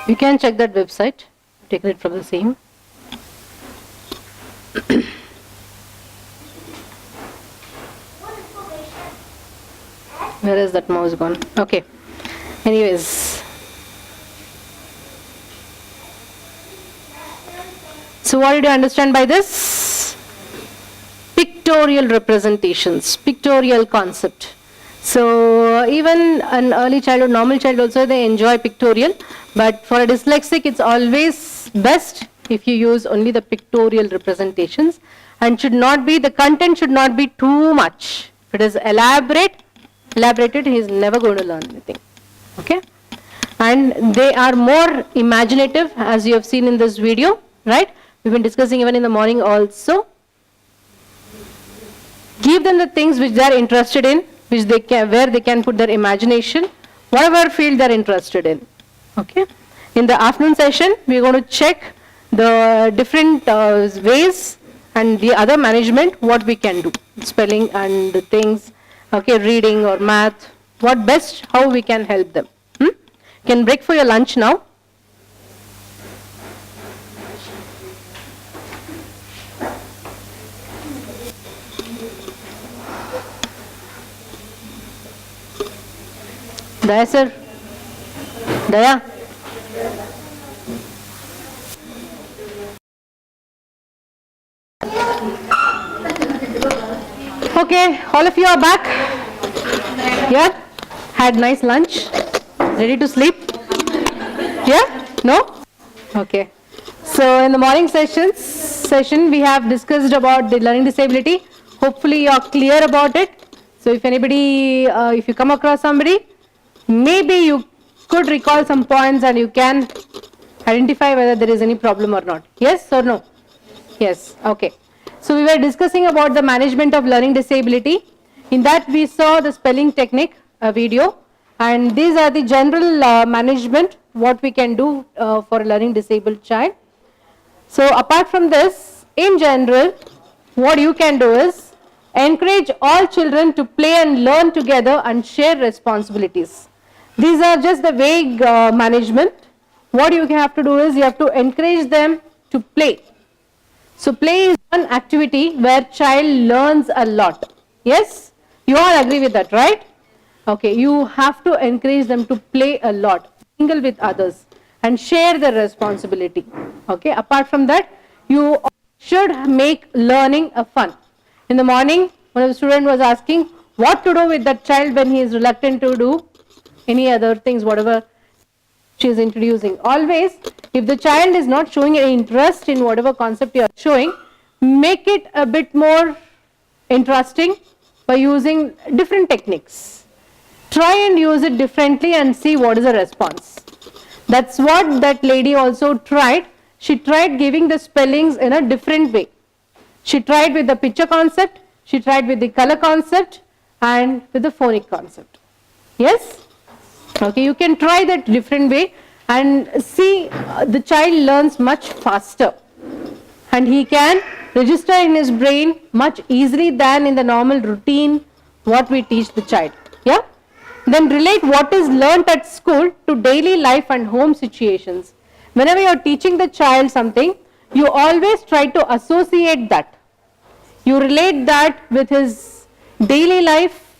You can check that website, take it from the same. Where is that mouse gone? Okay. Anyways. So what did you understand by this? Pictorial representations, pictorial concept. So even an early childhood, normal child also, they enjoy pictorial, but for a dyslexic it's always best if you use only the pictorial representations, and should not be, the content should not be too much. If it is elaborated, he is never going to learn anything. Okay? And they are more imaginative, as you have seen in this video, right? We've been discussing even in the morning also. Give them the things which they are interested in, which they can, where they can put their imagination, whatever field they are interested in. Okay? In the afternoon session, we are going to check the different ways and the other management, what we can do. Spelling and the things, okay, reading or math, what best, how we can help them. Can break for your lunch now. Daya sir. Daya. Okay, all of you are back. Yeah? Had nice lunch. Ready to sleep? Yeah? No? Okay. So in the morning session we have discussed about the learning disability. Hopefully you are clear about it. So if anybody, if you come across somebody, maybe you could recall some points and you can identify whether there is any problem or not. Yes or no? Yes, okay. So we were discussing about the management of learning disability. In that we saw the spelling technique video, and these are the general management what we can do for a learning disabled child. So apart from this, in general, what you can do is encourage all children to play and learn together and share responsibilities. These are just the vague management. What you have to do is you have to encourage them to play. So play is one activity where child learns a lot. Yes? You all agree with that, right? Okay, you have to encourage them to play a lot, mingle with others and share the responsibility. Okay, apart from that, you should make learning a fun. In the morning, one of the students was asking what to do with that child when he is reluctant to do any other things, whatever she is introducing. Always, if the child is not showing any interest in whatever concept you are showing, make it a bit more interesting by using different techniques. Try and use it differently and see what is the response. That's what that lady also tried. She tried giving the spellings in a different way. She tried with the picture concept, she tried with the color concept and with the phonic concept. Yes? Okay, you can try that different way and see the child learns much faster and he can register in his brain much easily than in the normal routine what we teach the child. Yeah? Then relate what is learnt at school to daily life and home situations. Whenever you are teaching the child something, you always try to associate that. You relate that with his daily life,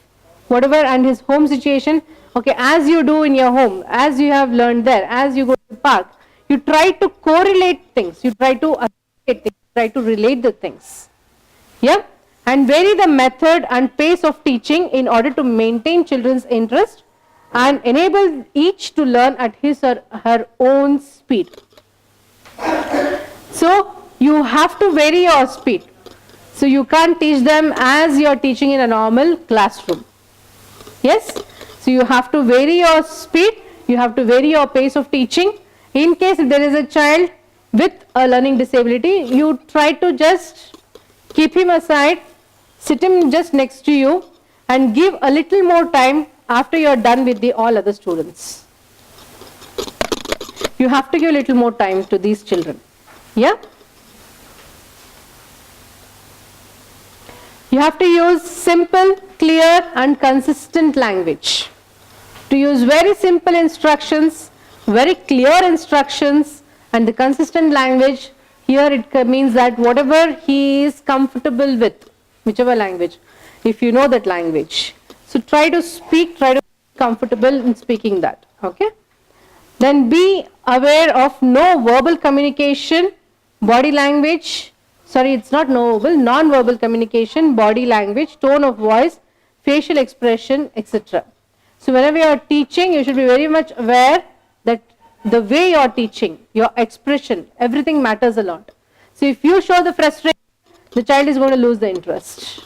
whatever, and his home situation. Okay, as you do in your home, as you have learned there, as you go to the park, you try to correlate things, you try to associate things, try to relate the things. Yeah? And vary the method and pace of teaching in order to maintain children's interest and enable each to learn at his or her own speed. So you have to vary your speed. So you can't teach them as you are teaching in a normal classroom. Yes? So you have to vary your speed, you have to vary your pace of teaching. In case if there is a child with a learning disability, you try to just keep him aside, sit him just next to you and give a little more time after you are done with the all other students. You have to give a little more time to these children. Yeah? You have to use simple, clear and consistent language. To use very simple instructions, very clear instructions and the consistent language, here it means that whatever he is comfortable with, whichever language, if you know that language. So try to speak, try to be comfortable in speaking that. Okay? Then be aware of no verbal communication, body language, sorry, it's not no verbal, non-verbal communication, body language, tone of voice, facial expression, etc. So whenever you are teaching, you should be very much aware that the way you are teaching, your expression, everything matters a lot. So if you show the frustration, the child is going to lose the interest.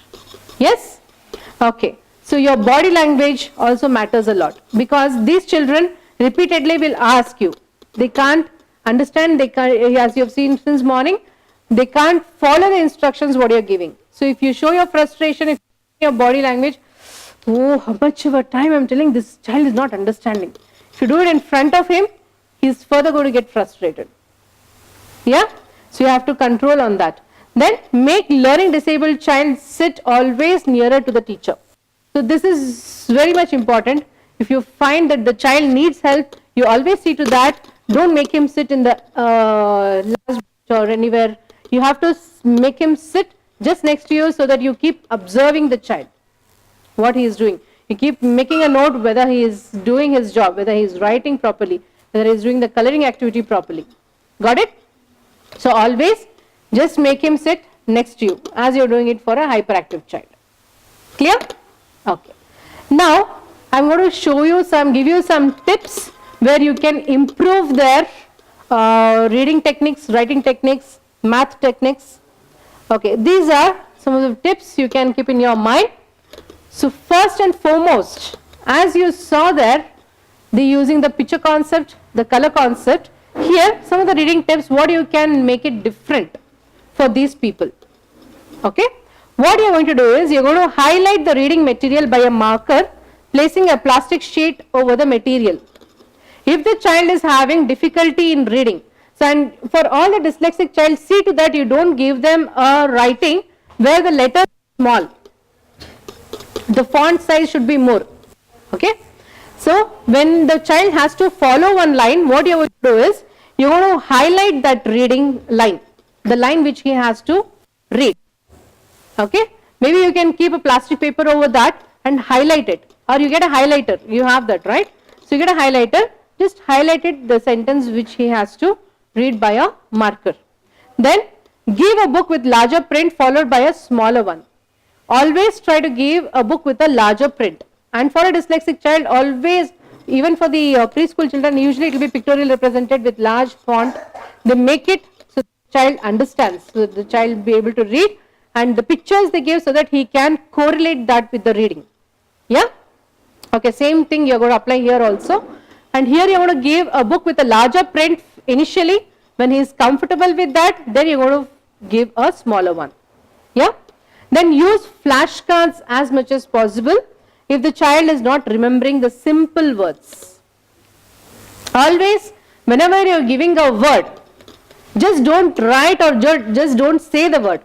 Yes? Okay. So your body language also matters a lot because these children repeatedly will ask you. They can't understand, they can't, as you have seen since morning, they can't follow the instructions what you are giving. So if you show your frustration, if you show your body language, oh, how much of a time I am telling this child is not understanding. If you do it in front of him, he is further going to get frustrated. Yeah? So you have to control on that. Then make learning disabled child sit always nearer to the teacher. So this is very much important. If you find that the child needs help, you always see to that. Don't make him sit in the last bench or anywhere. You have to make him sit just next to you so that you keep observing the child, what he is doing. You keep making a note whether he is doing his job, whether he is writing properly, whether he is doing the coloring activity properly. Got it? So always just make him sit next to you as you are doing it for a hyperactive child. Clear? Okay. Now I am going to show you some, give you some tips where you can improve their reading techniques, writing techniques, math techniques. Okay, these are some of the tips you can keep in your mind. So first and foremost, as you saw there, using the picture concept, the color concept, here some of the reading tips, what you can make it different for these people. Okay, what you are going to do is you are going to highlight the reading material by a marker, placing a plastic sheet over the material. If the child is having difficulty in reading, so and for all the dyslexic child, see to that you don't give them a writing where the letter is small. The font size should be more. Okay, so when the child has to follow one line, what you are going to do is you are going to highlight that reading line, the line which he has to read. Okay, maybe you can keep a plastic paper over that and highlight it, or you get a highlighter, you have that, right? So you get a highlighter, just highlight it, the sentence which he has to read by a marker. Then give a book with larger print followed by a smaller one. Always try to give a book with a larger print, and for a dyslexic child, always, even for the preschool children, usually it will be pictorial represented with large font. They make it so the child understands, so the child will be able to read, and the pictures they give so that he can correlate that with the reading. Yeah, okay, same thing you are going to apply here also, and here you are going to give a book with a larger print initially. When he is comfortable with that, then you are going to give a smaller one. Yeah, then use flashcards as much as possible if the child is not remembering the simple words. Always, whenever you are giving a word, just don't write or just don't say the word.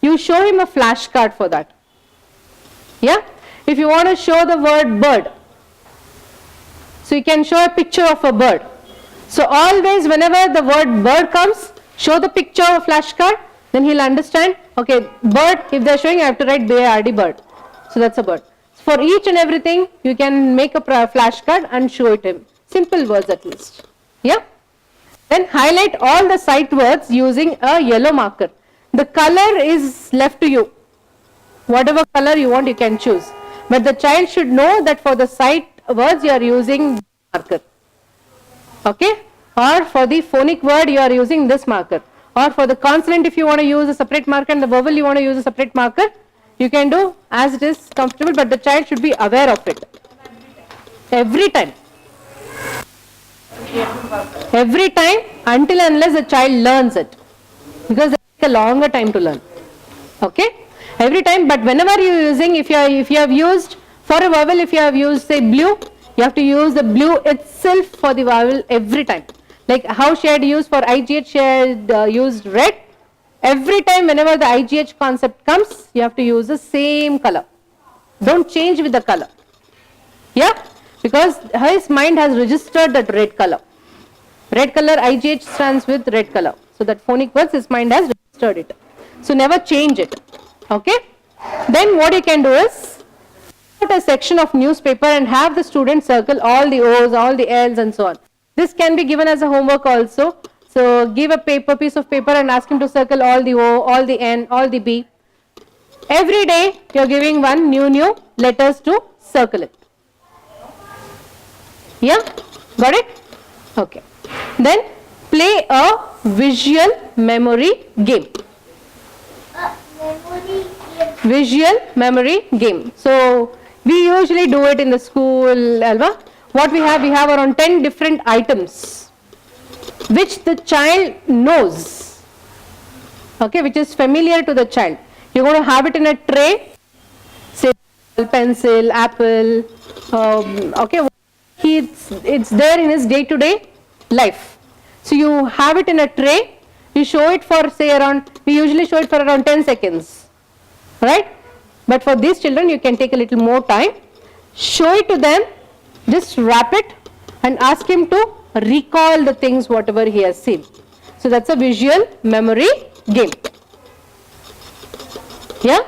You show him a flashcard for that. Yeah, if you want to show the word bird, so you can show a picture of a bird. So always whenever the word bird comes, show the picture of flashcard, then he'll understand, okay, bird, if they're showing, I have to write B-A-R-D, bird. So that's a bird. For each and everything, you can make a flashcard and show it him. Simple words at least. Yeah. Then highlight all the sight words using a yellow marker. The color is left to you. Whatever color you want, you can choose. But the child should know that for the sight words, you are using marker. Okay. Or for the phonic word, you are using this marker. Or for the consonant, if you want to use a separate marker, and the vowel you want to use a separate marker, you can do as it is comfortable, but the child should be aware of it. Every time. Every time, until unless the child learns it. Because it takes a longer time to learn. Okay? Every time, but whenever you are using, if you have used, for a vowel, if you have used say blue, you have to use the blue itself for the vowel every time. Like how she had used for IGH, she had used red. Every time whenever the IGH concept comes, you have to use the same color. Don't change with the color. Yeah? Because his mind has registered that red color. Red color, IGH stands with red color. So that phonic words, his mind has registered it. So never change it. Okay? Then what you can do is, put a section of newspaper and have the student circle all the O's, all the L's and so on. This can be given as a homework also. So give a piece of paper and ask him to circle all the O, all the N, all the B. Every day you are giving one new letters to circle it. Yeah? Got it? Okay. Then play a visual memory game. Visual memory game. So we usually do it in the school, Alva. What we have around 10 different items which the child knows, okay, which is familiar to the child. You're going to have it in a tray, say pencil, apple, okay, it's there in his day-to-day life. So you have it in a tray, you show it for say around, we usually show it for around 10 seconds, right? But for these children, you can take a little more time, show it to them, just wrap it and ask him to recall the things whatever he has seen. So that's a visual memory game. Yeah?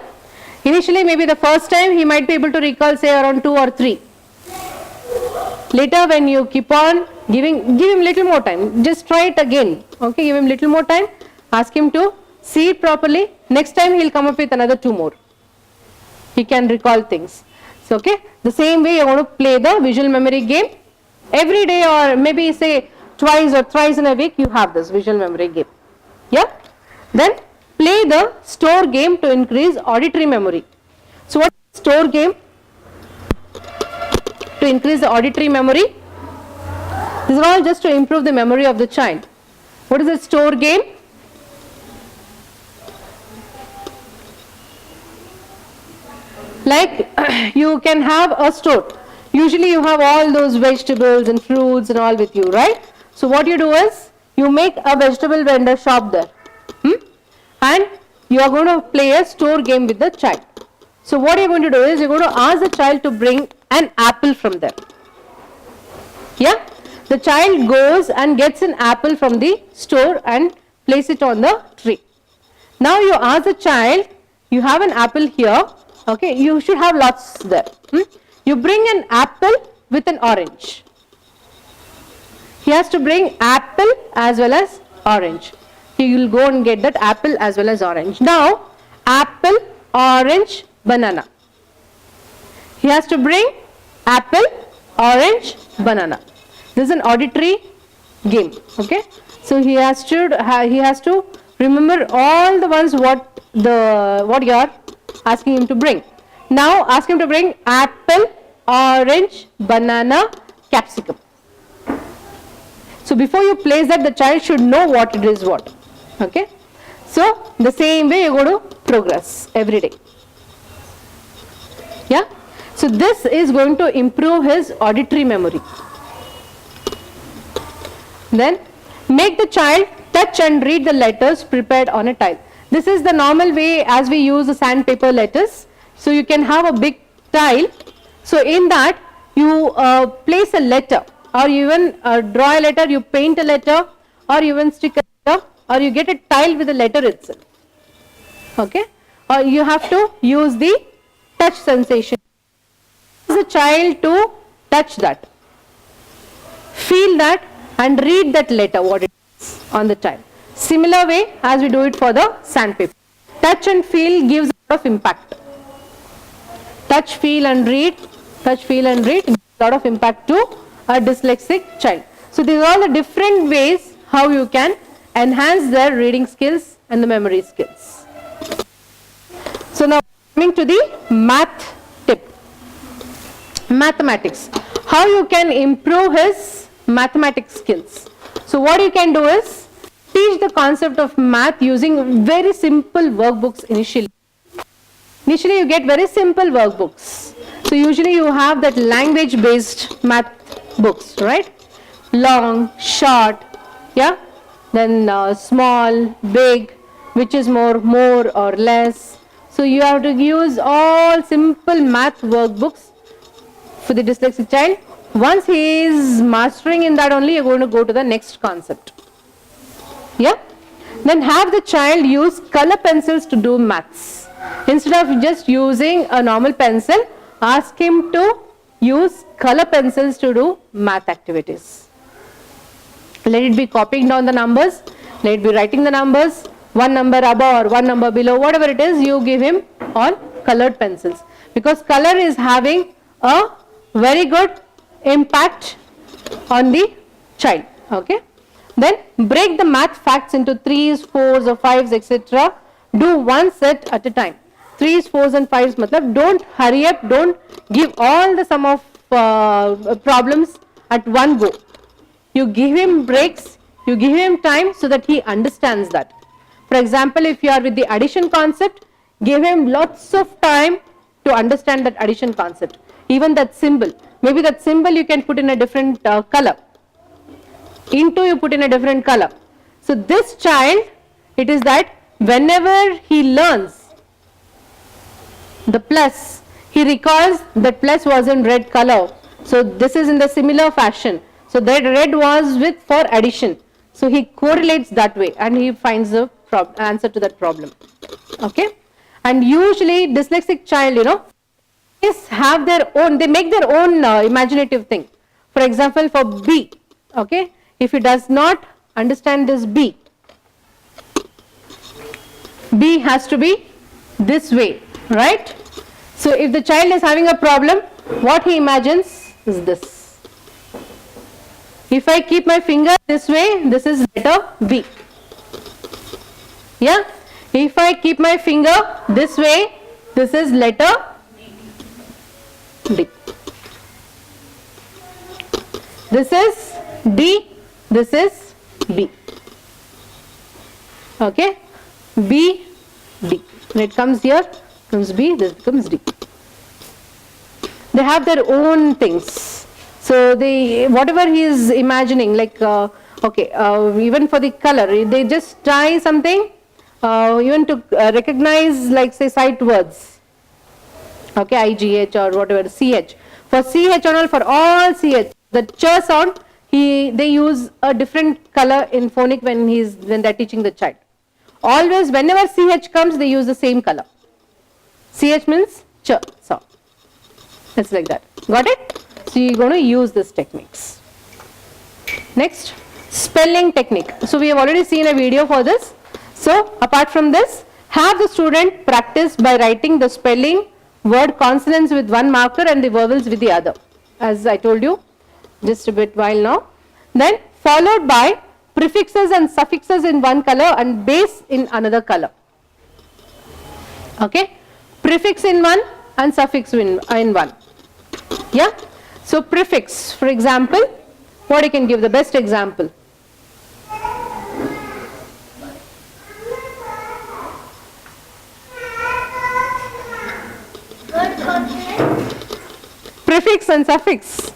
Initially maybe the first time he might be able to recall say around 2 or 3. Later when you keep on give him little more time. Just try it again. Okay, give him little more time. Ask him to see it properly. Next time he will come up with another 2 more. He can recall things. So okay, the same way you want to play the visual memory game. Every day or maybe say twice or thrice in a week you have this visual memory game. Yeah? Then play the store game to increase auditory memory. So what is store game? to increase the auditory memory. This is all just to improve the memory of the child. What is the store game? Like you can have a store. Usually you have all those vegetables and fruits and all with you, right? So what you do is you make a vegetable vendor shop there. And you are going to play a store game with the child. So what you're going to do is you're going to ask the child to bring an apple from there. Yeah? The child goes and gets an apple from the store and place it on the tree. Now you ask the child, you have an apple here, okay, you should have lots there. You bring an apple with an orange. He has to bring apple as well as orange. He will go and get that apple as well as orange. Now, apple, orange, banana. He has to bring apple, orange, banana. This is an auditory game, okay? So he has to remember all the ones what you are asking him to bring. Now ask him to bring apple, orange, banana, capsicum. So before you place that, the child should know what it is what. Okay? So the same way you go to progress every day. Yeah? So this is going to improve his auditory memory. Then make the child touch and read the letters prepared on a tile. This is the normal way as we use the sandpaper letters. So you can have a big tile. So in that you place a letter, or you even draw a letter, you paint a letter, or you even stick a letter, or you get a tile with a letter itself. Okay? Or you have to use the touch sensation. Ask the child to touch that, feel that, and read that letter what it is on the tile. Similar way as we do it for the sandpaper. Touch and feel gives a lot of impact. Touch, feel and read, touch, feel and read gives a lot of impact to a dyslexic child. So these are all the different ways how you can enhance their reading skills and the memory skills. So now coming to the math tip. Mathematics. How you can improve his mathematics skills. So what you can do is teach the concept of math using very simple workbooks initially. Initially you get very simple workbooks. So usually you have that language based math books, right? Long, short, yeah? Then small, big, which is more or less. So you have to use all simple math workbooks for the dyslexic child. Once he is mastering in that only, you're going to go to the next concept. Yeah? Then have the child use color pencils to do maths. Instead of just using a normal pencil, ask him to use color pencils to do math activities. Let it be copying down the numbers, let it be writing the numbers, one number above or one number below, whatever it is, you give him on colored pencils. Because color is having a very good impact on the child. Okay? Then break the math facts into 3s, 4s or 5s, etc. Do one set at a time. 3s, 4s and 5s matlab don't hurry up, don't give all the sum of problems at one go. You give him breaks, you give him time so that he understands that. For example, if you are with the addition concept, give him lots of time to understand that addition concept. Even that symbol, maybe that symbol you can put in a different color. Into you put in a different color. So this child, it is that whenever he learns the plus, he recalls that plus was in red color. So this is in the similar fashion. So that red was with for addition. So he correlates that way and he finds the answer to that problem. Okay? And usually dyslexic child, have their own, they make their own imaginative thing. For example, for B, okay? If he does not understand this B has to be this way, right? So if the child is having a problem, what he imagines is this. If I keep my finger this way, this is letter B. Yeah? If I keep my finger this way, this is letter D. This is D, this is B. Okay, B, D. When it comes here, comes B, this becomes D. They have their own things. So they, whatever he is imagining, like, even for the color, they just try something, even to recognize, like, say, sight words. Okay, IGH or whatever, CH. For CH and all, for all CH, the ch sound, they use a different color in phonic when they're teaching the child. Always, whenever CH comes, they use the same color. CH means ch sound. It's like that. Got it? So you're going to use these techniques. Next, spelling technique. So we have already seen a video for this. So apart from this, have the student practice by writing the spelling, word consonants with one marker and the vowels with the other. As I told you just a bit while now. Then followed by prefixes and suffixes in one color and base in another color. Okay? Prefix in one and suffix in one. Yeah? So prefix, for example, what you can give the best example? Prefix and suffix.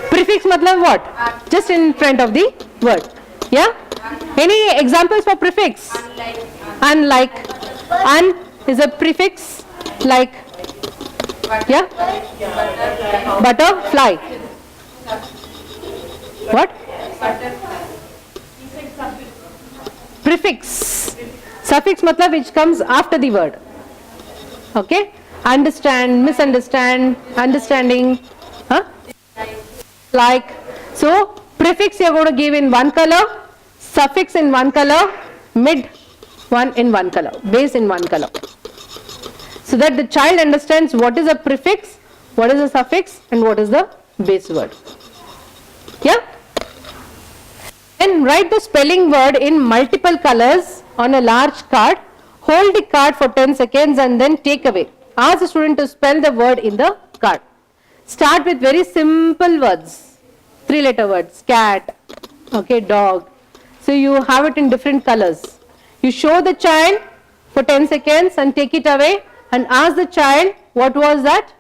Prefix matlab what? Just in front of the word. Yeah? Any examples for prefix? Unlike. Un is a prefix, like, yeah? Butterfly. What? Prefix. Suffix matlab which comes after the word. Okay? Understand, misunderstand, understanding. Huh? Like. So, prefix you are going to give in one color, suffix in one color, mid one in one color, base in one color. So that the child understands what is a prefix, what is a suffix and what is the base word. Yeah? Then write the spelling word in multiple colors on a large card. Hold the card for 10 seconds and then take away. Ask the student to spell the word in the card. Start with very simple words. 3-letter words. Cat, okay, dog. So you have it in different colors. You show the child for 10 seconds and take it away and ask the child what was that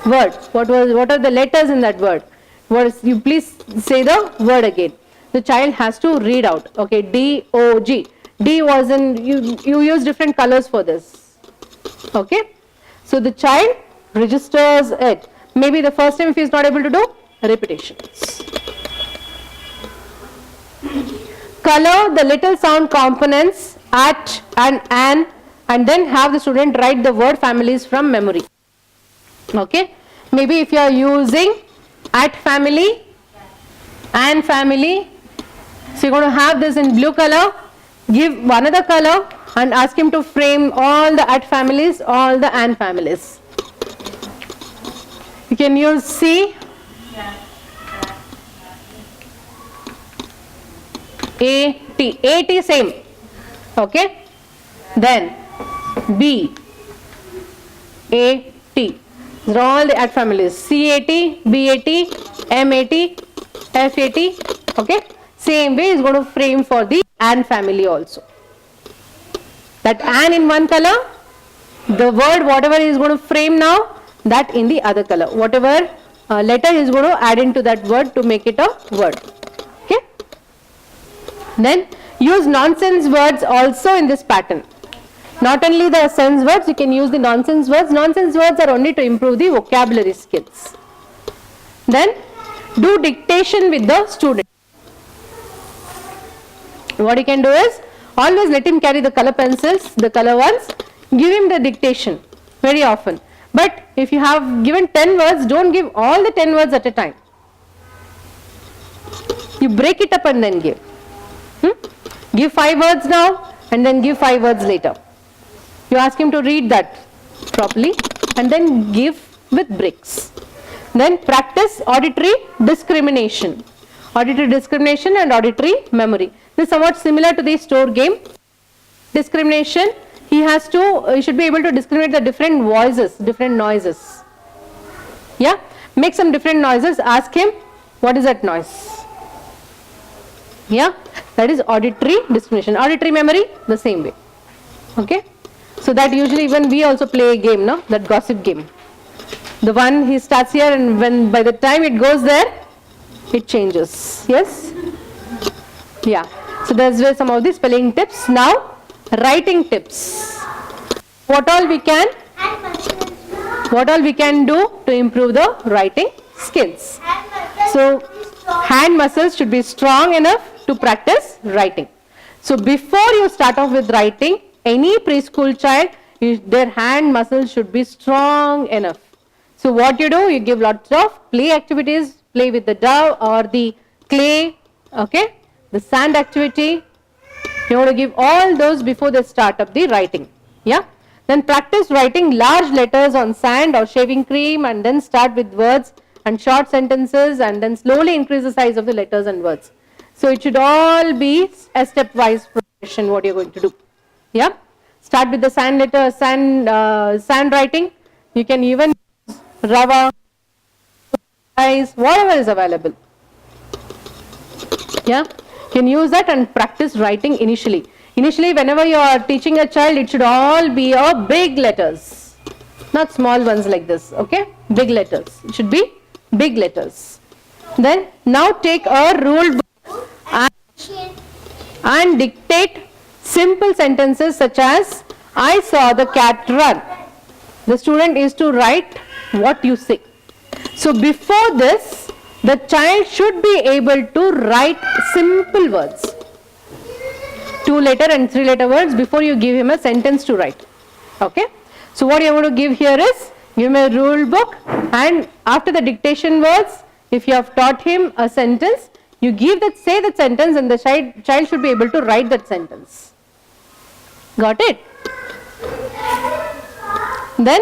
word, what are the letters in that word. You please say the word again. The child has to read out. Okay, D-O-G. D was in, you use different colors for this. Okay, so the child registers it. Maybe the first time if he is not able to do, repetitions. Color the little sound components at and an, and then have the student write the word families from memory. Okay, maybe if you are using at family, and family, so you're going to have this in blue color, give one other color and ask him to frame all the at families, all the and families. You can use C, A-T, A-T same, okay, then B, A-T, these are all the at families, C-A-T, B-A-T, M-A-T, F-A-T, okay, same way is going to frame for the and family also. That and in one color, the word whatever he is going to frame now, that in the other color, whatever letter he is going to add into that word to make it a word. Okay. Then use nonsense words also in this pattern. Not only the sense words, you can use the nonsense words. Nonsense words are only to improve the vocabulary skills. Then do dictation with the student. What you can do is always let him carry the color pencils, the color ones, give him the dictation very often. But if you have given 10 words, don't give all the 10 words at a time. You break it up and then give. Give 5 words now and then give 5 words later. You ask him to read that properly and then give with breaks. Then practice auditory discrimination. Auditory discrimination and auditory memory. This is somewhat similar to the store game. Discrimination, he should be able to discriminate the different voices, different noises. Yeah, make some different noises, ask him, what is that noise? Yeah, that is auditory discrimination. Auditory memory, the same way. Okay, so that usually when we also play a game, no, that gossip game. The one he starts here and when by the time it goes there, it changes. Yes? Yeah. So that's where some of the spelling tips. Now, writing tips. What all we can do to improve the writing skills? So, hand muscles should be strong enough to practice writing. So, before you start off with writing, any preschool child, their hand muscles should be strong enough. So, what you do, you give lots of play activities, play with the dough or the clay, okay, the sand activity. You want to give all those before they start up the writing. Yeah. Then practice writing large letters on sand or shaving cream and then start with words and short sentences and then slowly increase the size of the letters and words. So it should all be a stepwise progression what you're going to do. Yeah. Start with the sand letter, sand writing. You can even use rava, ice, whatever is available. Yeah. You can use that and practice writing initially. Initially, whenever you are teaching a child, it should all be a big letters, not small ones like this, okay? Big letters. It should be big letters. Then, now take a rule book and dictate simple sentences such as, I saw the cat run. The student is to write what you say. So, before this, the child should be able to write simple words. 2-letter and 3-letter words before you give him a sentence to write. Okay. So what you are going to give here is, give him a rule book and after the dictation words, if you have taught him a sentence, you give that, say that sentence and the child should be able to write that sentence. Got it? Then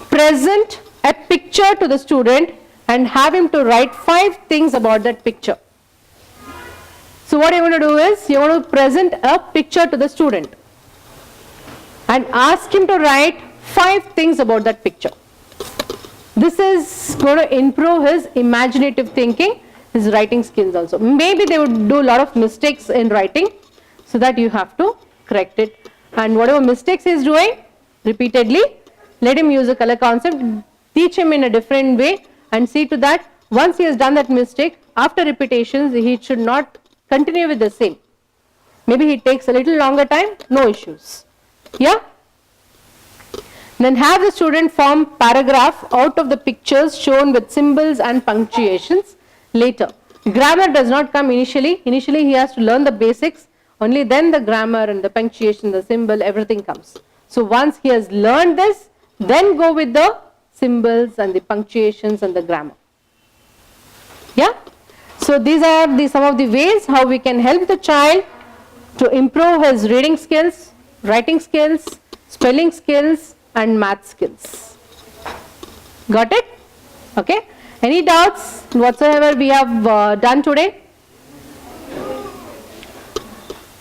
present a picture to the student and have him to write 5 things about that picture. So what you're going to do is, you want to present a picture to the student and ask him to write 5 things about that picture. This is going to improve his imaginative thinking, his writing skills also. Maybe they would do a lot of mistakes in writing, so that you have to correct it. And whatever mistakes he is doing, repeatedly, let him use a color concept, teach him in a different way and see to that once he has done that mistake, after repetitions, he should not continue with the same. Maybe he takes a little longer time, no issues. Yeah? Then have the student form paragraph out of the pictures shown with symbols and punctuations later. Grammar does not come initially. Initially he has to learn the basics. Only then the grammar and the punctuation, the symbol, everything comes. So once he has learned this, then go with the symbols and the punctuations and the grammar. Yeah? So these are some of the ways how we can help the child to improve his reading skills, writing skills, spelling skills and math skills. Got it? Okay. Any doubts whatsoever we have done today?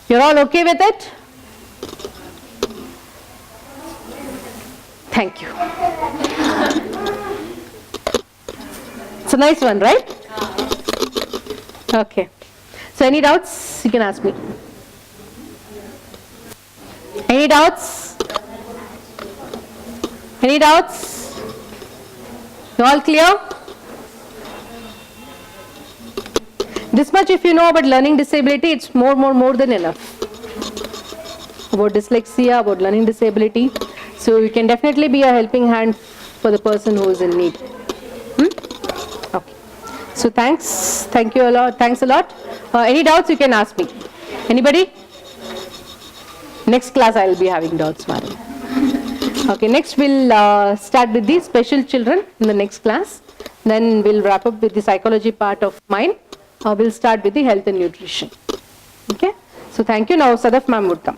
You're all okay with it? Thank you. It's a nice one, right? Okay. So any doubts? You can ask me. Any doubts? Any doubts? You all clear? This much if you know about learning disability, it's more than enough. About dyslexia, about learning disability. So you can definitely be a helping hand for the person who is in need. Okay. So thank you a lot. Thanks a lot. Any doubts you can ask me. Anybody? Next class I will be having doubts, madam. Okay, next we'll start with the special children in the next class. Then we'll wrap up with the psychology part of mine. We'll start with the health and nutrition. Okay. So thank you. Now Sadaf ma'am would come.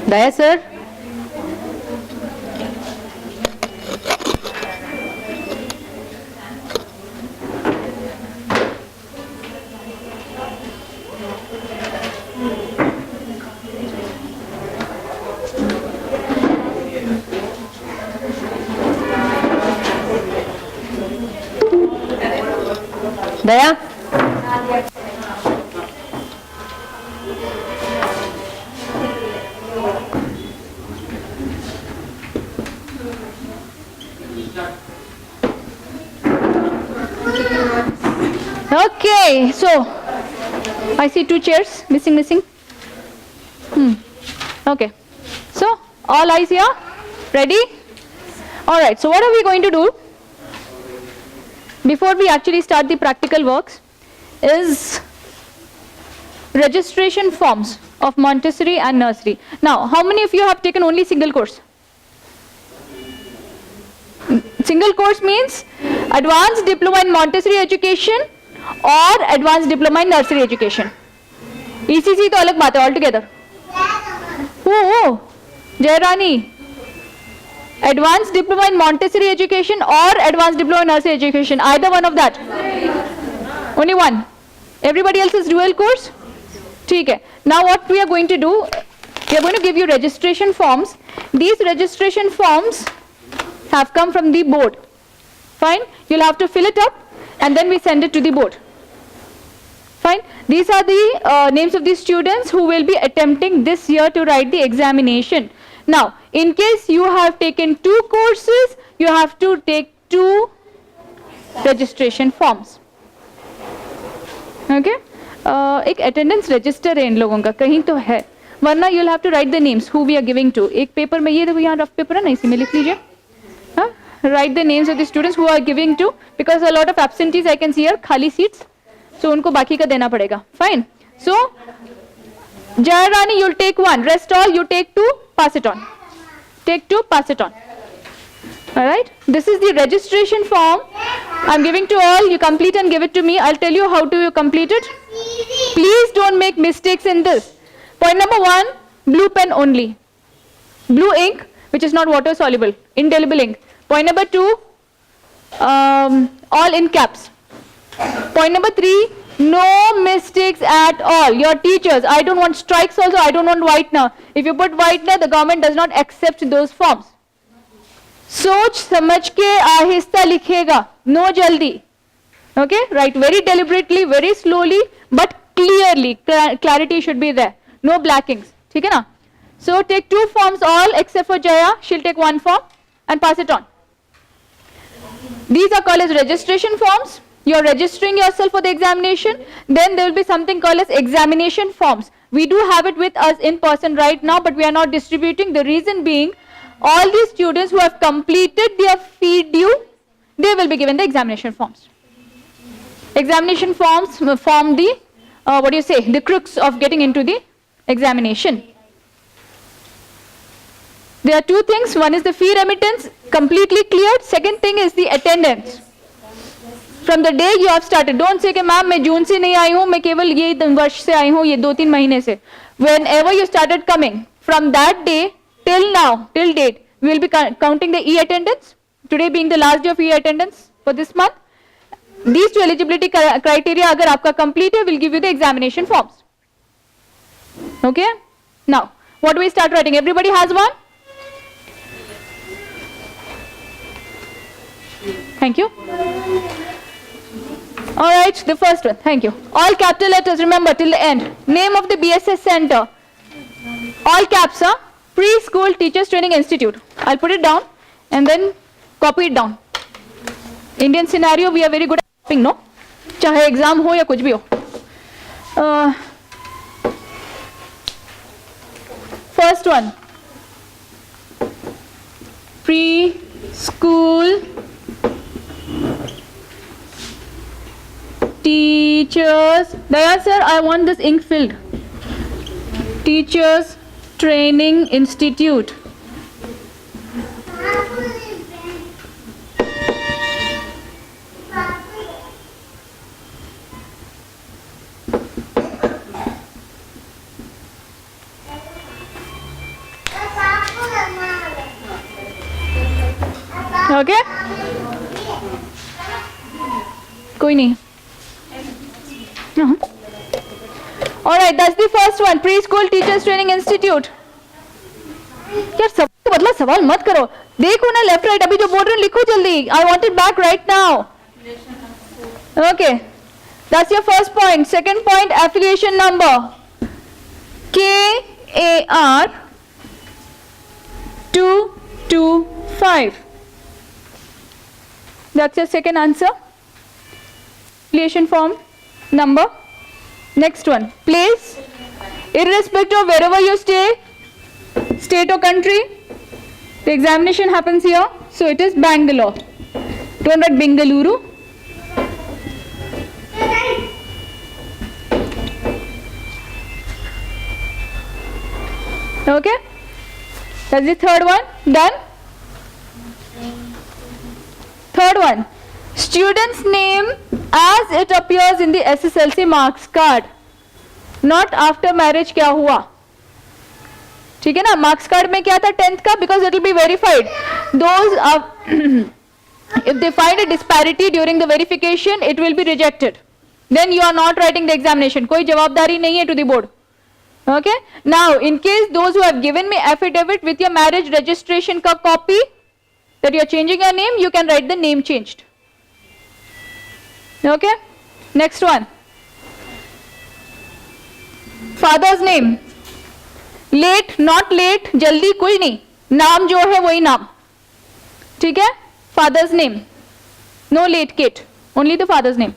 Daya sir. Daya? Okay, so I see 2 chairs missing. Okay, so all eyes here, ready? All right, so what are we going to do before we actually start the practical works is registration forms of Montessori and nursery. Now, how many of you have taken only single course? Single course means advanced diploma in Montessori education or advanced diploma in nursery education. ECC तो अलग बात है altogether. Oh, Jayrani. Advanced diploma in Montessori education or advanced diploma in nursery education, either one of that. Only one. Everybody else is dual course. ठीक है. Now what we are going to do, we are going to give you registration forms. These registration forms have come from the board. Fine. You'll have to fill it up and then we send it to the board. Fine. These are the names of the students who will be attempting this year to write the examination. Now, in case you have taken 2 courses, you have to take 2 registration forms. Okay? एक attendance register है इन लोगों का, कहीं तो है, वरना you'll have to write the names who we are giving to. एक paper में ये देखो यहाँ रफ पेपर है ना, इसी में लिख लीजिए. Write the names of the students who are giving to, because a lot of absentees I can see here, खाली seats, so उनको बाकी का देना पड़ेगा. Fine. So, Jayrani, you'll take 1. Rest all you take 2. Pass it on. Take 2. Pass it on. All right. This is the registration form. I'm giving to all. You complete and give it to me. I'll tell you how to complete it. Please don't make mistakes in this. Point number 1, blue pen only. Blue ink, which is not water soluble, indelible ink. Point number 2, all in caps. Point number 3, no mistakes at all. Your teachers, I don't want strikes also, I don't want whitener. If you put whitener, the government does not accept those forms. सोच समझ के आहिस्ता लिखेगा, no jaldi. Okay, write very deliberately, very slowly, but clearly. Clarity should be there. No blackings. ठीक है ना? So take 2 forms all except for Jaya. She'll take 1 form and pass it on. These are called as registration forms. You are registering yourself for the examination. Then there will be something called as examination forms. We do have it with us in person right now, but we are not distributing. The reason being, all these students who have completed their fee due, they will be given the examination forms. Examination forms form the, the crux of getting into the examination. There are 2 things. One is the fee remittance, completely cleared. Second thing is the attendance. From the day you have started, don't say कि ma'am मैं जून से नहीं आई हूँ, मैं केवल ये वर्ष से आई हूँ, ये 2-3 महीने से. Whenever you started coming, from that day till now, till date, we will be counting the e-attendance. Today being the last day of e-attendance for this month. These 2 eligibility criteria, अगर आपका complete है, will give you the examination forms. Okay? Now, what do we start writing? Everybody has one? Thank you. All right, the first one. Thank you. All capital letters, remember, till the end. Name of the BSS center. All caps, Preschool Teachers Training Institute. I'll put it down and then copy it down. Indian scenario, we are very good at copying, no? चाहे exam हो या कुछ भी हो. First one. Preschool Teachers. Daya sir, I want this ink filled. Teachers Training Institute. Okay? कोई नहीं. Alright, that's the first one. Preschool Teachers Training Institute. यार सब बदला सवाल मत करो. देखो ना लेफ्ट राइट, अभी जो बोल रहे हैं लिखो जल्दी. I want it back right now. Okay. That's your first point. Second point, affiliation number. KAR 225. That's your second answer. Affiliation form number. Next one, place. Irrespective of wherever you stay, state or country, the examination happens here. So it is Bangalore. Don't write Bengaluru. Okay, that's the third one. Done. Third one, student's name as it appears in the SSLC marks card, not after marriage. क्या हुआ? ठीक है ना, marks card में क्या था 10th का, because it will be verified. Those are if they find a disparity during the verification, it will be rejected. Then you are not writing the examination. कोई जवाबदारी नहीं है to the board. Okay. Now, in case those who have given me affidavit with your marriage registration ka copy that you are changing your name, you can write the name changed. Okay. Next one. Father's name. Late, not late, जल्दी कोई नहीं. नाम जो है वही नाम. ठीक है? Father's name. No late Kate. Only the father's name.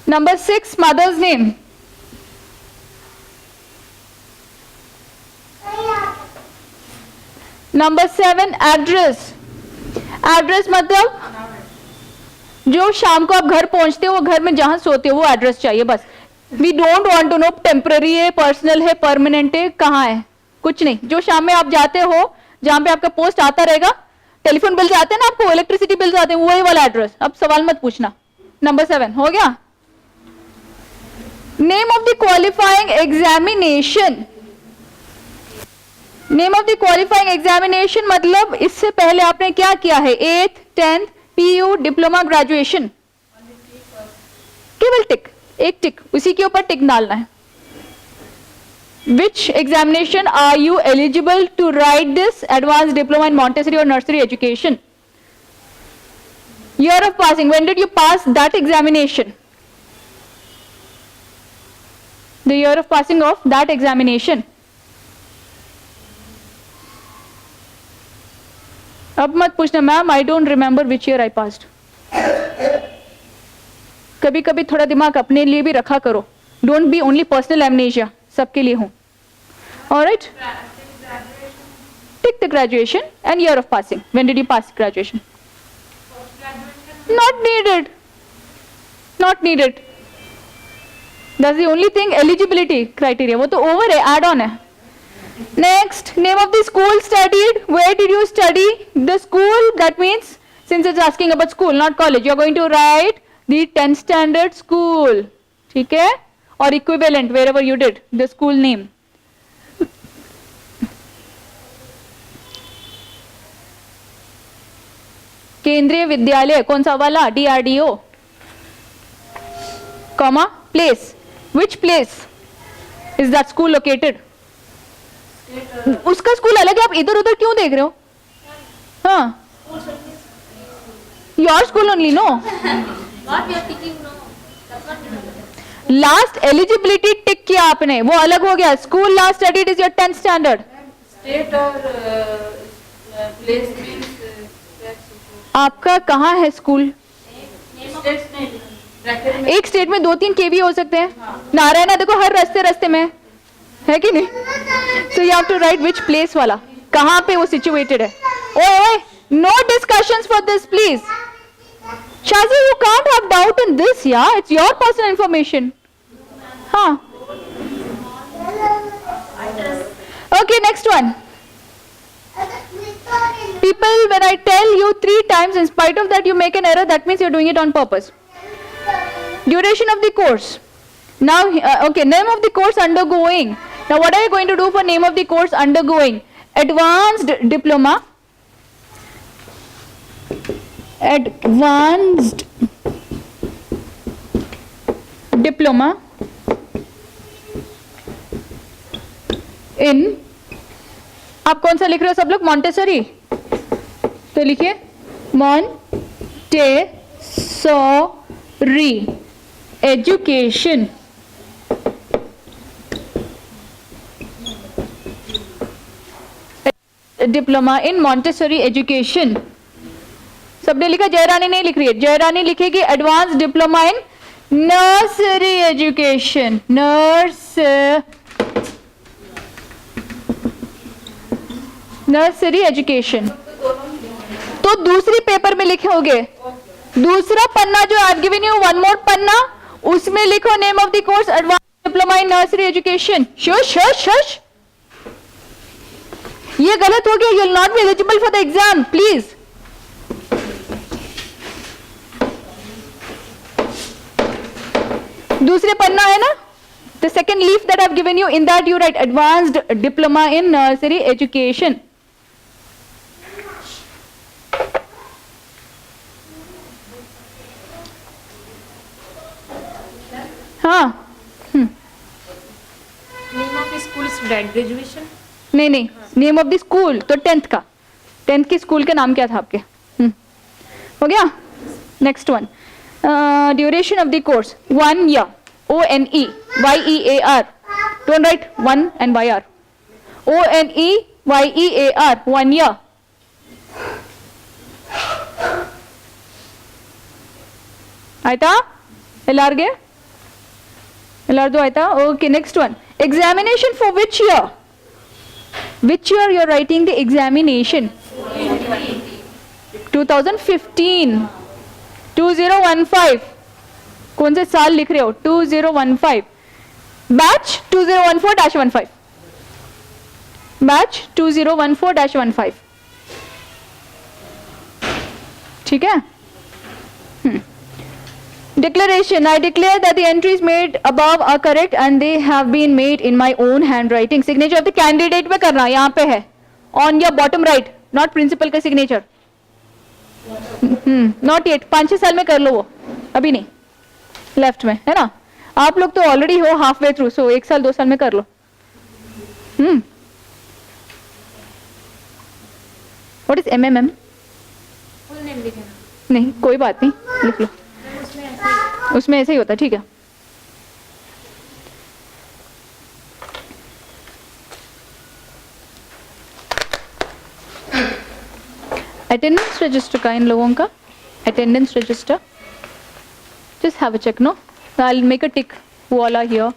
Number 6, mother's name. Number 7, address. Address मतलब जो शाम को आप घर पहुंचते हो वो घर में जहां सोते हो वो एड्रेस चाहिए बस. We don't want to know temporary है, पर्सनल है, परमानेंट है, कहाँ है, कुछ नहीं. जो शाम में आप जाते हो जहां पे आपका पोस्ट आता रहेगा, टेलीफोन बिल्स आते हैं ना आपको, इलेक्ट्रिसिटी बिल्स आते हैं, वही वाला एड्रेस. अब सवाल मत पूछना. नंबर 7 हो गया. Name of the qualifying examination. Name of the qualifying examination मतलब इससे पहले आपने क्या किया है, 8th 10th PU diploma graduation. केवल टिक, एक टिक, उसी के ऊपर टिक डालना है. Which examination are you eligible to write this advanced diploma in Montessori or nursery education? Year of passing, when did you pass that examination? The year of passing of that examination. अब मत पूछना ma'am, I don't remember which year I passed. कभी कभी थोड़ा दिमाग अपने लिए भी रखा करो. Don't be only personal amnesia. सबके लिए हूं. Alright? Tick the graduation and year of passing. When did you pass graduation? Not needed. Not needed. That's the only thing. Eligibility criteria. वो तो over है, add on है. Next, name of the school studied. Where did you study? The school, that means, since it's asking about school, not college, you're going to write the 10th standard school. ठीक है? Or equivalent, wherever you did, the school name. केंद्रीय विद्यालय कौन सा वाला, DRDO, comma, place. Which place is that school located? उसका school अलग है, आप इधर उधर क्यों देख रहे हो? हाँ, your school only, no? What you are thinking, no? That's not last eligibility tick किया आपने, वो अलग हो गया. School last studied is your 10th standard. State और प्लेस मींस आपका कहाँ है स्कूल? एक स्टेट में 2-3 केवी हो सकते हैं. नारायण है देखो हर रास्ते में है कि नहीं. So you have to write which place वाला, कहाँ पे वो सिचुएटेड है. ओए no discussions for this please. Shazi, you can't have doubt in this, yeah? It's your personal information. Huh? Okay, next one. People, when I tell you 3 times, in spite of that you make an error, that means you're doing it on purpose. Duration of the course. Now, okay, name of the course undergoing. Now, what are you going to do for name of the course undergoing? Advanced diploma. Advanced diploma in, आप कौन सा लिख रहे हो सब लोग? Montessori. तो लिखिए education. Diploma in Montessori education. सबने लिखा, जयरानी नहीं लिख रही है. जयरानी लिखेगी advance diploma in nursery education. Nursery education. तो दूसरी पेपर में लिखोगे, दूसरा पन्ना जो I given you, one more पन्ना, उसमें लिखो name of the course advance diploma in nursery education. शश शश शश, ये गलत हो गया. You will not be eligible for the exam, please. दूसरे पन्ना है ना, the second leaf that I've given you, in that you write advanced diploma in nursery education. हाँ. Name of the school is graduation. नहीं नहीं, name of the school तो 10th का, 10th की स्कूल का नाम क्या था आपके? हो गया. Next one, duration of the course 1 year. ONEYEAR. Don't write 1 and YR. ONEYEAR, 1 year. ಆಯ್ತಾ ಎಲ್ಲಾರ್ಗೆ? ಎಲ್ಲಾರ್ದು ಆಯ್ತಾ? Okay, next one. Examination for which year? Which year you are writing the examination? 2015. 2015. कौन से साल लिख रहे हो? 2015. बैच 2014-15. बैच 2014-15. ठीक है. Declaration. I declare that the entries made above are correct and they have been made in my own handwriting. Signature of the candidate पे करना, यहाँ पे है on your bottom right, not principal का signature. Not yet. 5-6 साल में कर लो वो, अभी नहीं. लेफ्ट में है ना. आप लोग तो ऑलरेडी हो हाफ वे थ्रू, सो 1 साल 2 साल में कर लो. What is MMM? Full name लिखना. नहीं कोई बात नहीं, लिख लो. उसमें ऐसे ही होता है. ठीक है. अटेंडेंस रजिस्टर का इन लोगों का, attendance register. Just have a check, no? I'll make a tick who all are here.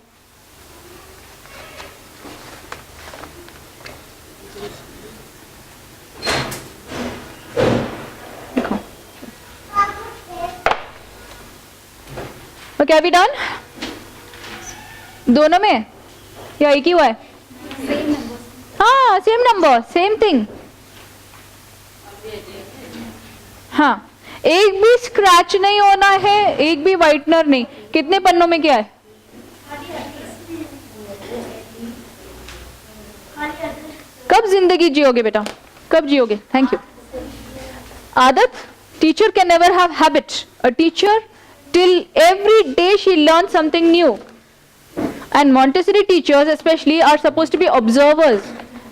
Okay, are we done? दोनों में या एक ही हुआ है? हाँ, सेम नंबर, सेम थिंग. हाँ, एक भी स्क्रैच नहीं होना है, एक भी व्हाइटनर नहीं. कितने पन्नों में क्या है? कब जिंदगी जियोगे बेटा, कब जियोगे? Thank you. आदत. Teacher can never have habit. A teacher till every day she learn something new. And Montessori teachers specially are suppose to be observers.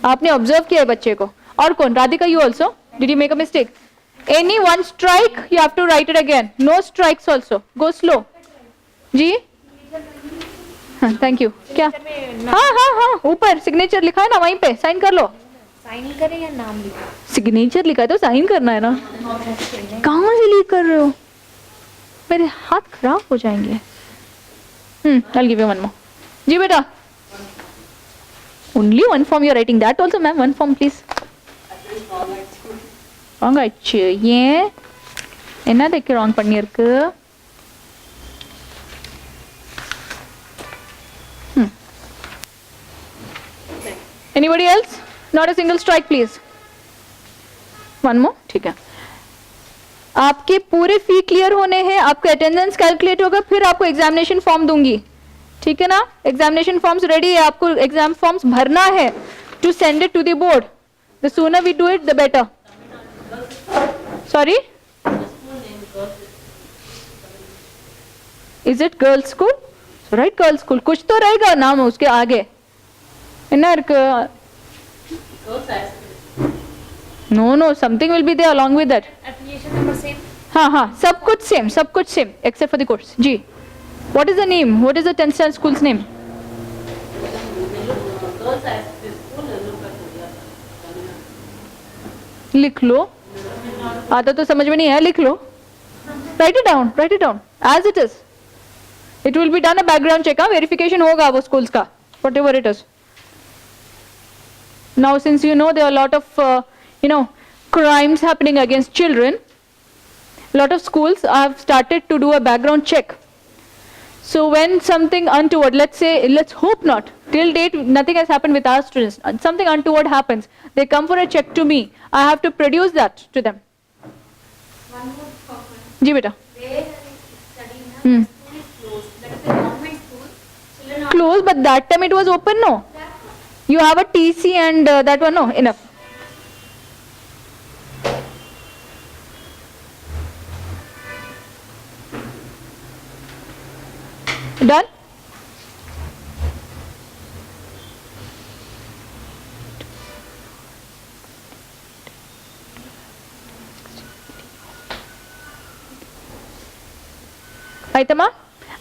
आपने ऑब्जर्व किया है बच्चे को. और कौन? Radhika, you also. Did you make a mistake? Any one strike, you have to write it again. No strikes also. Go slow. जी? हाँ, thank you. क्या? हाँ, ऊपर सिग्नेचर लिखा है ना, वहीं पे साइन कर लो. साइन करें या नाम लिखें? सिग्नेचर लिखा है तो साइन करना है ना. कहाँ से लीक कर रहे हो? मेरे हाथ खराब हो जाएंगे. I'll give you one more. जी बेटा. Only one form you are writing. That also, ma'am. One form, please. Wrong ஆயிடுச்சு. ஏன் என்ன தைக்க ராங் பண்ணியிருக்கு? Anybody else? Not a single strike, please. One more. ठीक है. आपके पूरे फी क्लियर होने हैं, आपका अटेंडेंस कैलकुलेट होगा, फिर आपको एग्जामिनेशन फॉर्म दूंगी. ठीक है ना? एग्जामिनेशन फॉर्म्स रेडी है, आपको एग्जाम फॉर्म्स भरना है to send it to the board. The sooner we do it the better. Sorry? Is it girls school? So right, girls school. कुछ तो रहेगा नाम उसके आगे. No, something will be there along with that. Application number same. हाँ, सब कुछ same except for the course. जी. What is the name? What is the 10th standard school's name? लिख लो. आता तो समझ में नहीं है, लिख लो. Write it down as it is. It will be done a background check, verification होगा वो schools का, whatever it is. Now since you know there are a lot of crimes happening against children, a lot of schools have started to do a background check. So when something untoward, let's hope not, till date nothing has happened with our students, something untoward happens, they come for a check to me, I have to produce that to them. One more problem. जी बेटा. Where study now, school is closed. That is a government school. Children are Close, but that time it was open, no? You have a TC and that one, no? Enough. Done? Aitama,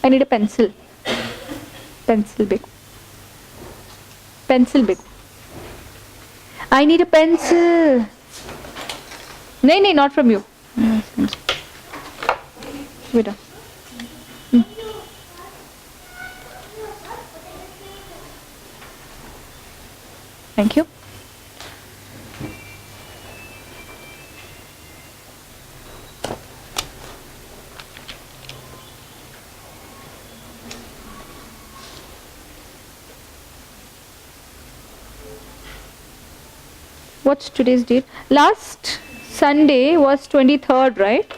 I need a pencil. Pencil big. Pencil big. I need a pencil. No, not from you. Beta. Thank you. What's today's date? Last Sunday was 23rd, right?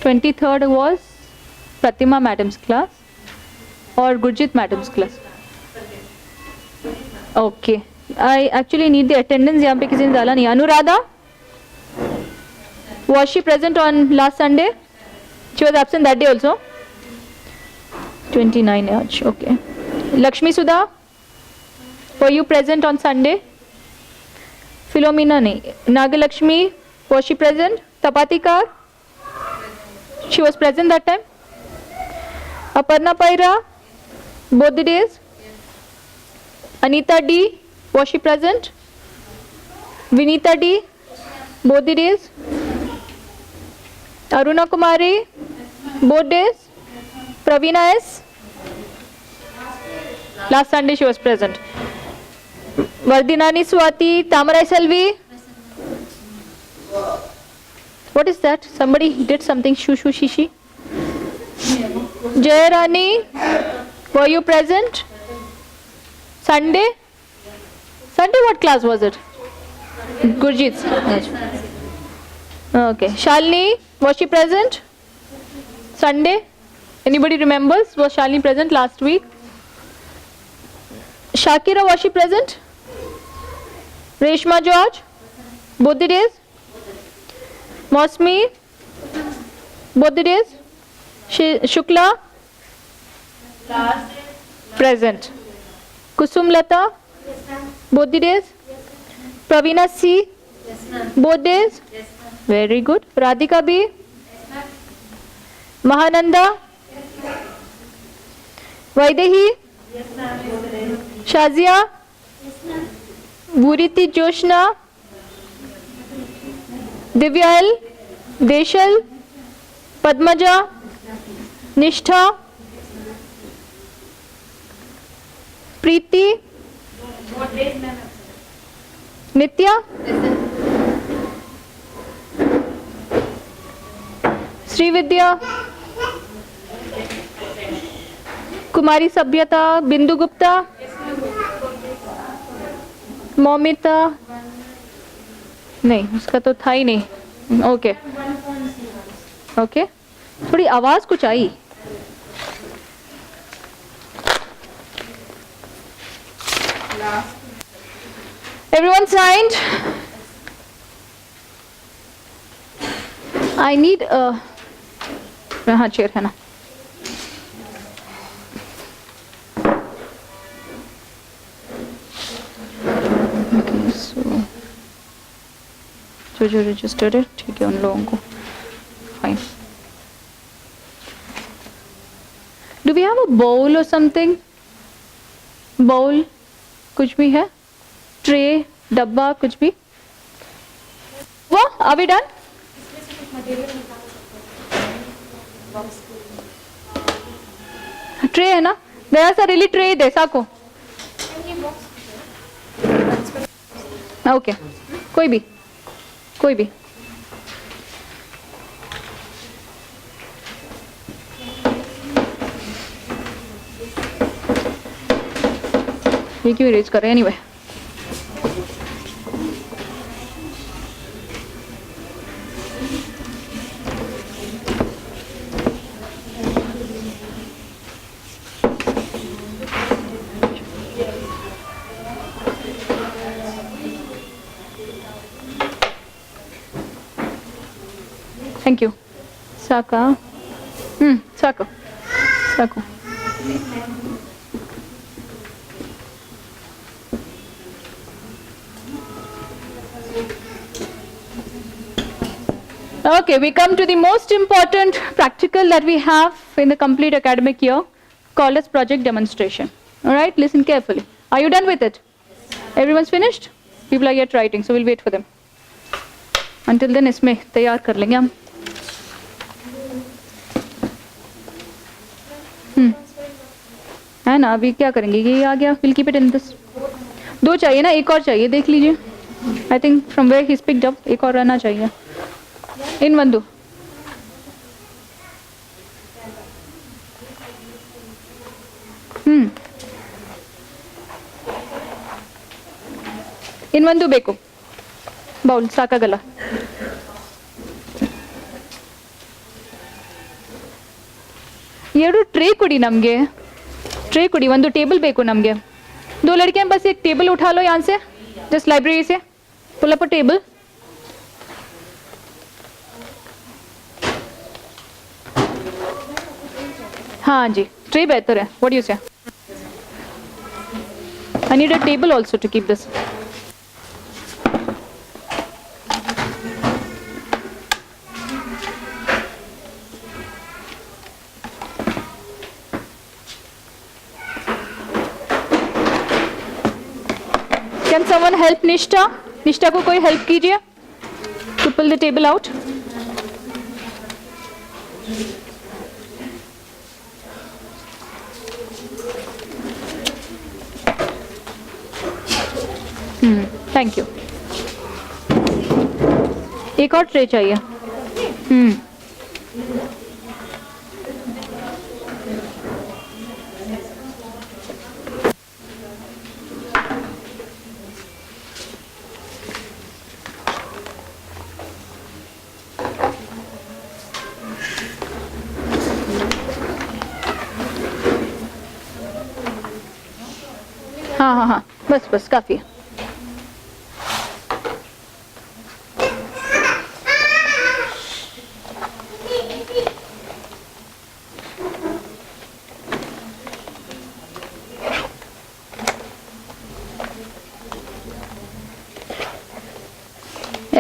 23rd was Pratima madam's class or Gurjit madam's class? Okay. I actually need the attendance. यहाँ पे किसी ने डाला नहीं. Anuradha? Was she present on last Sunday? She was absent that day also? 29 आज. Okay. Lakshmi Sudha? Were you present on Sunday? Philomena nahi. Nagalakshmi, was she present? Tapatikar? She was present that time? Aparna Paira? Both the days? Anita D, was she present? Vinita D, both the days? Aruna Kumari, both days? Praveena S? Last Sunday she was present. Vardinani Swati, Tamarai Selvi? What is that? Somebody did something shushu shishi. Jayarani, were you present? Sunday? Sunday what class was it? Gurjit's. Okay. Shalini, was she present? Sunday? Anybody remembers? Was Shalini present last week? Shakira, was she present? Reshma George? Both the days? Mosmi? Both the days? Shukla? Present. Kusum Lata? Both the days? Praveena C? Both days? Very good. Radhika B? Mahananda? Vaidehi? Shazia? Buriti Joshna? Divyal? Deshal? Padmaja? Nishtha? Preeti? Nitya? Srividya? Kumari Sabhyata? Bindu Gupta? Momita? नहीं, उसका तो था ही नहीं. Okay. Okay. थोड़ी आवाज कुछ आई. Everyone signed? I need a हाँ chair है ना. Okay, so जो रजिस्टर्ड है ठीक है उन लोगों को fine. Do we have a bowl or something? Bowl, कुछ भी है? Tray, डब्बा, कुछ भी? What? Are we done? Tray है ना? There are really tray they साको. Okay. कोई भी. ये क्यों इरेज कर रहे हैं anyway? Thank you. Saka. Sako. Okay, we come to the most important practical that we have in the complete academic year, called as project demonstration. All right, listen carefully. Are you done with it? Everyone's finished? People are yet writing, so we'll wait for them. Until then, इसमें तैयार कर लेंगे हम. है ना, अभी क्या करेंगे? ये आ गया. We'll keep it in this. 2 चाहिए ना, एक और चाहिए, देख लीजिए. I think from where he's picked up, एक और रहना चाहिए. In Vandu. In Vandu ಬೇಕು. ಬೌಲ್ ಸಾಕಾಗಲ್ಲ. ಎರಡು ट्रे ಕೊಡಿ ನಮಗೆ. ट्रे ಕೊಡಿ, ಒಂದು ಟೇಬಲ್ ಬೇಕು ನಮಗೆ. 2 लड़कियां बस एक टेबल उठा लो यहाँ से, जस्ट लाइब्रेरी से. Pull up a table. हाँ जी, ट्रे बेहतर है. What do you say? I need a table also to keep this. Can someone help Nishta? Nishta को कोई help कीजिए to pull the table out. Thank you. एक और ट्रे चाहिए. हाँ, बस काफी है.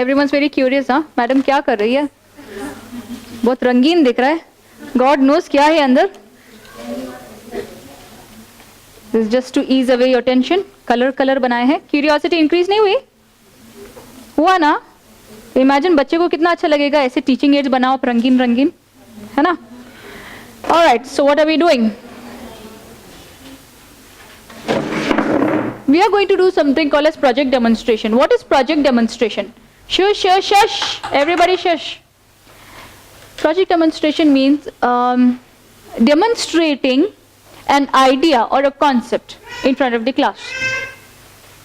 Everyone's very curious, हाँ? मैडम क्या कर रही है? बहुत रंगीन दिख रहा है. God knows क्या है अंदर. This is just to ease away your tension. Colour बनाए हैं. Curiosity increase नहीं हुई? हुआ ना? Imagine बच्चे को कितना अच्छा लगेगा ऐसे teaching aids बनाओ रंगीन, है ना? All right. So what are we doing? We are going to do something called as project demonstration. What is project demonstration? Shush. Everybody shush. Project demonstration means demonstrating an idea or a concept in front of the class.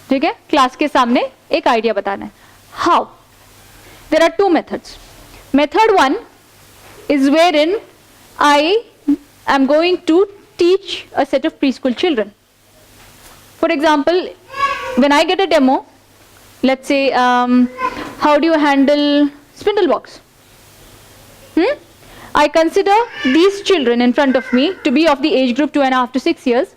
ठीक है? Class के सामने एक idea बताना है. How? There are 2 methods. Method 1 is wherein I am going to teach a set of preschool children. For example, when I get a demo, let's say, how do you handle spindle box? I consider these children in front of me to be of the age group 2.5 to 6 years,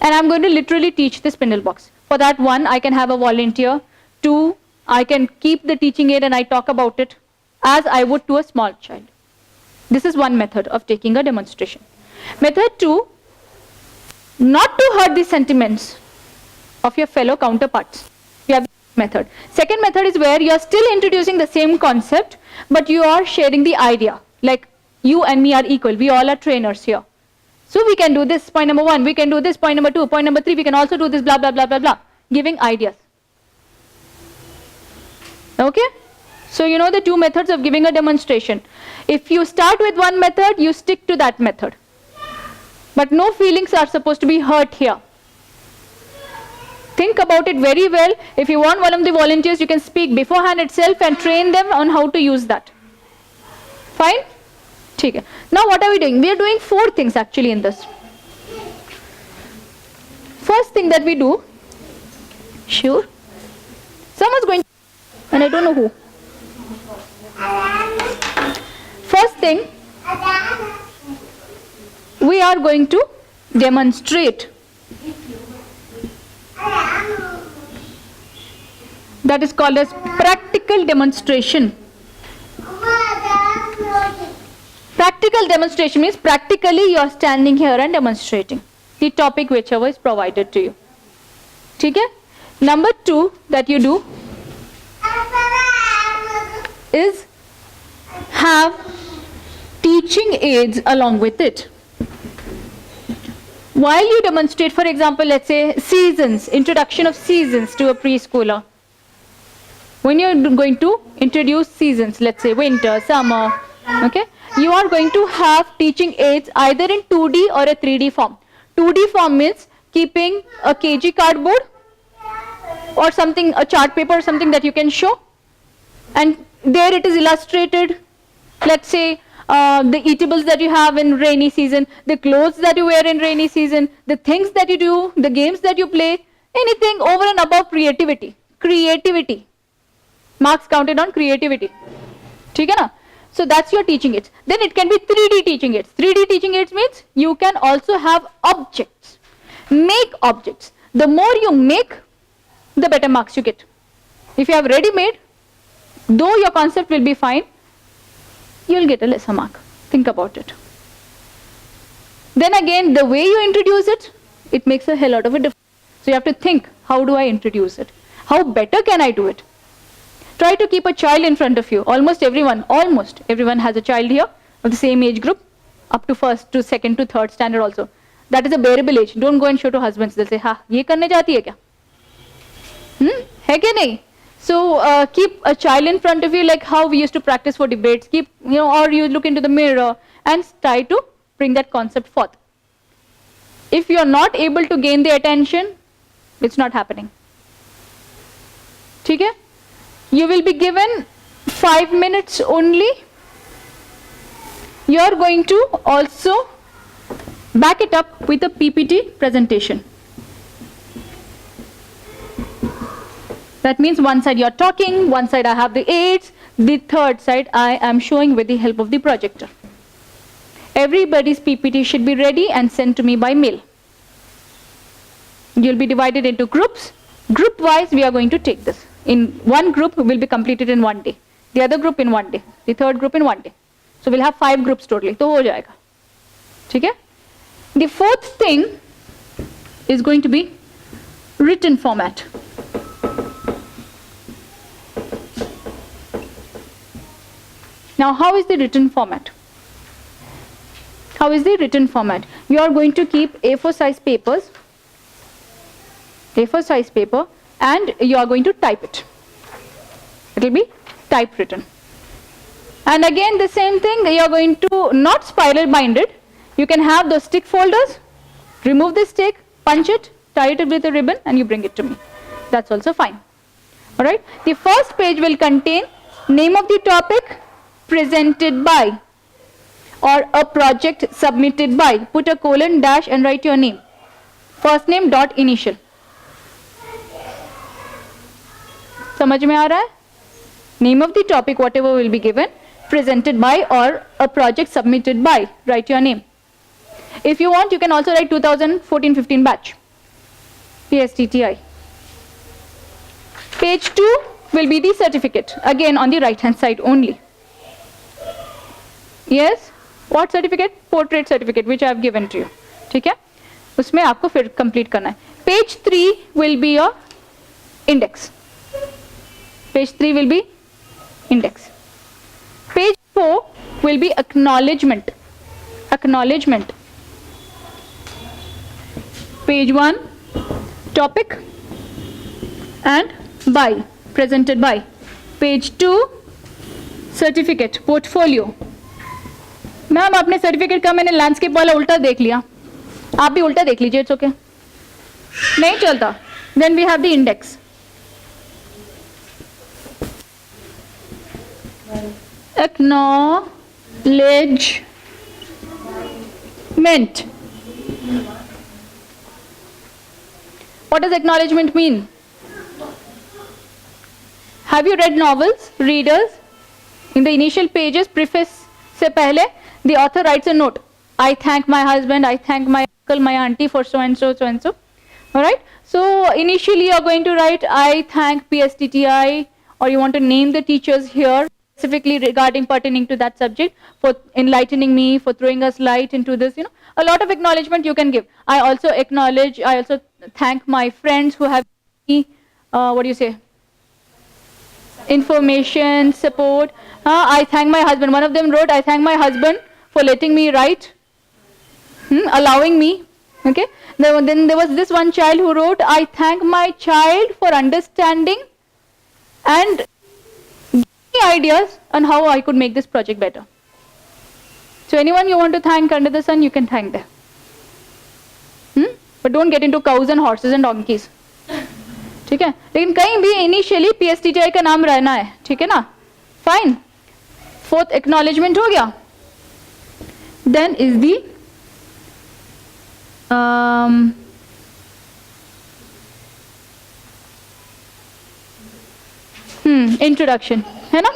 and I'm going to literally teach the spindle box. For that, 1, I can have a volunteer. 2, I can keep the teaching aid and I talk about it as I would to a small child. This is one method of taking a demonstration. Method 2, not to hurt the sentiments of your fellow counterparts. You have this method. Second method is where you are still introducing the same concept, but you are sharing the idea. Like you and me are equal. We all are trainers here. So we can do this, point number 1. We can do this, point number 2. Point number 3, we can also do this, blah, blah, blah, blah, blah. Giving ideas. Okay? So you know the two methods of giving a demonstration. If you start with one method, you stick to that method. But no feelings are supposed to be hurt here. Think about it very well. If you want one of the volunteers, you can speak beforehand itself and train them on how to use that. Fine? Okay. Now what are we doing? We are doing 4 things actually in this. First thing that we do, sure, someone's going to, and I don't know who. First thing, we are going to demonstrate. That is called as practical demonstration. Practical demonstration means practically you are standing here and demonstrating the topic whichever is provided to you. Okay? Number 2 that you do is have teaching aids along with it. While you demonstrate, for example, let's say seasons, introduction of seasons to a preschooler. When you're going to introduce seasons, let's say winter, summer, okay, you are going to have teaching aids either in 2D or a 3D form. 2D form means keeping a kg cardboard or something, a chart paper or something that you can show, and there it is illustrated. Let's say the eatables that you have in rainy season, the clothes that you wear in rainy season, the things that you do, the games that you play, anything over and above creativity. Creativity. Marks counted on creativity. ठीक है ना? So that's your teaching aids. Then it can be 3D teaching aids. 3D teaching aids means you can also have objects. Make objects. The more you make, the better marks you get. If you have ready made, though your concept will be fine, you'll get a lesser mark. Think about it. Then again, the way you introduce it, it makes a hell lot of a difference. So you have to think, how do I introduce it? How better can I do it? Try to keep a child in front of you. Almost everyone has a child here of the same age group, up to first to second to third standard also. That is a bearable age. Don't go and show to husbands. They'll say, "Ha, ye karne jati hai kya?" Hai kya nahi? So keep a child in front of you, like how we used to practice for debates. Keep, or you look into the mirror and try to bring that concept forth. If you are not able to gain the attention, it's not happening. Okay? You will be given 5 minutes only. You are going to also back it up with a PPT presentation. That means one side you are talking, one side I have the aids, the third side I am showing with the help of the projector. Everybody's PPT should be ready and sent to me by mail. You'll be divided into groups. Group wise we are going to take this. In one group will be completed in 1 day. The other group in 1 day. The third group in 1 day. So we'll have 5 groups totally. तो हो जाएगा. ठीक है? The fourth thing is going to be written format. Now how is the written format? How is the written format? You are going to keep A4 size papers, A4 size paper, and you are going to type it. It will be typewritten. And again the same thing, you are going to not spiral binded. You can have those stick folders, remove the stick, punch it, tie it with a ribbon, and you bring it to me. That's also fine. Alright, the first page will contain name of the topic, presented by, or a project submitted by. Put a colon, dash, and write your name. First name dot initial. समझ में आ रहा है? Name of the topic, whatever will be given, presented by or a project submitted by. Write your name. If you want, you can also write 2014-15 batch. pstti. Page 2 will be the certificate. Again on the right hand side only. Yes? What certificate? Portrait certificate which I have given to you. ठीक है, उसमें आपको फिर complete करना है. Page 3 will be your index. Page 3 will be index. Page 4 will be acknowledgement. Acknowledgement. Page 1 topic and by, presented by. Page 2 certificate, portfolio. Ma'am आपने certificate का मैंने लैंडस्केप वाला उल्टा देख लिया, आप भी उल्टा देख लीजिए, इट्स ओके, नहीं चलता. Then we have the index. Acknowledgement. What does acknowledgement mean? Have you read novels, readers? In the initial pages, preface se pehle, the author writes a note. I thank my husband, I thank my uncle, my auntie for so and so, so and so. Alright? So initially you are going to write, I thank pstti, or you want to name the teachers here, specifically regarding pertaining to that subject, for enlightening me, for throwing us light into this, you know, a lot of acknowledgement you can give. I also acknowledge, I also thank my friends who have me, what do you say, information, support. I thank my husband. One of them wrote, I thank my husband for letting me write, allowing me. Okay. Then there was this one child who wrote, I thank my child for understanding and ideas on how I could make this project better. So anyone you want to thank under the sun, you can thank them. But don't get into cows and horses and donkeys. ठीक है, लेकिन कहीं भी initially पीएसटीटीआई का नाम रहना है. ठीक है ना, फाइन. फोर्थ एक्नॉलेजमेंट हो गया. देन इज दी इंट्रोडक्शन, है ना.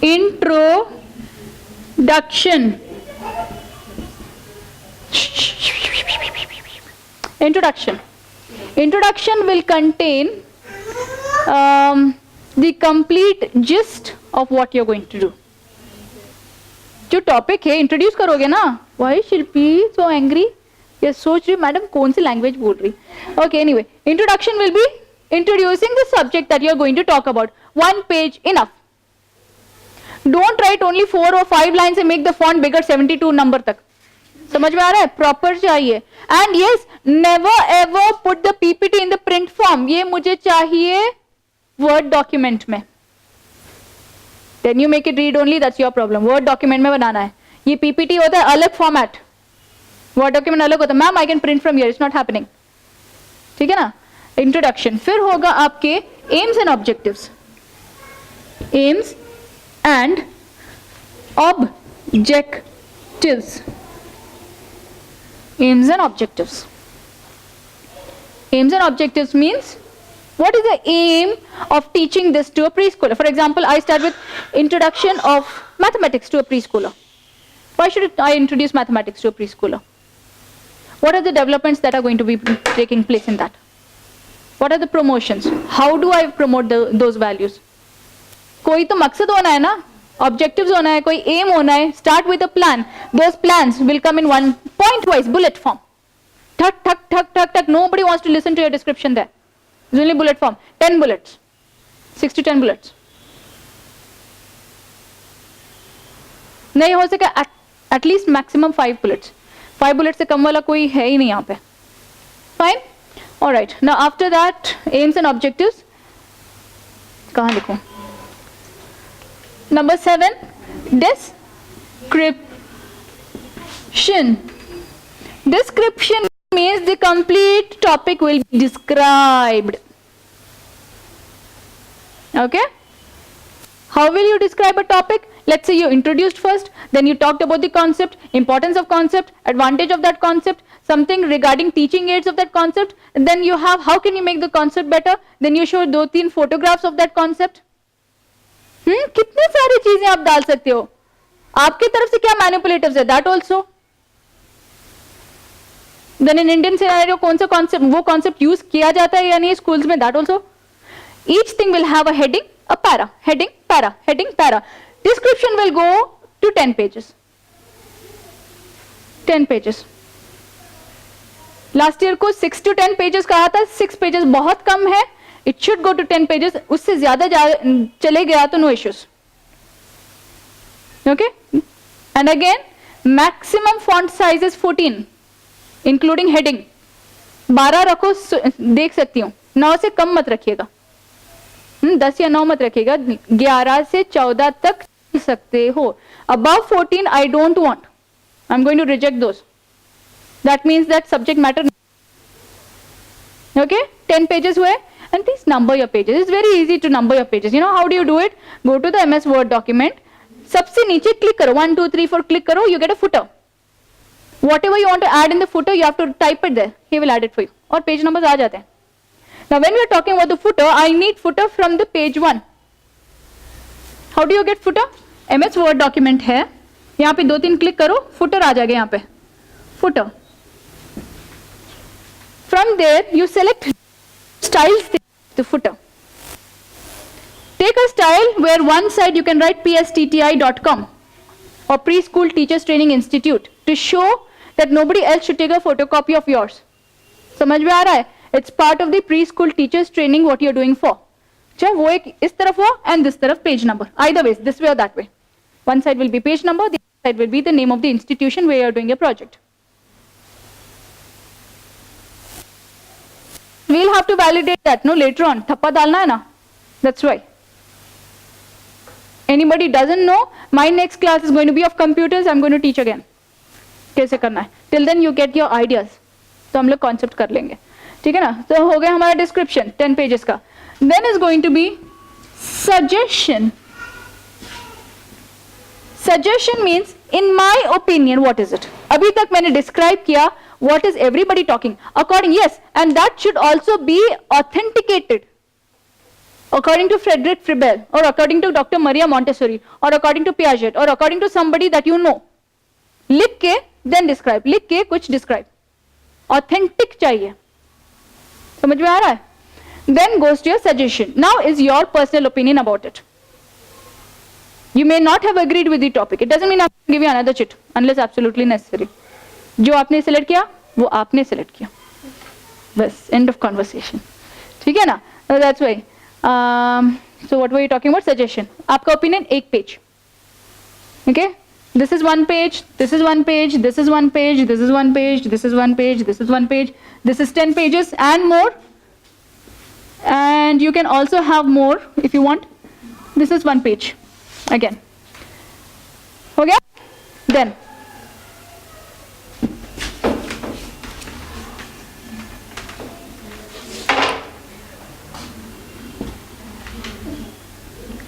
Introduction. Introduction will contain the complete gist of what you're going to do. जो टॉपिक है इंट्रोड्यूस करोगे ना. Why Shilpi so angry? ये सोच रही मैडम कौन सी लैंग्वेज बोल रही. Okay, anyway, introduction will be introducing the subject that you're going to talk about. 1 page enough. Don't write only 4 or 5 lines and make the font bigger 72 number तक. समझ में आ रहा है? प्रॉपर चाहिए. And yes, never ever put the PPT in the print form. ये मुझे चाहिए word document में. Then you make it read only, that's your problem. Word document में बनाना है. ये पीपीटी होता है अलग फॉर्मेट, वर्ड डॉक्यूमेंट अलग होता है. Ma'am I can print from here, it's not happening. ठीक है ना. इंट्रोडक्शन. फिर होगा आपके AIIMS and objectives. AIIMS and objectives. Aims and objectives. Aims and objectives means what is the aim of teaching this to a preschooler? For example, I start with introduction of mathematics to a preschooler. Why should I introduce mathematics to a preschooler? What are the developments that are going to be taking place in that? What are the promotions? How do I promote those values? कोई तो मकसद होना है ना, objectives होना है, कोई M होना है. Start with a plan. Those plans will come in 1 point wise bullet form. Tuck, tuck, tuck, tuck, tuck. Nobody wants to listen to your description there. It's only bullet form. 10 bullets. 6 to 10 bullets. नहीं हो सके at least maximum 5 bullets. 5 bullets से कम वाला कोई है ही नहीं यहाँ पे. Fine. All right. Now after that, aims and objectives. कहाँ लिखूँ? Number 7, description. Description means the complete topic will be described. Okay? How will you describe a topic? Let's say you introduced first, then you talked about the concept, importance of concept, advantage of that concept, something regarding teaching aids of that concept, and then you have how can you make the concept better, then you show 2-3 photographs of that concept. कितने सारी चीजें आप डाल सकते हो. आपके तरफ से क्या मैनिपुलेटिव्स है, that also. Then in Indian scenario कौन सा कॉन्सेप्ट, वो कॉन्सेप्ट यूज किया जाता है या नहीं स्कूल्स में, that also. Each thing will have a heading, a para, heading, para, heading, para. Description will go to 10 pages. 10 pages. Last year को 6 to 10 पेजेस कहा था, 6 पेजेस बहुत कम है, it should go to 10 pages, उससे ज्यादा चले गया तो no issues. Okay, and again maximum font size is 14 including heading. 12 रखो, देख सकती हूँ, 9 से कम मत रखिएगा, 10 या 9 मत रखिएगा, 11 से 14 तक सकते हो. Above 14 I don't want, I am going to reject those. That means that subject matter. Okay, 10 pages हुए, and please number your pages. It's very easy to number your pages. You know how do you do it? Go to the MS Word document. सबसे नीचे click करो, 1, 2, 3, 4 click करो, you get a footer. Whatever you want to add in the footer, you have to type it there. He will add it for you. और page numbers आ जाते हैं. Now when we are talking about the footer, I need footer from the page 1. How do you get footer? MS Word document है, यहाँ पे 2-3 click करो, footer आ जाएगा यहाँ पे. Footer. From there, you select styles the footer. Take a style where one side you can write pstti.com or Preschool Teachers Training Institute to show that nobody else should take a photocopy of yours. समझ में आ रहा है? It's part of the preschool teachers training what you're doing for. चाहे वो एक इस तरफ हो and this तरफ page number. Either ways, this way or that way. One side will be page number, the other side will be the name of the institution where you're doing a project. We'll have to validate that, no, later on. Thappa dalna hai na. That's why. Anybody doesn't know, my next class is going to be of computers. I'm going to teach again. कैसे करना है? Till then you get your ideas. तो हम लोग concept कर लेंगे. ठीक है ना? तो हो गया हमारा description 10 pages का. Then is going to be suggestion. Suggestion means, in my opinion, what is it? अभी तक मैंने describe किया. What is everybody talking? According, yes, and that should also be authenticated. According to Frederick Fribel, or according to Dr. Maria Montessori, or according to Piaget, or according to somebody that you know. लिख के, then describe. लिख के कुछ describe. Authentic चाहिए. समझ में आ रहा है? Then goes to your suggestion. Now is your personal opinion about it. You may not have agreed with the topic. It doesn't mean I have to give you another chit, unless absolutely necessary. जो आपने select किया वो आपने select किया, बस end of conversation. ठीक है ना? That's why. So what were you talking about? Suggestion. आपका ओपिनियन एक page. Okay, this is 1 page, this is 1 page, this is 1 page, this is 1 page, this is 1 page, this is 1 page, this is 10 pages and more, and you can also have more if you want. This is 1 page again. हो गया? Then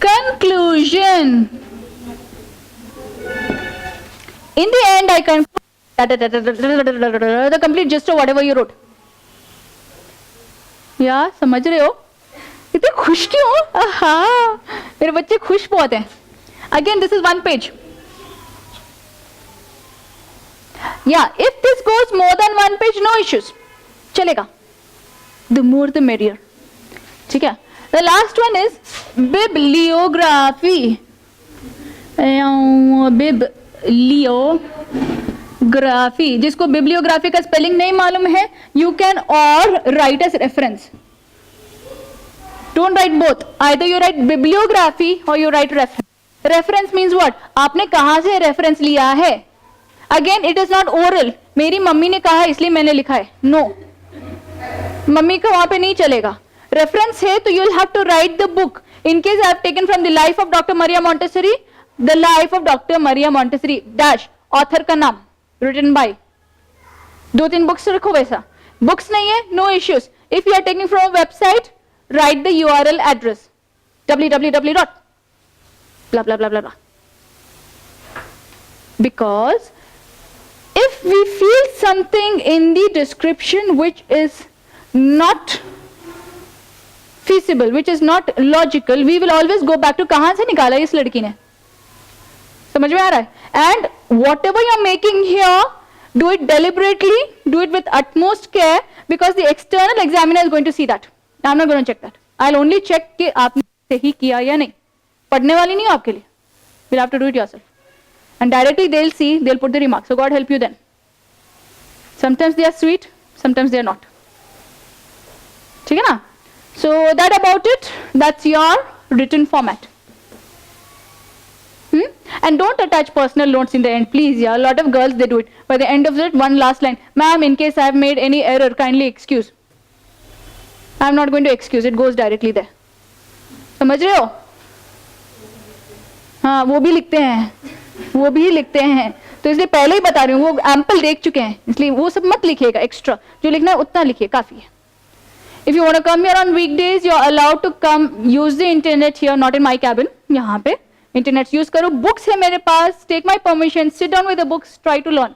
conclusion. In the end, I conclude the complete gist of whatever you wrote. या समझ रहे हो? इतने खुश क्यों हो? हाँ, मेरे बच्चे खुश बहुत हैं. Again, this is 1 page. Yeah, if this goes more than 1 page, no issues. चलेगा. The more the merrier. ठीक है? The last one is bibliography. Bibliography. जिसको bibliography का spelling नहीं मालूम है, you can or write as reference. Don't write both. Either you write bibliography or you write reference. Reference means what? आपने कहाँ से reference लिया है? Again, it is not oral. मेरी मम्मी ने कहा इसलिए मैंने लिखा है. No. मम्मी का वहाँ पे नहीं चलेगा. Reference है तो you will have to write the book. In case I have taken from the life of Dr. Maria Montessori, the life of Dr. Maria Montessori dash author का नाम written by. 2-3 books रखो वैसा. Books नहीं है, no issues. If you are taking from a website, write the URL address. www. blah blah blah blah blah. Because if we feel something in the description which is not feasible, which is not logical, we will always go back to कहाँ से निकाला इस लड़की ने. समझ में आ रहा है? And whatever you are making here, do it deliberately, do it with utmost care, because the external examiner is going to see that. I'm not going to check that. I'll only check कि आपने सही किया या नहीं, पढ़ने वाली नहीं हो आपके लिए, you'll have to do it yourself. And directly they'll see, they'll put the remarks. So God help you then. Sometimes they are sweet, sometimes they are not. ठीक है ना? So that about it. That's your written format. And don't attach personal notes in the end, please. Yeah, a lot of girls they do it. By the end of it, one last line. Ma'am, in case I have made any error, kindly excuse. I'm not going to excuse. It goes directly there. समझ रहे हो? हाँ, वो भी लिखते हैं, तो इसलिए पहले ही बता रही हूँ, वो एम्पल देख चुके हैं, इसलिए वो सब मत लिखिएगा एक्स्ट्रा, जो लिखना है उतना लिखिए, काफी है. If you want to come here on weekdays, you are allowed to come use the internet here, not in my cabin. यहाँ पे internet use करो, books है मेरे पास, take my permission, sit down with the books, try to learn.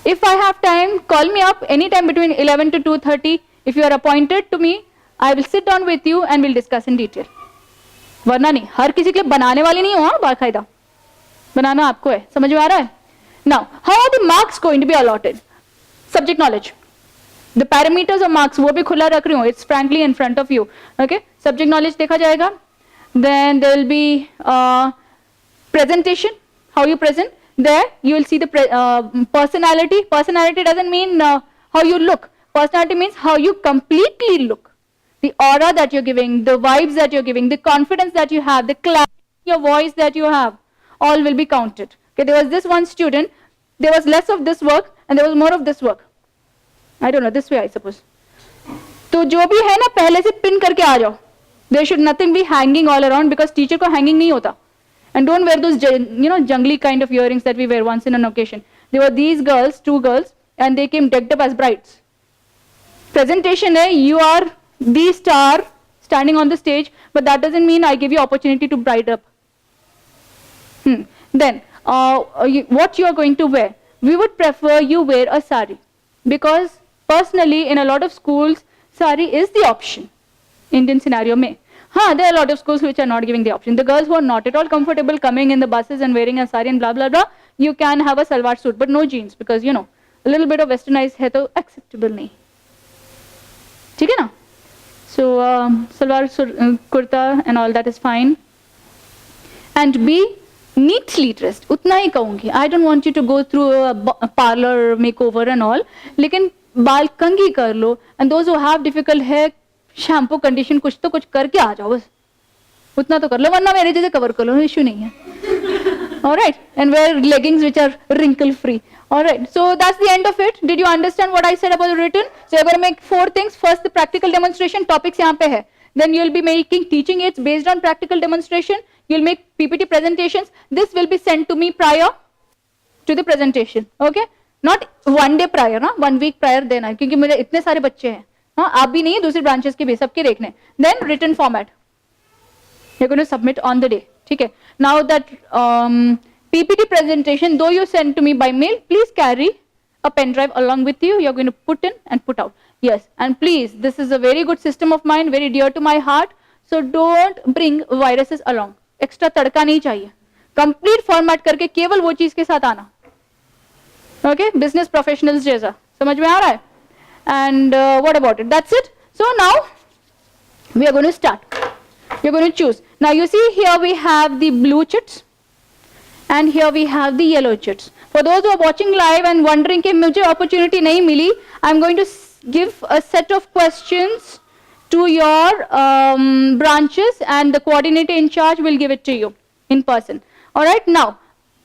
If I have time, call me up anytime between 11 to 2:30. If you are appointed to me, I will sit down with you and we'll discuss in detail. वरना नहीं, हर किसी के लिए बनाने वाली नहीं हो, हाँ, बाकायदा बनाना आपको है. समझ में आ रहा है? Now, how are the marks going to be allotted? Subject knowledge. The parameters of marks वो भी खुला रख रही हूँ. It's frankly in front of you. Okay? Subject knowledge देखा जाएगा. Then there will be presentation. How you present? There you will see the personality. Personality doesn't mean how you look. Personality means how you completely look. The aura that you're giving, the vibes that you're giving, the confidence that you have, the clarity of your voice that you have, all will be counted. Okay, there was this one student, there was less of this work and there was more of this work. I don't know, this way I suppose. तो जो भी है ना पहले से pin करके आ जाओ. There should nothing be hanging all around because teacher को hanging नहीं होता. And don't wear those jungly kind of earrings that we wear once in an occasion. There were these girls, 2 girls, and they came decked up as brides. Presentation है, you are the star standing on the stage, but that doesn't mean I give you opportunity to bride up. Then what you are going to wear, we would prefer you wear a sari because personally in a lot of schools sari is the option. Indian scenario mein, there are a lot of schools which are not giving the option. The girls who are not at all comfortable coming in the buses and wearing a sari and blah blah blah, you can have a salwar suit but no jeans because a little bit of westernized hai to acceptable nahi. ठीक है ना? So salwar kurta and all that is fine. And be neatly dressed. उतना ही कहूँगी. I don't want you to go through a parlor makeover and all. लेकिन बाल कंघी कर लो. And those who have difficult hair, shampoo condition कुछ तो कुछ करके आ जाओ बस. उतना तो कर लो वरना मेरे जैसे कवर कर लो, issue नहीं है. All right. And wear leggings which are wrinkle free. All right. So that's the end of it. Did you understand what I said about the written? So you're going to make 4 things. First, the practical demonstration. Topics यहाँ पे है. Then you'll be making teaching aids based on practical demonstration. You'll make PPT presentations. This will be sent to me prior to the presentation. Okay? Not one day prior, ना 1 week prior देना, क्योंकि मेरे इतने सारे बच्चे हैं. हाँ, आप भी नहीं, दूसरी branches के भी, सबके देखने. Then written format. You're going to submit on the day. ठीक है? Now that PPT presentation, though you send to me by mail, please carry a pen drive along with you. You're going to put in and put out. Yes, and please, this is a very good system of mine, very dear to my heart. So don't bring viruses along. Extra तड़का नहीं चाहिए. Complete format करके केवल वो चीज के साथ आना. Okay, business professionals जैसा. समझ में आ रहा है? And what about it? That's it. So now we are going to start. You're going to choose. Now you see here we have the blue chits. And here we have the yellow chits. For those who are watching live and wondering कि मुझे opportunity नहीं मिली, I'm going to give a set of questions to your branches and the coordinator in charge will give it to you in person. All right. Now,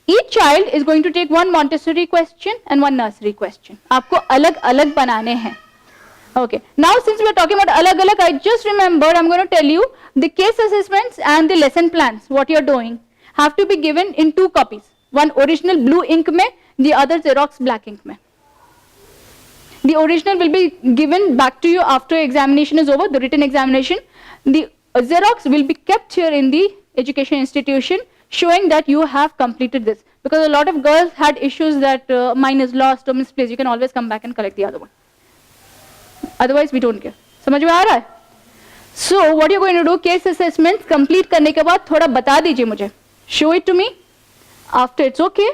each child is going to take 1 Montessori question and 1 nursery question. आपको अलग-अलग बनाने हैं. Okay. Now, since we are talking about अलग-अलग, I just remembered I'm going to tell you the case assessments and the lesson plans. What you're doing have to be given in 2 copies. One original blue ink में, the other Xerox black ink में. The original will be given back to you after examination is over, the written examination. The Xerox will be kept here in the education institution, showing that you have completed this. Because a lot of girls had issues that mine is lost or misplaced. You can always come back and collect the other one. Otherwise, we don't care. समझ में आ रहा है? So, what you're going to do, case assessments complete करने के बाद थोड़ा बता दीजिए मुझे. Show it to me. After it's okay,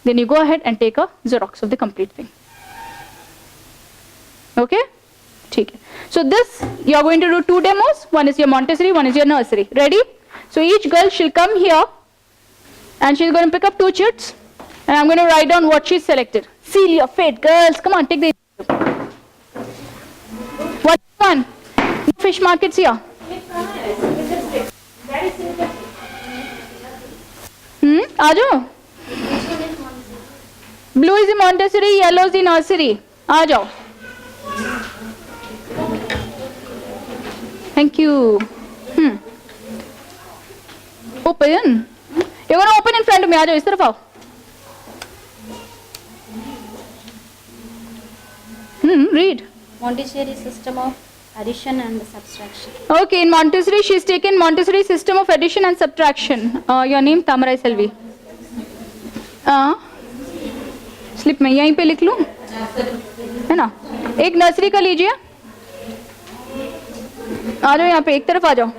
then you go ahead and take a Xerox of the complete thing. Okay? ठीक है. So this you are going to do 2 demos. One is your Montessori, one is your nursery. Ready? So each girl she'll come here and she's going to pick up 2 chits and I'm going to write down what she's selected. Seal your fate, girls. Come on, take the. What one? No fish markets here. आ जाओ. Blue is the Montessori, yellow is the nursery. आ जाओ. Thank you. Open. You're going to open in front of me. आ जाओ इस तरफ आओ. Read. Montessori system of addition and subtraction. Okay, in Montessori, she's taken Montessori system of addition and subtraction. Your name, Tamarai Selvi. Slip में यहीं पे लिख लूं, है ना. एक नर्सरी का लीजिए. आ जाओ यहाँ पे, एक तरफ आ जाओ.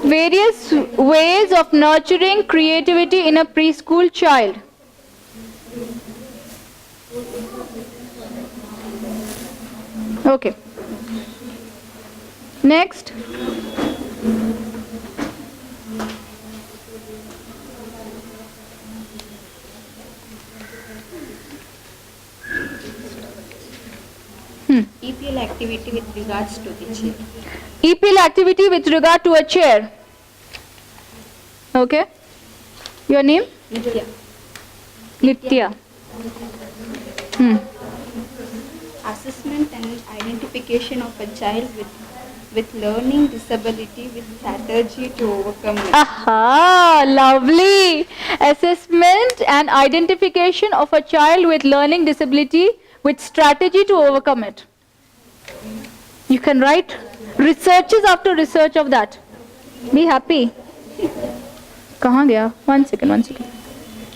Various ways of nurturing creativity in a preschool child. Okay. Next. EPL activity with regards to the chair. EPL activity with regard to a chair. Okay. Your name? Nitya. Nitya. Assessment and identification of a child with learning disability with strategy to overcome it. Aha, lovely. Assessment and identification of a child with learning disability with strategy to overcome it. You can write researches after research of that. Be happy. कहाँ गया? One second.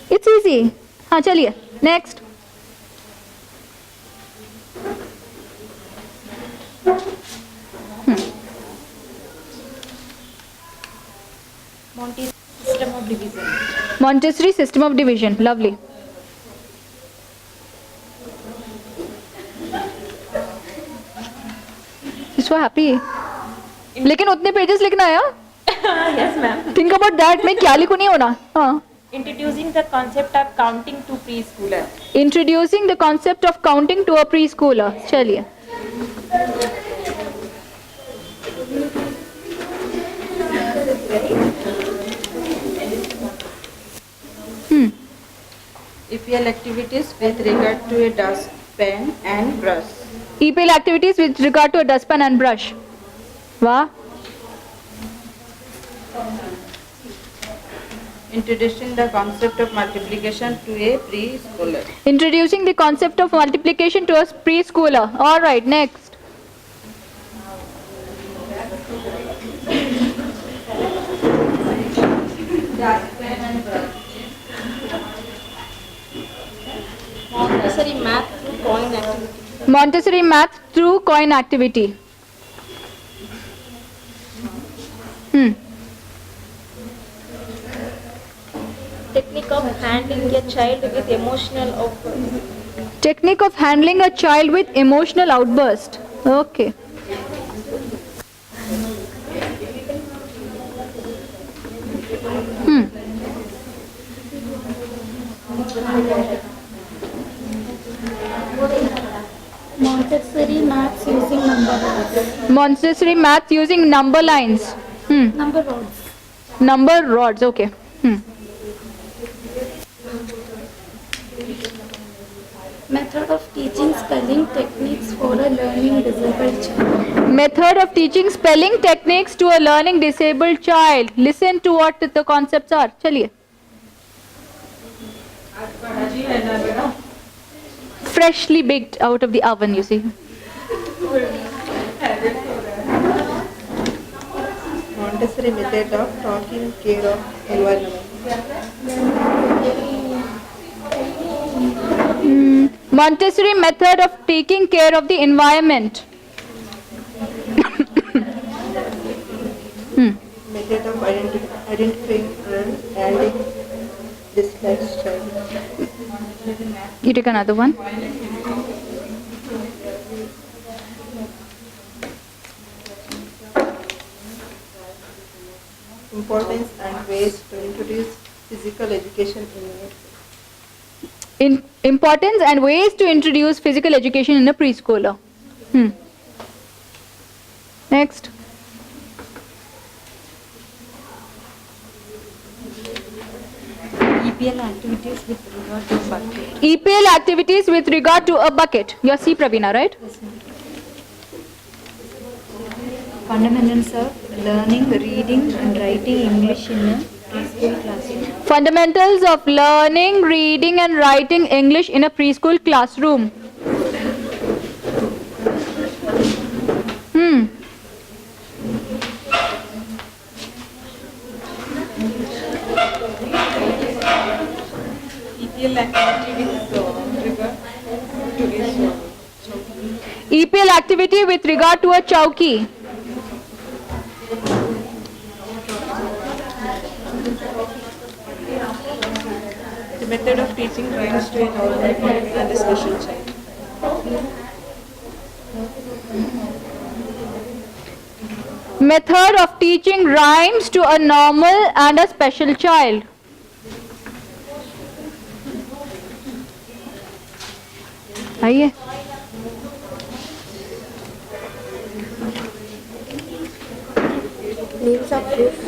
It's easy. हाँ चलिए. Next. Montessori system of division. Montessori system of division. Lovely. So happy. लेकिन उतने pages लिखना है. Yes, ma'am. Think about that. मैं क्या लिखूँ नहीं होना. हाँ. Introducing the concept of counting to preschooler. Introducing the concept of counting to a preschooler. चलिए. EPL activities with regard to a dustpan and brush. EPL activities with regard to a dustpan and brush. वाह. Introducing the concept of multiplication to a preschooler. Introducing the concept of multiplication to a preschooler. All right, next. Montessori math through coin activity. Montessori math through coin activity. Technique of handling a child with emotional outburst. Technique of handling a child with emotional outburst. Okay. Montessori maths using number rods. Montessori math using number lines. Number rods. Number rods. Okay. Method of teaching spelling techniques for a learning disabled child. Method of teaching spelling techniques to a learning disabled child. Listen to what the concepts are. चलिए. Freshly baked out of the oven, you see. Montessori method of taking care of environment. Montessori method of taking care of the environment. Method of identifying and dyslexia child. You take another one. Importance and ways to introduce physical education Importance and ways to introduce physical education in a preschooler. Next. EPL activities with regard to bucket. EPL activities with regard to a bucket. You're C. Pravina, right? Fundamentals of learning, reading and writing English in a preschool classroom. Fundamentals of learning, reading and writing English in a preschool classroom. EPL activity with regard to is EPL activity with regard to a chowki. the method of teaching rhymes to a normal child and a special child. Method of teaching rhymes to a normal and a special child. आइए. Names of groups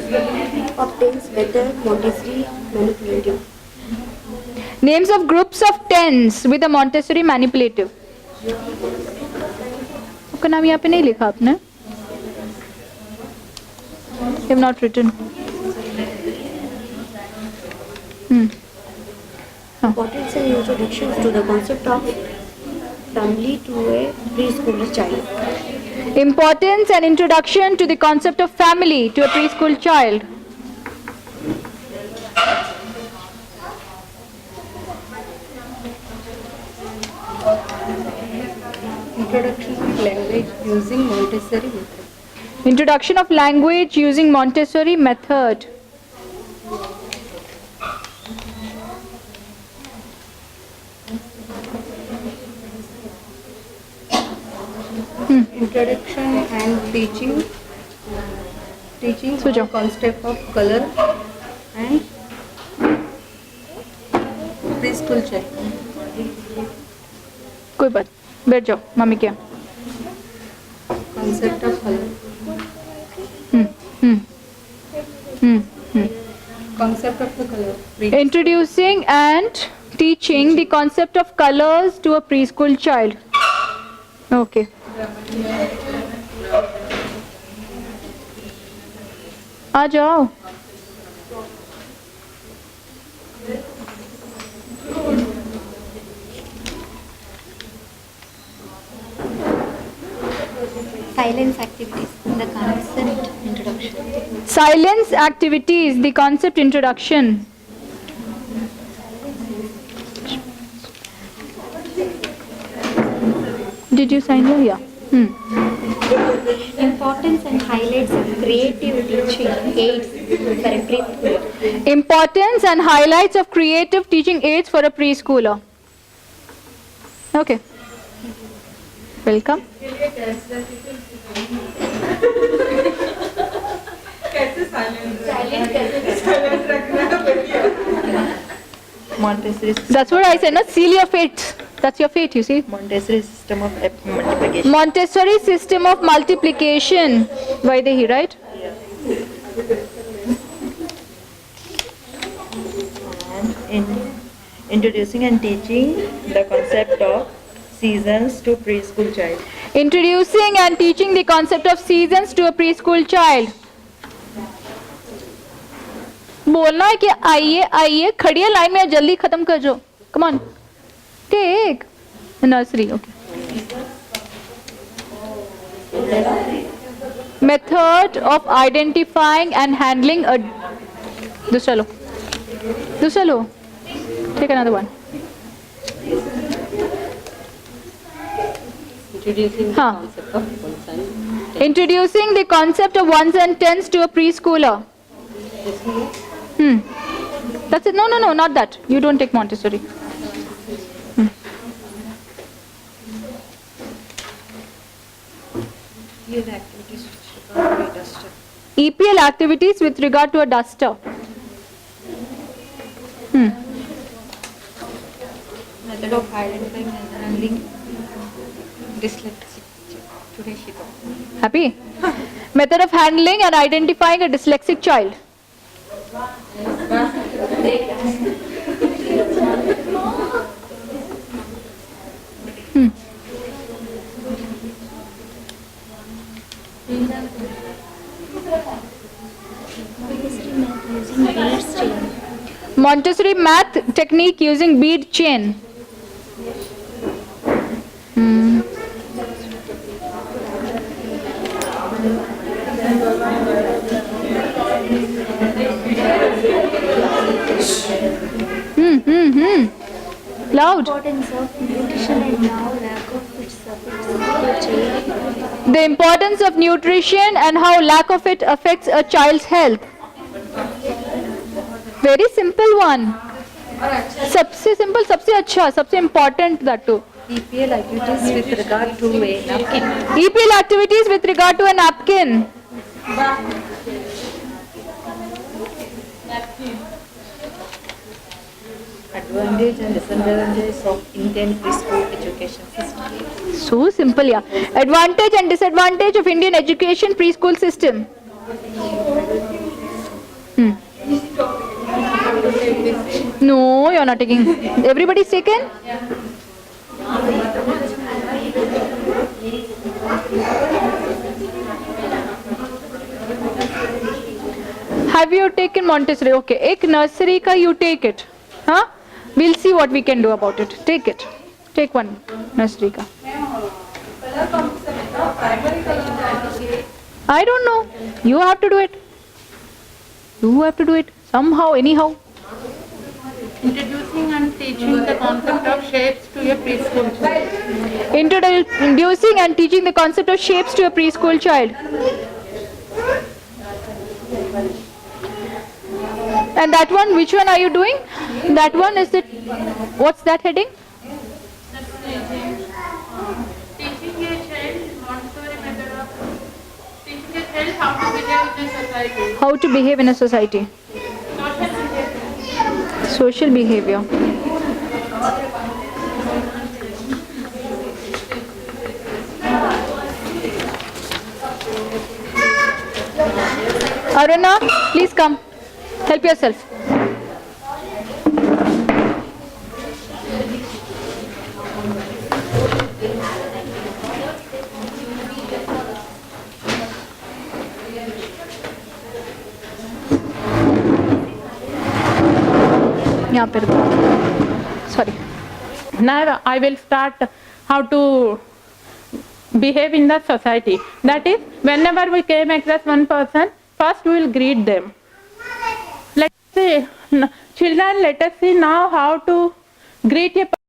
of tens whether Montessori manipulative. Names of groups of tens with a Montessori manipulative. उसका नाम यहाँ पे नहीं लिखा आपने. You have not written. Importance and introduction to the concept of family to a preschooler child. Importance and introduction to the concept of family to a preschool child. Introduction of language using Montessori method. Introduction of language using Montessori method. Introduction and teaching the concept of color and preschool child. कोई बात, बैठ जाओ, mummy क्या? Concept of color. Concept of the color. Introducing and teaching the concept of colors to a preschool child. Okay. आ जाओ. Silence activities, the concept introduction. Silence activities, the concept introduction. Did you sign here? Yeah. Importance and highlights of creative teaching aids for a preschooler. Importance and highlights of creative teaching aids for a preschooler. Okay. Welcome. Montessori. That's what I said. Not seal your fate. That's your fate. You see. Montessori system of multiplication. Montessori system of multiplication. Vaidehi, right? And introducing and teaching the concept of seasons to preschool child. Introducing and teaching the concept of seasons to a preschool child. बोलना है कि आइए आइए खड़ी है line में जल्दी खत्म कर जो. Come on. Take. Nursery. Okay. Method of identifying and handling a. दूसरा लो. दूसरा लो. Take another one. Introducing the concept of consent. Introducing the concept of ones and tens to a preschooler. That's it. No, not that. You don't take Montessori. EPL activities with regard to a duster. Method of identifying and handling dyslexic. Today she got. Happy? Method of handling and identifying a dyslexic child. Montessori math technique using bead chain. Loud. The importance of nutrition and how lack of it affects a child's health. Very simple one. सबसे simple, सबसे अच्छा, सबसे important that too. EPL activities with regard to a napkin. EPL activities with regard to a napkin. Advantage and disadvantages of Indian preschool education system. So simple, yeah. Advantage and disadvantage of Indian education preschool system. No, you're not taking. Everybody's taken? Have you taken Montessori? Okay, एक nursery का you take it. Huh? We'll see what we can do about it. Take it. Take one nursery ka. I don't know. You have to do it. You have to do it. Somehow, anyhow. Introducing and teaching the concept of shapes to a preschool child. Introducing and teaching the concept of shapes to a preschool child. And that one, which one are you doing? That one is it. What's that heading? Teaching a child Montessori method of teaching a child how to behave in a society. How to behave in a society. Social behavior. Aruna, please come. Help yourself. यहाँ पे sorry. Now I will start how to behave in the society. That is, whenever we came across one person, first we will greet them. Let's see, children, let us see now how to greet a person.